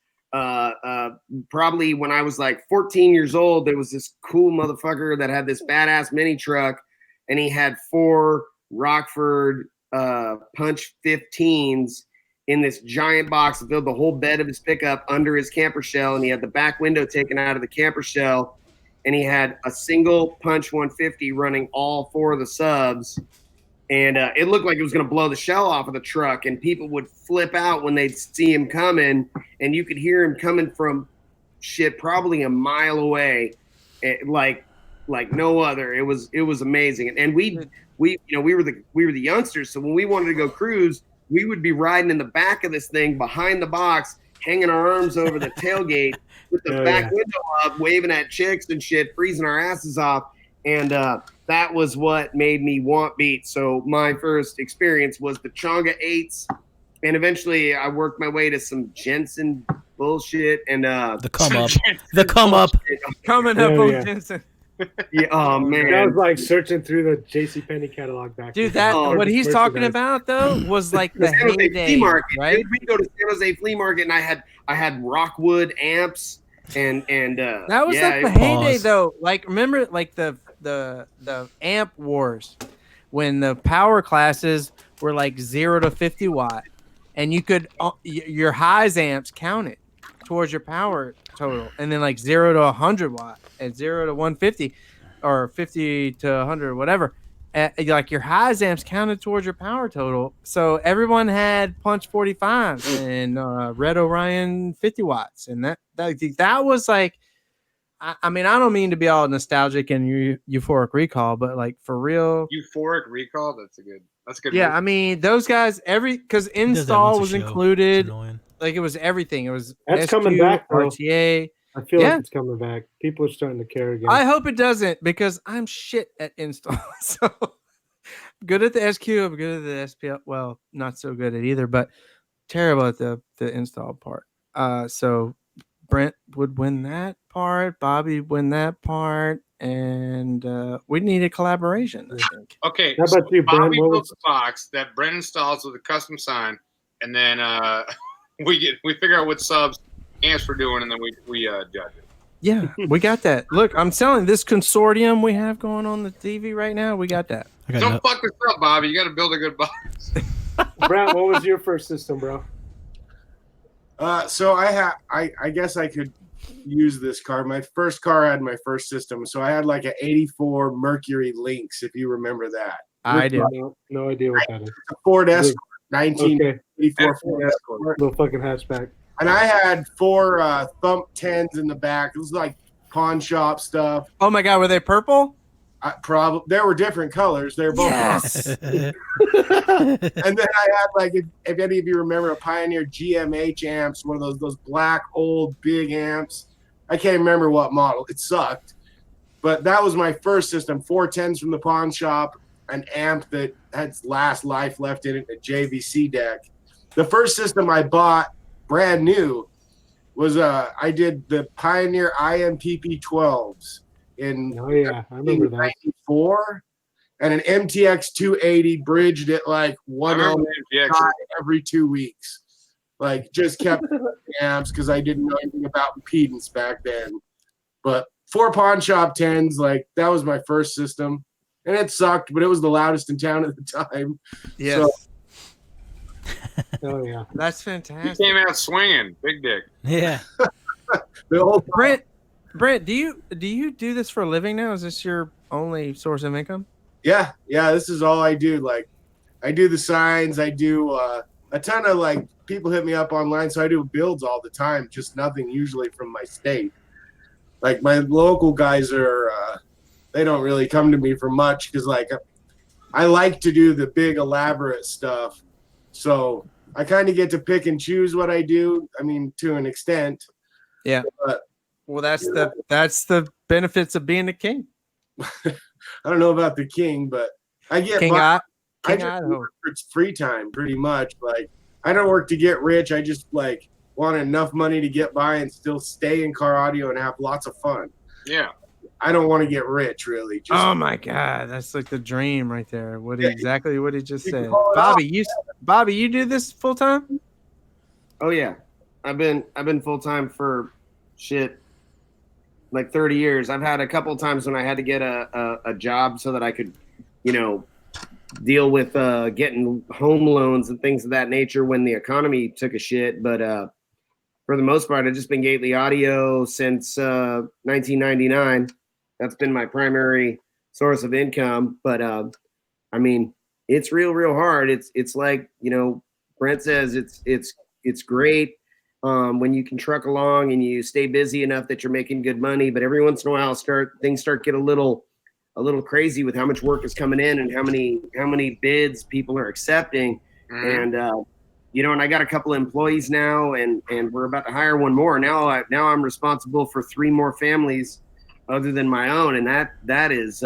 probably when I was like 14 years old. There was this cool motherfucker that had this badass mini truck, and he had 4 Rockford Punch 15s in this giant box that filled the whole bed of his pickup under his camper shell, and he had the back window taken out of the camper shell, and he had a single Punch 150 running all 4 of the subs. And it looked like it was going to blow the shell off of the truck, and people would flip out when they'd see him coming, and you could hear him coming from shit probably a mile away, like no other. It was amazing, and we were the youngsters, so when we wanted to go cruise, we would be riding in the back of this thing behind the box, hanging our arms over the tailgate with the back window up, waving at chicks and shit, freezing our asses off. And that was what made me want beats. So my first experience was the Chonga 8s. And eventually I worked my way to some Jensen bullshit and the come up. Coming up on Jensen. Yeah, oh man, that was like searching through the JCPenney catalog back. Dude, what he's talking about though was like the heyday, flea market, right? Dude, we'd go to San Jose flea market, and I had Rockwood amps, and that was like the heyday though. Like remember, like the amp wars when the power classes were like 0 to 50 watt, and you could your highs amps counted towards your power total, and then like 0 to 100 watt and 0 to 150 or 50 to 100 whatever, like your highs amps counted towards your power total. So everyone had Punch 45s and Red Orion 50 watts, and that was like, I mean, I don't mean to be all nostalgic and euphoric recall, but like for real, euphoric recall. That's a good yeah movie. I mean those guys, because install was included. Like it was everything. It was that's SQ, coming back, though. RTA. I feel like it's coming back. People are starting to care again. I hope it doesn't, because I'm shit at install. So good at the SQ, I'm good at the SPL. Well, not so good at either, but terrible at the install part. So Brent would win that part, Bobby win that part, and we need a collaboration, I think. Okay. How about you, Brent? Bobby builds a box that Brent installs with a custom sign, and then we figure out what subs amps we're doing, and then we judge it. Yeah, we got that. Look, I'm telling this consortium we have going on the TV right now, we got that. Don't fuck this up, Bobby. You got to build a good box. Brent, what was your first system, bro? So I guess I could use this car. My first car had my first system. So I had like an 84 Mercury Lynx, if you remember that. I do. No idea what that is. A Ford Escort, 1984 Ford Escort. Little fucking hatchback. And I had 4 Thump 10s in the back. It was like pawn shop stuff. Oh my God, were they purple? There were different colors. They were both. Yes. And then I had like, if any of you remember, a Pioneer GMH amps, one of those black old big amps. I can't remember what model. It sucked, but that was my first system. 4 10s from the pawn shop, an amp that had last life left in it, a JVC deck. The first system I bought brand new was I did the Pioneer IMPP 12s. I remember that. 94, and an MTX 280 bridged at like 105 every 2 weeks. Like just kept amps because I didn't know anything about impedance back then. But 4 pawn shop 10s, like that was my first system, and it sucked, but it was the loudest in town at the time. Yes. Oh yeah, that's fantastic. He came out swinging, big dick. Yeah. The old Brent, do you do this for a living now? Is this your only source of income? Yeah, this is all I do. Like, I do the signs. I do a ton of, like, people hit me up online, so I do builds all the time, just nothing usually from my state. Like, my local guys are, they don't really come to me for much because, like, I like to do the big elaborate stuff. So I kind of get to pick and choose what I do. I mean, to an extent. Yeah. But, well, that's the benefits of being a king. I don't know about the king, but I get I just work for its free time pretty much. Like, I don't work to get rich. I just like want enough money to get by and still stay in car audio and have lots of fun. Yeah. I don't want to get rich, really. Oh my God, that's like the dream right there. Exactly what he just said. Bobby, you do this full time? Oh yeah, I've been full time for shit like 30 years. I've had a couple of times when I had to get a job so that I could, deal with getting home loans and things of that nature when the economy took a shit. But for the most part, I've just been Gately Audio since 1999. That's been my primary source of income. But I mean, it's real hard. It's like, Brent says it's great when you can truck along and you stay busy enough that you're making good money. But every once in a while, things start get a little crazy with how much work is coming in and how many bids people are accepting. And and I got a couple of employees now, and we're about to hire one more. Now I'm responsible for 3 more families other than my own, and that is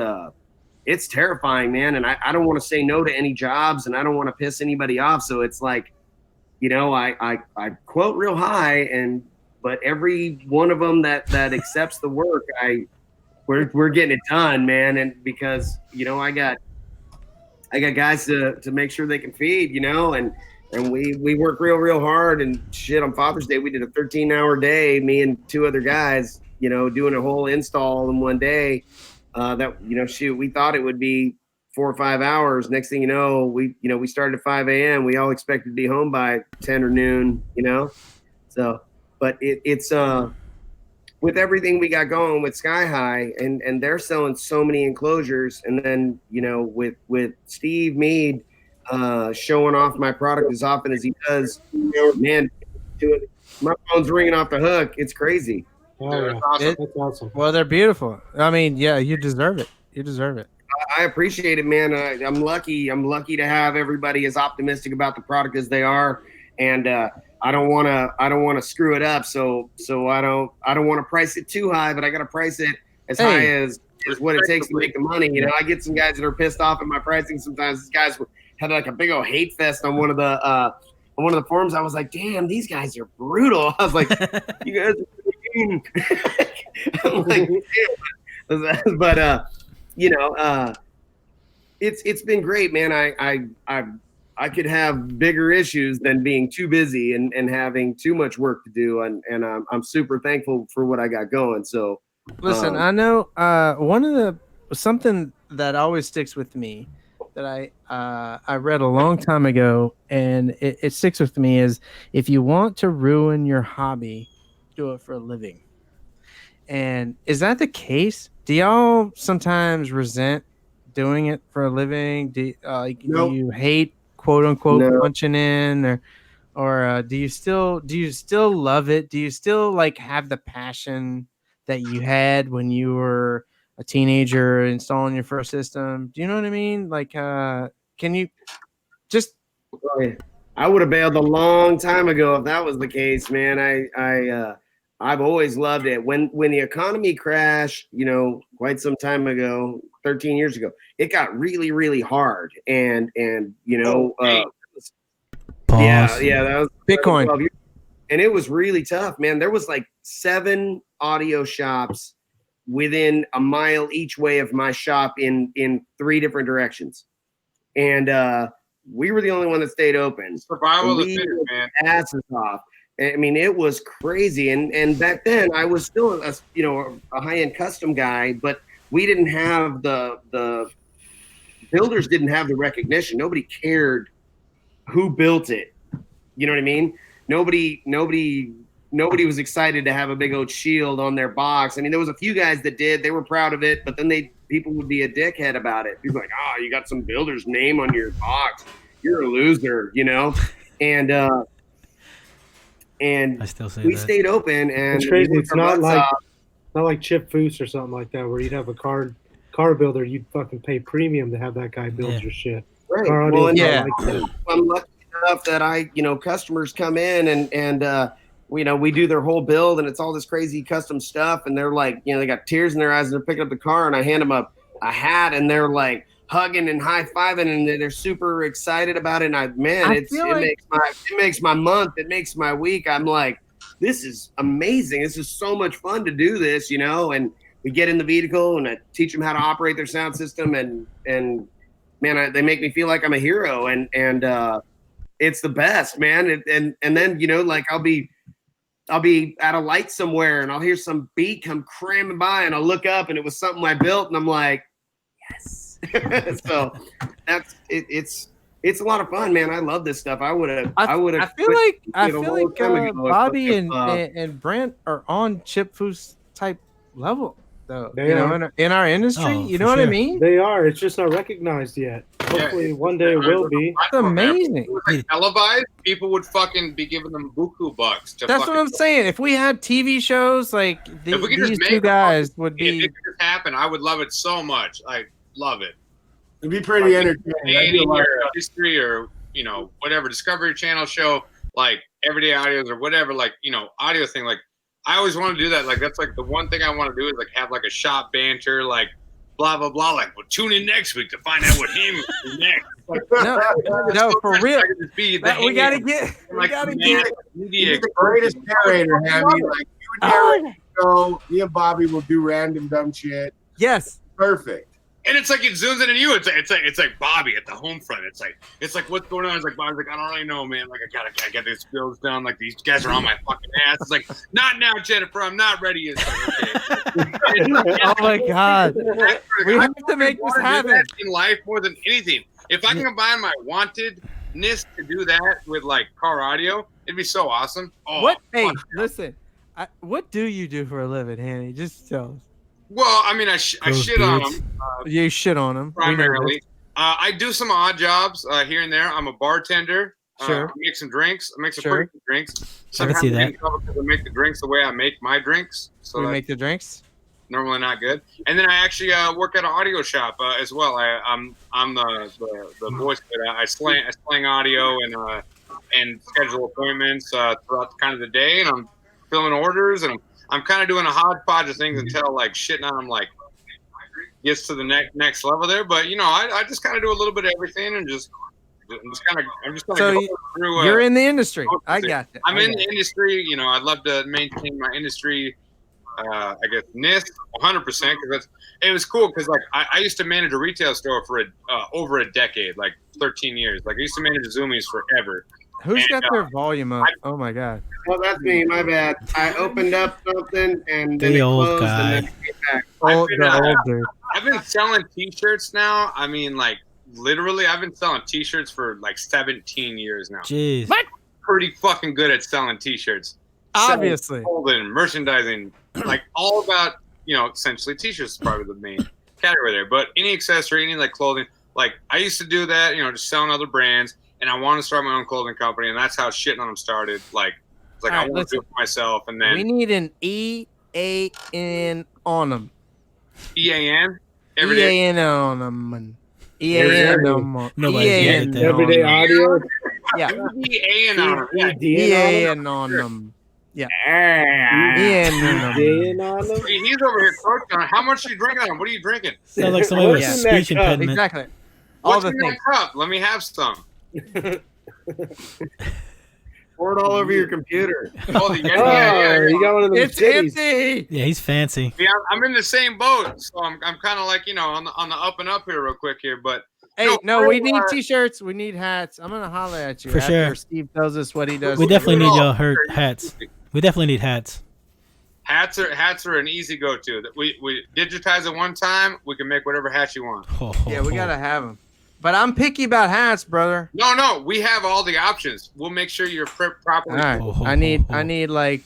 it's terrifying, man. And I don't want to say no to any jobs, and I don't want to piss anybody off. So it's like, I quote real high, but every one of them that accepts the work, we're getting it done, man. And because I got guys to make sure they can feed, and we work real hard. And shit, on Father's Day we did a 13-hour day, me and 2 other guys, doing a whole install in one day. We thought it would be 4 or 5 hours. Next thing you know, we started at 5 a.m. We all expected to be home by 10 or noon, So, but it's with everything we got going with Sky High, and they're selling so many enclosures, and then with Steve Mead showing off my product as often as he does, man, my phone's ringing off the hook. It's crazy. Oh, yeah. Awesome. That's awesome. Well, they're beautiful. I mean, yeah, you deserve it. You deserve it. I appreciate it, man. I'm lucky. I'm lucky to have everybody as optimistic about the product as they are, and I don't want to screw it up. So I don't want to price it too high, but I got to price it as high as what it takes to make the money. I get some guys that are pissed off at my pricing sometimes. These guys had like a big old hate fest on one of the forums. I was like, damn, these guys are brutal. I was like, you guys are mean. I'm like, damn. But it's been great, man. I could have bigger issues than being too busy and having too much work to do, and I'm super thankful for what I got going. So listen, I know something that always sticks with me that I read a long time ago, and it sticks with me, is if you want to ruin your hobby, do it for a living. And is that the case? Do y'all sometimes resent doing it for a living? Do you hate quote unquote punching in, or do you still love it? Do you still like have the passion that you had when you were a teenager installing your first system? Do you know what I mean? Like, can you just? I would have bailed a long time ago if that was the case, man. I've always loved it. When the economy crashed, quite some time ago, 13 years ago, it got really, really hard. And that was Bitcoin. And it was really tough, man. There was like 7 audio shops within a mile each way of my shop in 3 different directions. And we were the only one that stayed open. Survival of the fittest, man. Asses off. I mean, it was crazy. And back then I was still a high-end custom guy, but we didn't have the builders didn't have the recognition. Nobody cared who built it. You know what I mean? Nobody was excited to have a big old shield on their box. I mean, there was a few guys that did. They were proud of it, but then people would be a dickhead about it. People were like, oh, you got some builder's name on your box. You're a loser, And I still say we that. stayed open, and It's crazy. It's not like Chip Foose or something like that, where you'd have a car builder, you'd fucking pay premium to have that guy build your shit. Right. Car Well, audio, yeah. like that. I'm lucky enough that customers come in and we do their whole build, and it's all this crazy custom stuff, and they're like, they got tears in their eyes, and they're picking up the car, and I hand them a hat, and they're like hugging and high-fiving, and they're super excited about it. And it makes my month, it makes my week. I'm like, this is amazing. This is so much fun to do this, and we get in the vehicle and I teach them how to operate their sound system, and man, they make me feel like I'm a hero, and it's the best, man. And then like I'll be at a light somewhere, and I'll hear some beat come cramming by, and I'll look up, and it was something I built, and I'm like, yes. So that's it. It's a lot of fun, man. I love this stuff. I feel like Bobby and Brent are on Chip Foose type level, though. They are. In our industry, you know what I mean? They are. It's just not recognized yet. Hopefully one day it will be. It's amazing. If it was like televised, people would fucking be giving them buku bucks. That's what I'm saying. If we had TV shows like if we could these just make two guys would if be. it could just happen, I would love it so much. I love it. It'd be pretty entertaining. Any history or whatever Discovery Channel show, like Everyday Audios or whatever, like, audio thing. Like, I always want to do that. Like, that's like the one thing I want to do is like have like a shop banter, like blah, blah, blah. Like, well, tune in next week to find out what him is next. Like, no, for real. We gotta get. You're the greatest narrator, Hammy. Like, you narrate the show. Me and Bobby will do random dumb shit. Yes. Perfect. And it's like it zooms in on you. It's like Bobby at the home front. It's like what's going on? It's like Bobby's like, I don't really know, man. Like I gotta get these bills done. Like these guys are on my fucking ass. It's like, not now, Jennifer. I'm not ready. It's like, okay. Oh my God. We have to make this happen in life more than anything. If I can combine my wantedness to do that with like car audio, it'd be so awesome. Oh, what? Hey, listen. What do you do for a living, Hammy? Just tell us. Well, I mean, I shit on them. You shit on them primarily. I do some odd jobs here and there. I'm a bartender. Sure. I make some drinks. I make some Sure. pretty good drinks. I can see that. Because I make the drinks the way I make my drinks. So We make the drinks. normally not good. And then I actually work at an audio shop as well. I'm the voice. I slang audio and schedule appointments throughout kind of the day, and I'm filling orders, and I'm kind of doing a hodgepodge of things until like shitting on them like gets to the next level there. But I just kind of do a little bit of everything, and I'm just kind of So going through. You're in the industry. I got it. I'm in the industry. I'd love to maintain my industry. I guess NIST 100% because it was cool because like I used to manage a retail store for over a decade, like 13 years. Like I used to manage Zoomies forever. Who's got their volume up? Oh my God. Well, that's me. My bad. I opened up something and then The it old closed guy. and then it came back. The old dude. I've been selling T-shirts now. I mean, like literally, I've been selling T-shirts for like 17 years now. Jeez. Pretty fucking good at selling T-shirts. Obviously. Selling, merchandising, like all about essentially T-shirts is probably the main category there. But any accessory, any like clothing, like I used to do that. Just selling other brands. And I want to start my own clothing company, and that's how shitting on them started. Like, it's like I want to do it for myself, and then we need an EAN on them. EAN every day. EAN on them. EAN on them. Nobody's EAN gonna get that. Everyday audio. Yeah. EAN on them. Yeah. EAN on them. Yeah. EAN on them. Day on them. He's over here croaking on. How much are you drinking on? What are you drinking? Sounds like somebody with Yeah. speech in that cup? impediment. Exactly. All What's the in that things. cup? Let me have some. Pour it all over your computer. Oh, the Oh, yeah. you got one of those It's titties. empty. Yeah, he's fancy. Yeah, I'm in the same boat, so I'm kind of like on the up and up here real quick here, but Hey, no, we need t-shirts. T-shirts. We need hats. I'm gonna holler at you For after sure. Steve tells us what he does. We definitely need y'all Shirt. hats. We definitely need hats. Hats are an easy go-to. We digitize it one time. We can make whatever hat you want. Yeah, we gotta have them. But I'm picky about hats, brother. No, we have all the options. We'll make sure you're properly. All right, I need like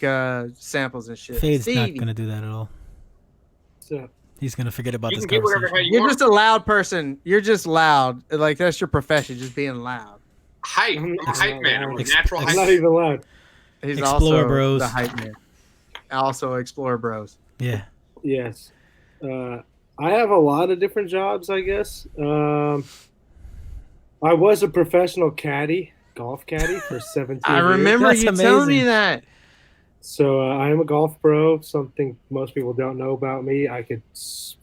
samples and shit. Fade's not Stevie, gonna do that at all. So, He's gonna forget about You this can get whatever conversation. hat you you're want. just a loud person. You're just loud. Like that's your profession, just being loud. Hype. I'm a hype man. I'm a natural I'm hype not man. even loud. He's Explorer also Bros. the hype man. Also, Explorer Bros. Yeah. Yes. I have a lot of different jobs, I guess. I was a professional caddy, golf caddy for 17 I years. remember That's you telling me amazing. that. So I am a golf pro, something most people don't know about me. I could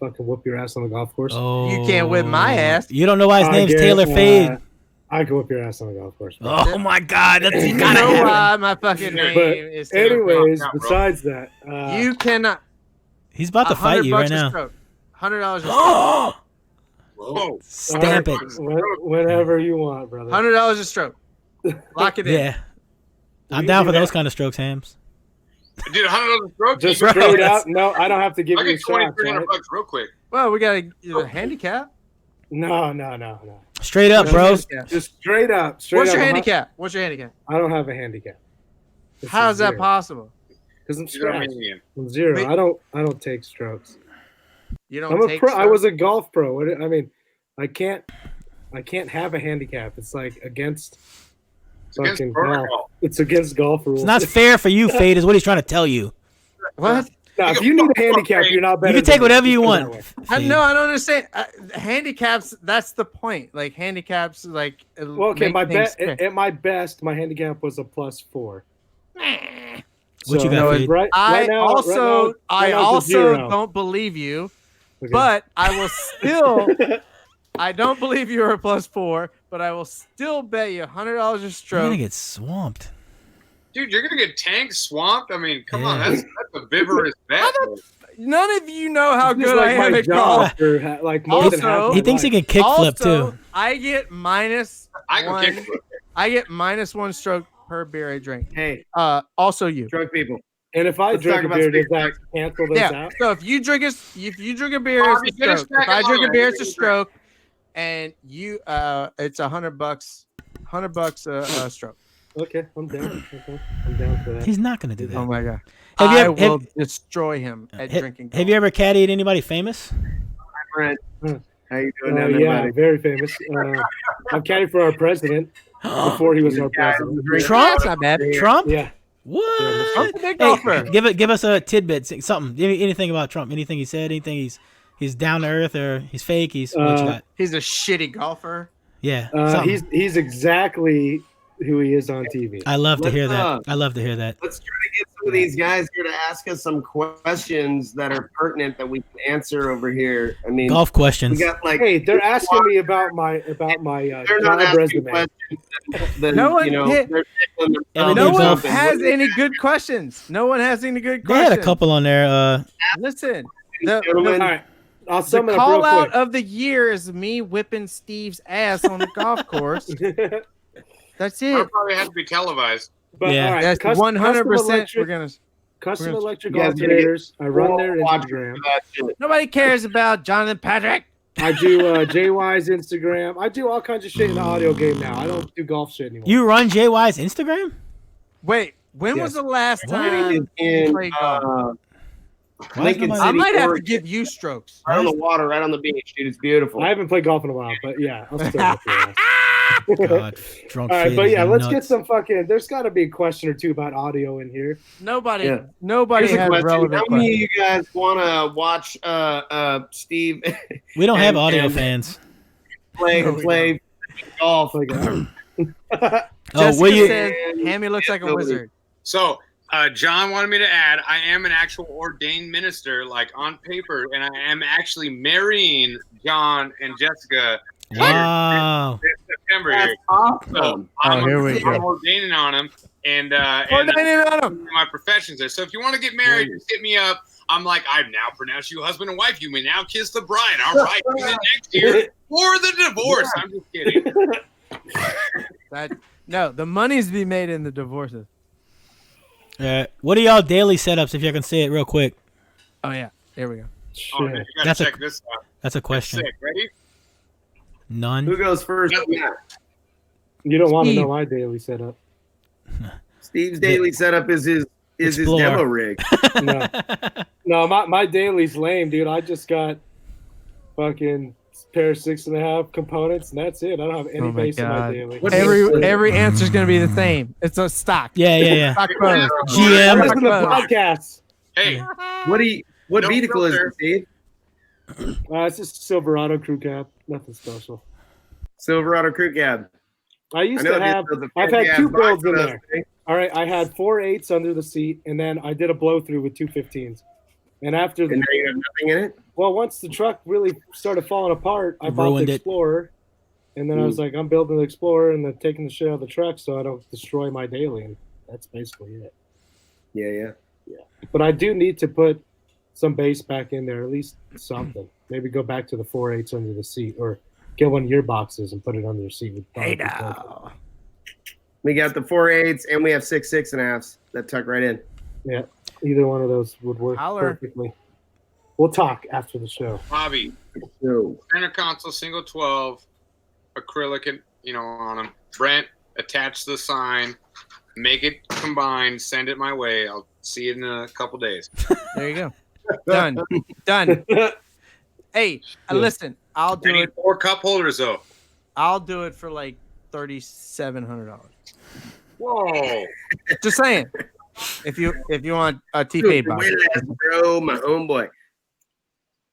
fucking whoop your ass on the golf course. Oh, You can't whip my ass. You don't know why his I name's get, Taylor Fade. I can whoop your ass on the golf course. bro. Oh my God, that's you You gotta know have it. why my fucking name But is Taylor Fade? anyways, Bro. besides that, You cannot. He's about to fight you right now. $100 a stroke. Whoa. Stamp it. whenever you want, brother. $100 a stroke. Lock it in. Yeah. I'm We down do for those that. kind of strokes, Hams. Dude, $100 stroke. Just You straight that's- out. No, I don't have to give I you a get shot. $2,300 Right? real quick. Well, we got a handicap. No. Straight up, bros. Just straight up. What's your I'm not- handicap? What's your handicap? I don't have a handicap. How is that possible? Because I'm You know what I scratched. mean? I'm zero. Wait. I don't take strokes. You don't I'm a take pro. I strokes? was a golf pro. I mean, I can't have a handicap. It's like against It's against fucking protocol. golf. It's against golf rules. It's not fair for you, Fade, is what he's trying to tell you. What? No, if you need a handicap, you're not better. You can take whatever you want. No, I don't understand. Handicaps. That's the point. Like handicaps, like. Well, okay, make things fair. at my best, my handicap was a +4. What you got, Fade? I also it's a 0. don't believe you, Okay. but I will still. I don't believe you're a +4, but I will still bet you $100 a You're stroke. gonna get swamped. Dude, you're gonna get tanked, swamped. I mean, come on, Yeah. that's a vivorous bet. None of you know how Just good like I am my at golf. job for like more than half Also, my He thinks he life. can kickflip Also, too. I get minus I can one. kick it. I get -1 stroke per beer I drink. Hey, Also you. drunk people. And if I Let's drink talk a about beer, does speed that cancel those Yeah. out? So if you drink a beer, Bobby, it's a get us stroke. back If I in drink a line. beer, it's a stroke. And you, it's $100. $100 a stroke. Okay, I'm down. Okay, I'm down for that. He's not gonna do that. Oh my god! Have you I ever- will destroy him at drinking. Have you ever caddied anybody famous? Brent, how you doing Oh, down there, yeah, buddy? very famous. I'm caddying for our president before he was our president. Trump? That's not bad. Trump? Yeah. What? Trump's a big Hey, golfer. give us a tidbit, something. Give me anything about Trump. Anything he said. Anything he's down to earth or he's fake. He's what you got? He's a shitty golfer. Yeah. something. He's exactly who he is on TV. I love to hear Let's, that. I love to hear that. Let's try to get some of these guys here to ask us some questions that are pertinent that we can answer over here. I mean, Golf we questions. got like Hey, they're asking me about my they're not job asking resume. questions. Then, No one you know, hit- they're taking Everything No themselves one golf. up. has any good questions. No one has any good They questions. had a couple on there. Listen, Gentlemen, All right, I'll the sum it up call real out quick. of the year is me whipping Steve's ass on the golf course. That's That'll it. probably have to be televised. But Yeah. all right, That's custom 100%. We're electric, gonna. custom we're gonna- electric You guys gotta get alternators. I run their watch Instagram. that shit. Nobody cares about Jonathan Patrick. I do JY's Instagram. I do all kinds of shit in the audio game now. I don't do golf shit anymore. You run JY's Instagram? Wait, when was Yes. the last What? time you In played golf? Why is Lincoln nobody- I City, might have to Oregon. give you strokes. Right on the water, right on the beach, dude. It's beautiful. I haven't played golf in a while, but yeah, I'll still whip your ass. God, drunk. All right, Fade but is yeah, let's get nuts. some fucking. There's got to be a question or two about audio in here. Nobody, Yeah. nobody Here's a has question. relevant How many questions. of you guys want to watch Steve We don't have and- audio and- fans. play No, we play golf? Like, Oh, Jessica will you? says Hammy looks like a wizard. So, John wanted me to add, I am an actual ordained minister, like on paper, and I am actually marrying John and Jessica Wow. this September That's here. awesome. So Oh, here we go. I'm ordaining on him, and Ordaining on him. my professions there. So if you want to get married, just hit me up. I'm like, I've now pronounced you husband and wife. You may now kiss the bride. All right, tune in next year for the divorce. I'm just kidding. No, the money's to be made in the divorces. What are y'all daily setups? If you can say it real quick. Oh yeah, there we go. Oh, man, shit. you gotta That's a- check this out. That's a It's question. sick. Ready? None. Who goes first? Yeah. You don't want to Steve. know my daily setup. Steve's daily setup is his Explore. demo rig. No, no, my daily's lame, dude. I just got fucking pair of 6.5 components, and that's it. I don't have any Oh my base in my God. daily. Every answer's gonna be the same. It's a stock. Yeah. Stock bonus. I GM. listen to podcasts. Hey, What No vehicle is filter. it, Steve? It's just Silverado crew cab. Nothing special. Silverado crew cab. I used I know to have. this was a I've had fancy two ass box builds in for us there. today. All right, I had 4 8s under the seat, and then I did a blow through with 2 15s. And after And the now you have nothing in it? well, once the truck really started falling apart, I bought Ruined the it. Explorer, and then I was like, I'm building the Explorer and then taking the shit out of the truck so I don't destroy my daily, and that's basically it. Yeah. But I do need to put some bass back in there, at least something. Maybe go back to the 4 8s under the seat, or get one of your boxes and put it under the seat. Would probably Hey be perfect. now. We got the 4/8s and we have 6 6.5s that tuck right in. Yeah, either one of those would work Holler. perfectly. We'll talk after the show. Bobby, So center console, single 12, acrylic, and on them. Brent, attach the sign, make it combined, send it my way. I'll see it in a couple days. There you go. Done. Hey, listen. I'll I do need it. 4 cup holders though. I'll do it for like $3,700. Whoa! Just saying. if you want a T-Fade box. Bro, my homeboy.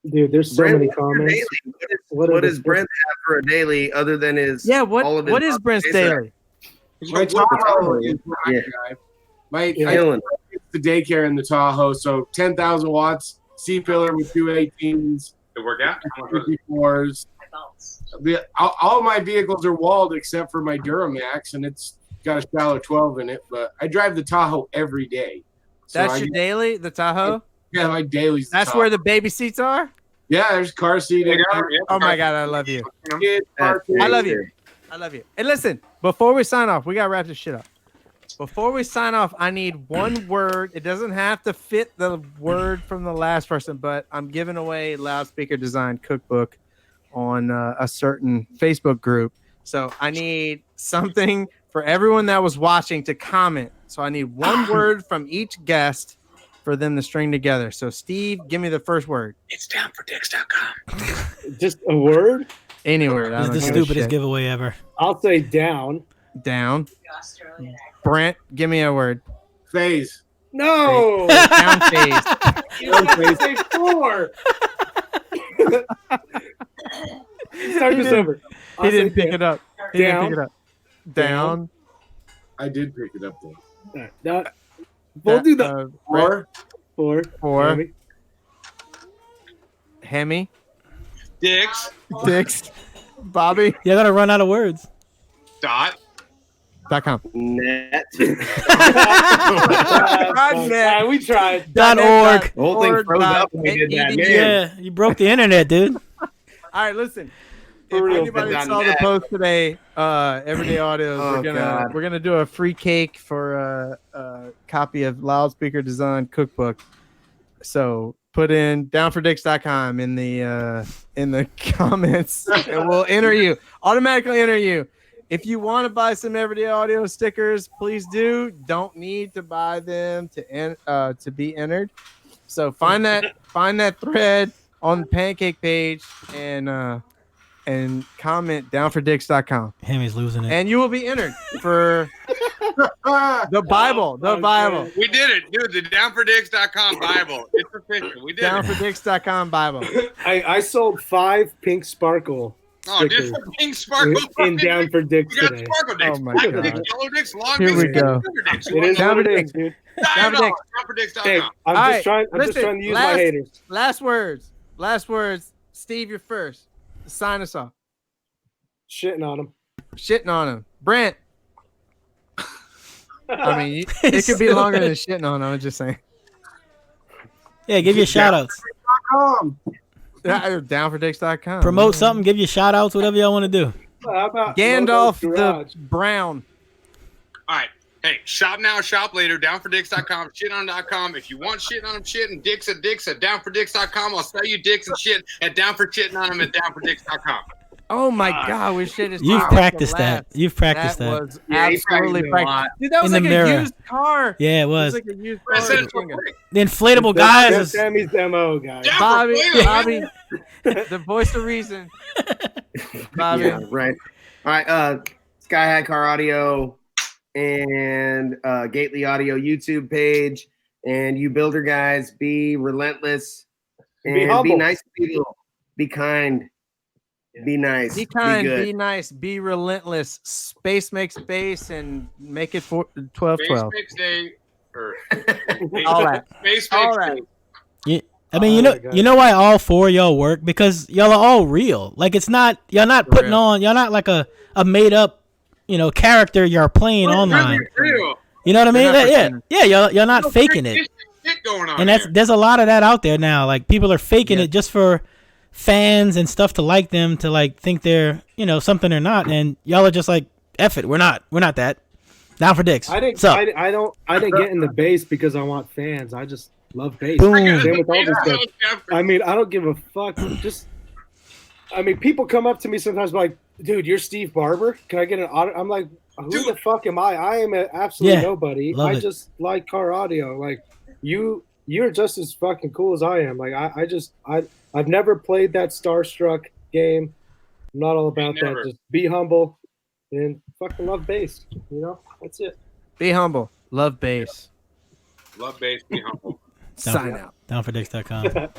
Dude, there's so Brent, many what's your comments. daily? What What are does Brent have for a daily other than his? Yeah, all of his what is Brent's daily? My Tahoe is Yeah. my Killing. the daycare in the Tahoe, so 10,000 watts, C-pillar with 218s, It work out? 54s. All my vehicles are walled except for my Duramax, and it's got a shallow 12 in it. But I drive the Tahoe every day. So That's your daily, the Tahoe? Yeah, my daily's. That's where the baby seats are? Yeah, there's car seat in there. Oh my God, I love you. Car seat. I love you. I love you. And listen, before we sign off, we got to wrap this shit up. Before we sign off, I need one word. It doesn't have to fit the word from the last person, but I'm giving away loudspeaker design cookbook on a certain Facebook group. So I need something for everyone that was watching to comment. So I need one word from each guest for them to string together. So Steve, give me the first word. It's downfordicks.com. Just a word? Any word. I This is don't the give a stupidest shit. giveaway ever. I'll say down. Down. Brent, give me a word. Phase. No. Down phase. You say 4. Start this over. He didn't pick it up. He didn't Down. pick it up. Down. I did pick it up though. We'll do the 4. 4. 4. Hammy. Dicks. Dicks. Bobby. You gotta run out of words. .com. Net. .net. We tried. .org. The whole thing froze up when we did that. .edu. Man. Yeah, you broke the internet, dude. All right, listen. For If real, anybody done saw the that. post today, Everyday Audio, Oh, God. we're gonna do a free cake for a copy of Loudspeaker Design Cookbook. So put in downfordicks.com in the comments, and we'll automatically enter you. If you want to buy some Everyday Audio stickers, please do. Don't need to buy them to be entered. So find that thread on the pancake page and comment downfordicks.com. Hammy's losing it. And you will be entered for the Bible. The Bible. We did it, dude. The downfordicks.com Bible. It's official. We did it. Downfordicks.com Bible. I sold 5 pink sparkle Oh, just stickers a pink sparkle. in Down for Dicks We got today. sparkle dicks. Oh my Black God. dicks, yellow dicks, long Here dicks, we go. silver dicks. It is Down what for it Dicks. is, dude. Down for Dicks. Downfordicks.com. Hey, I'm All just right, trying. I'm just listen, trying to use my haters. Last words. Steve, you're first. Sign us off. Shitting on them. Shitting on him. Brent. I mean, it could be longer than shitting on him. I'm just saying. Yeah, give your shout outs. Downfordicks.com. Promote something, give your shout outs, whatever y'all want to do. How about Gandalf Logo's the Garage? Brown. All right. Hey, shop now, shop later. Downfordicks.com, shiton.com. If you want shit on them, shit and dicks at downfordicks.com. I'll sell you dicks and shit at downforshitting at downfordicks.com. Oh my God, we should have. You've practiced that. You've practiced That that. was Yeah, he absolutely practiced a lot. practiced. Dude, that was In like the a mirror. used car. Yeah, it It was was. like a used I car. said it's for free. The inflatable That's guys is Sammy's demo, guys. Yeah. Bobby, For real, Bobby, the voice of reason. Bobby, Yeah, right. All right. Sky High Car Audio and Gately Audio YouTube page. And you builder guys, be relentless and be humble. nice to people. Be kind. Be nice. be kind, good. be nice, be relentless. Space makes space and make it for Space 12-12. Mix Day. Or All that. Space All Mix right. Day. I mean, Oh you know, my God. you know why all 4 of y'all work? Because y'all are all real. Like it's not y'all not putting real. on y'all not like a made up, character you're playing online. Really real. You know what I mean? They're not Yeah, pretending. yeah, y'all not No faking it. Shit going on And here. there's a lot of that out there now. Like people are faking Yeah. it just for fans and stuff to like them, to like think they're something they're not, and y'all are just like, F it, we're not that. Down for dicks. I didn't. So I didn't get in the bass because I want fans. I just love bass. Boom. Same with all this stuff. I mean, I don't give a fuck. People come up to me sometimes like, dude, you're Steve Barber. Can I get an auto? I'm like, who Dude. the fuck am I? I am absolutely Yeah, nobody. love I it. just like car audio. Like you're just as fucking cool as I am. Like I've never played that starstruck game. I'm not all about that. Never. Just be humble and fucking love bass. That's it. Be humble. Love bass. Love bass, be humble. Sign out. Downfordicks.com.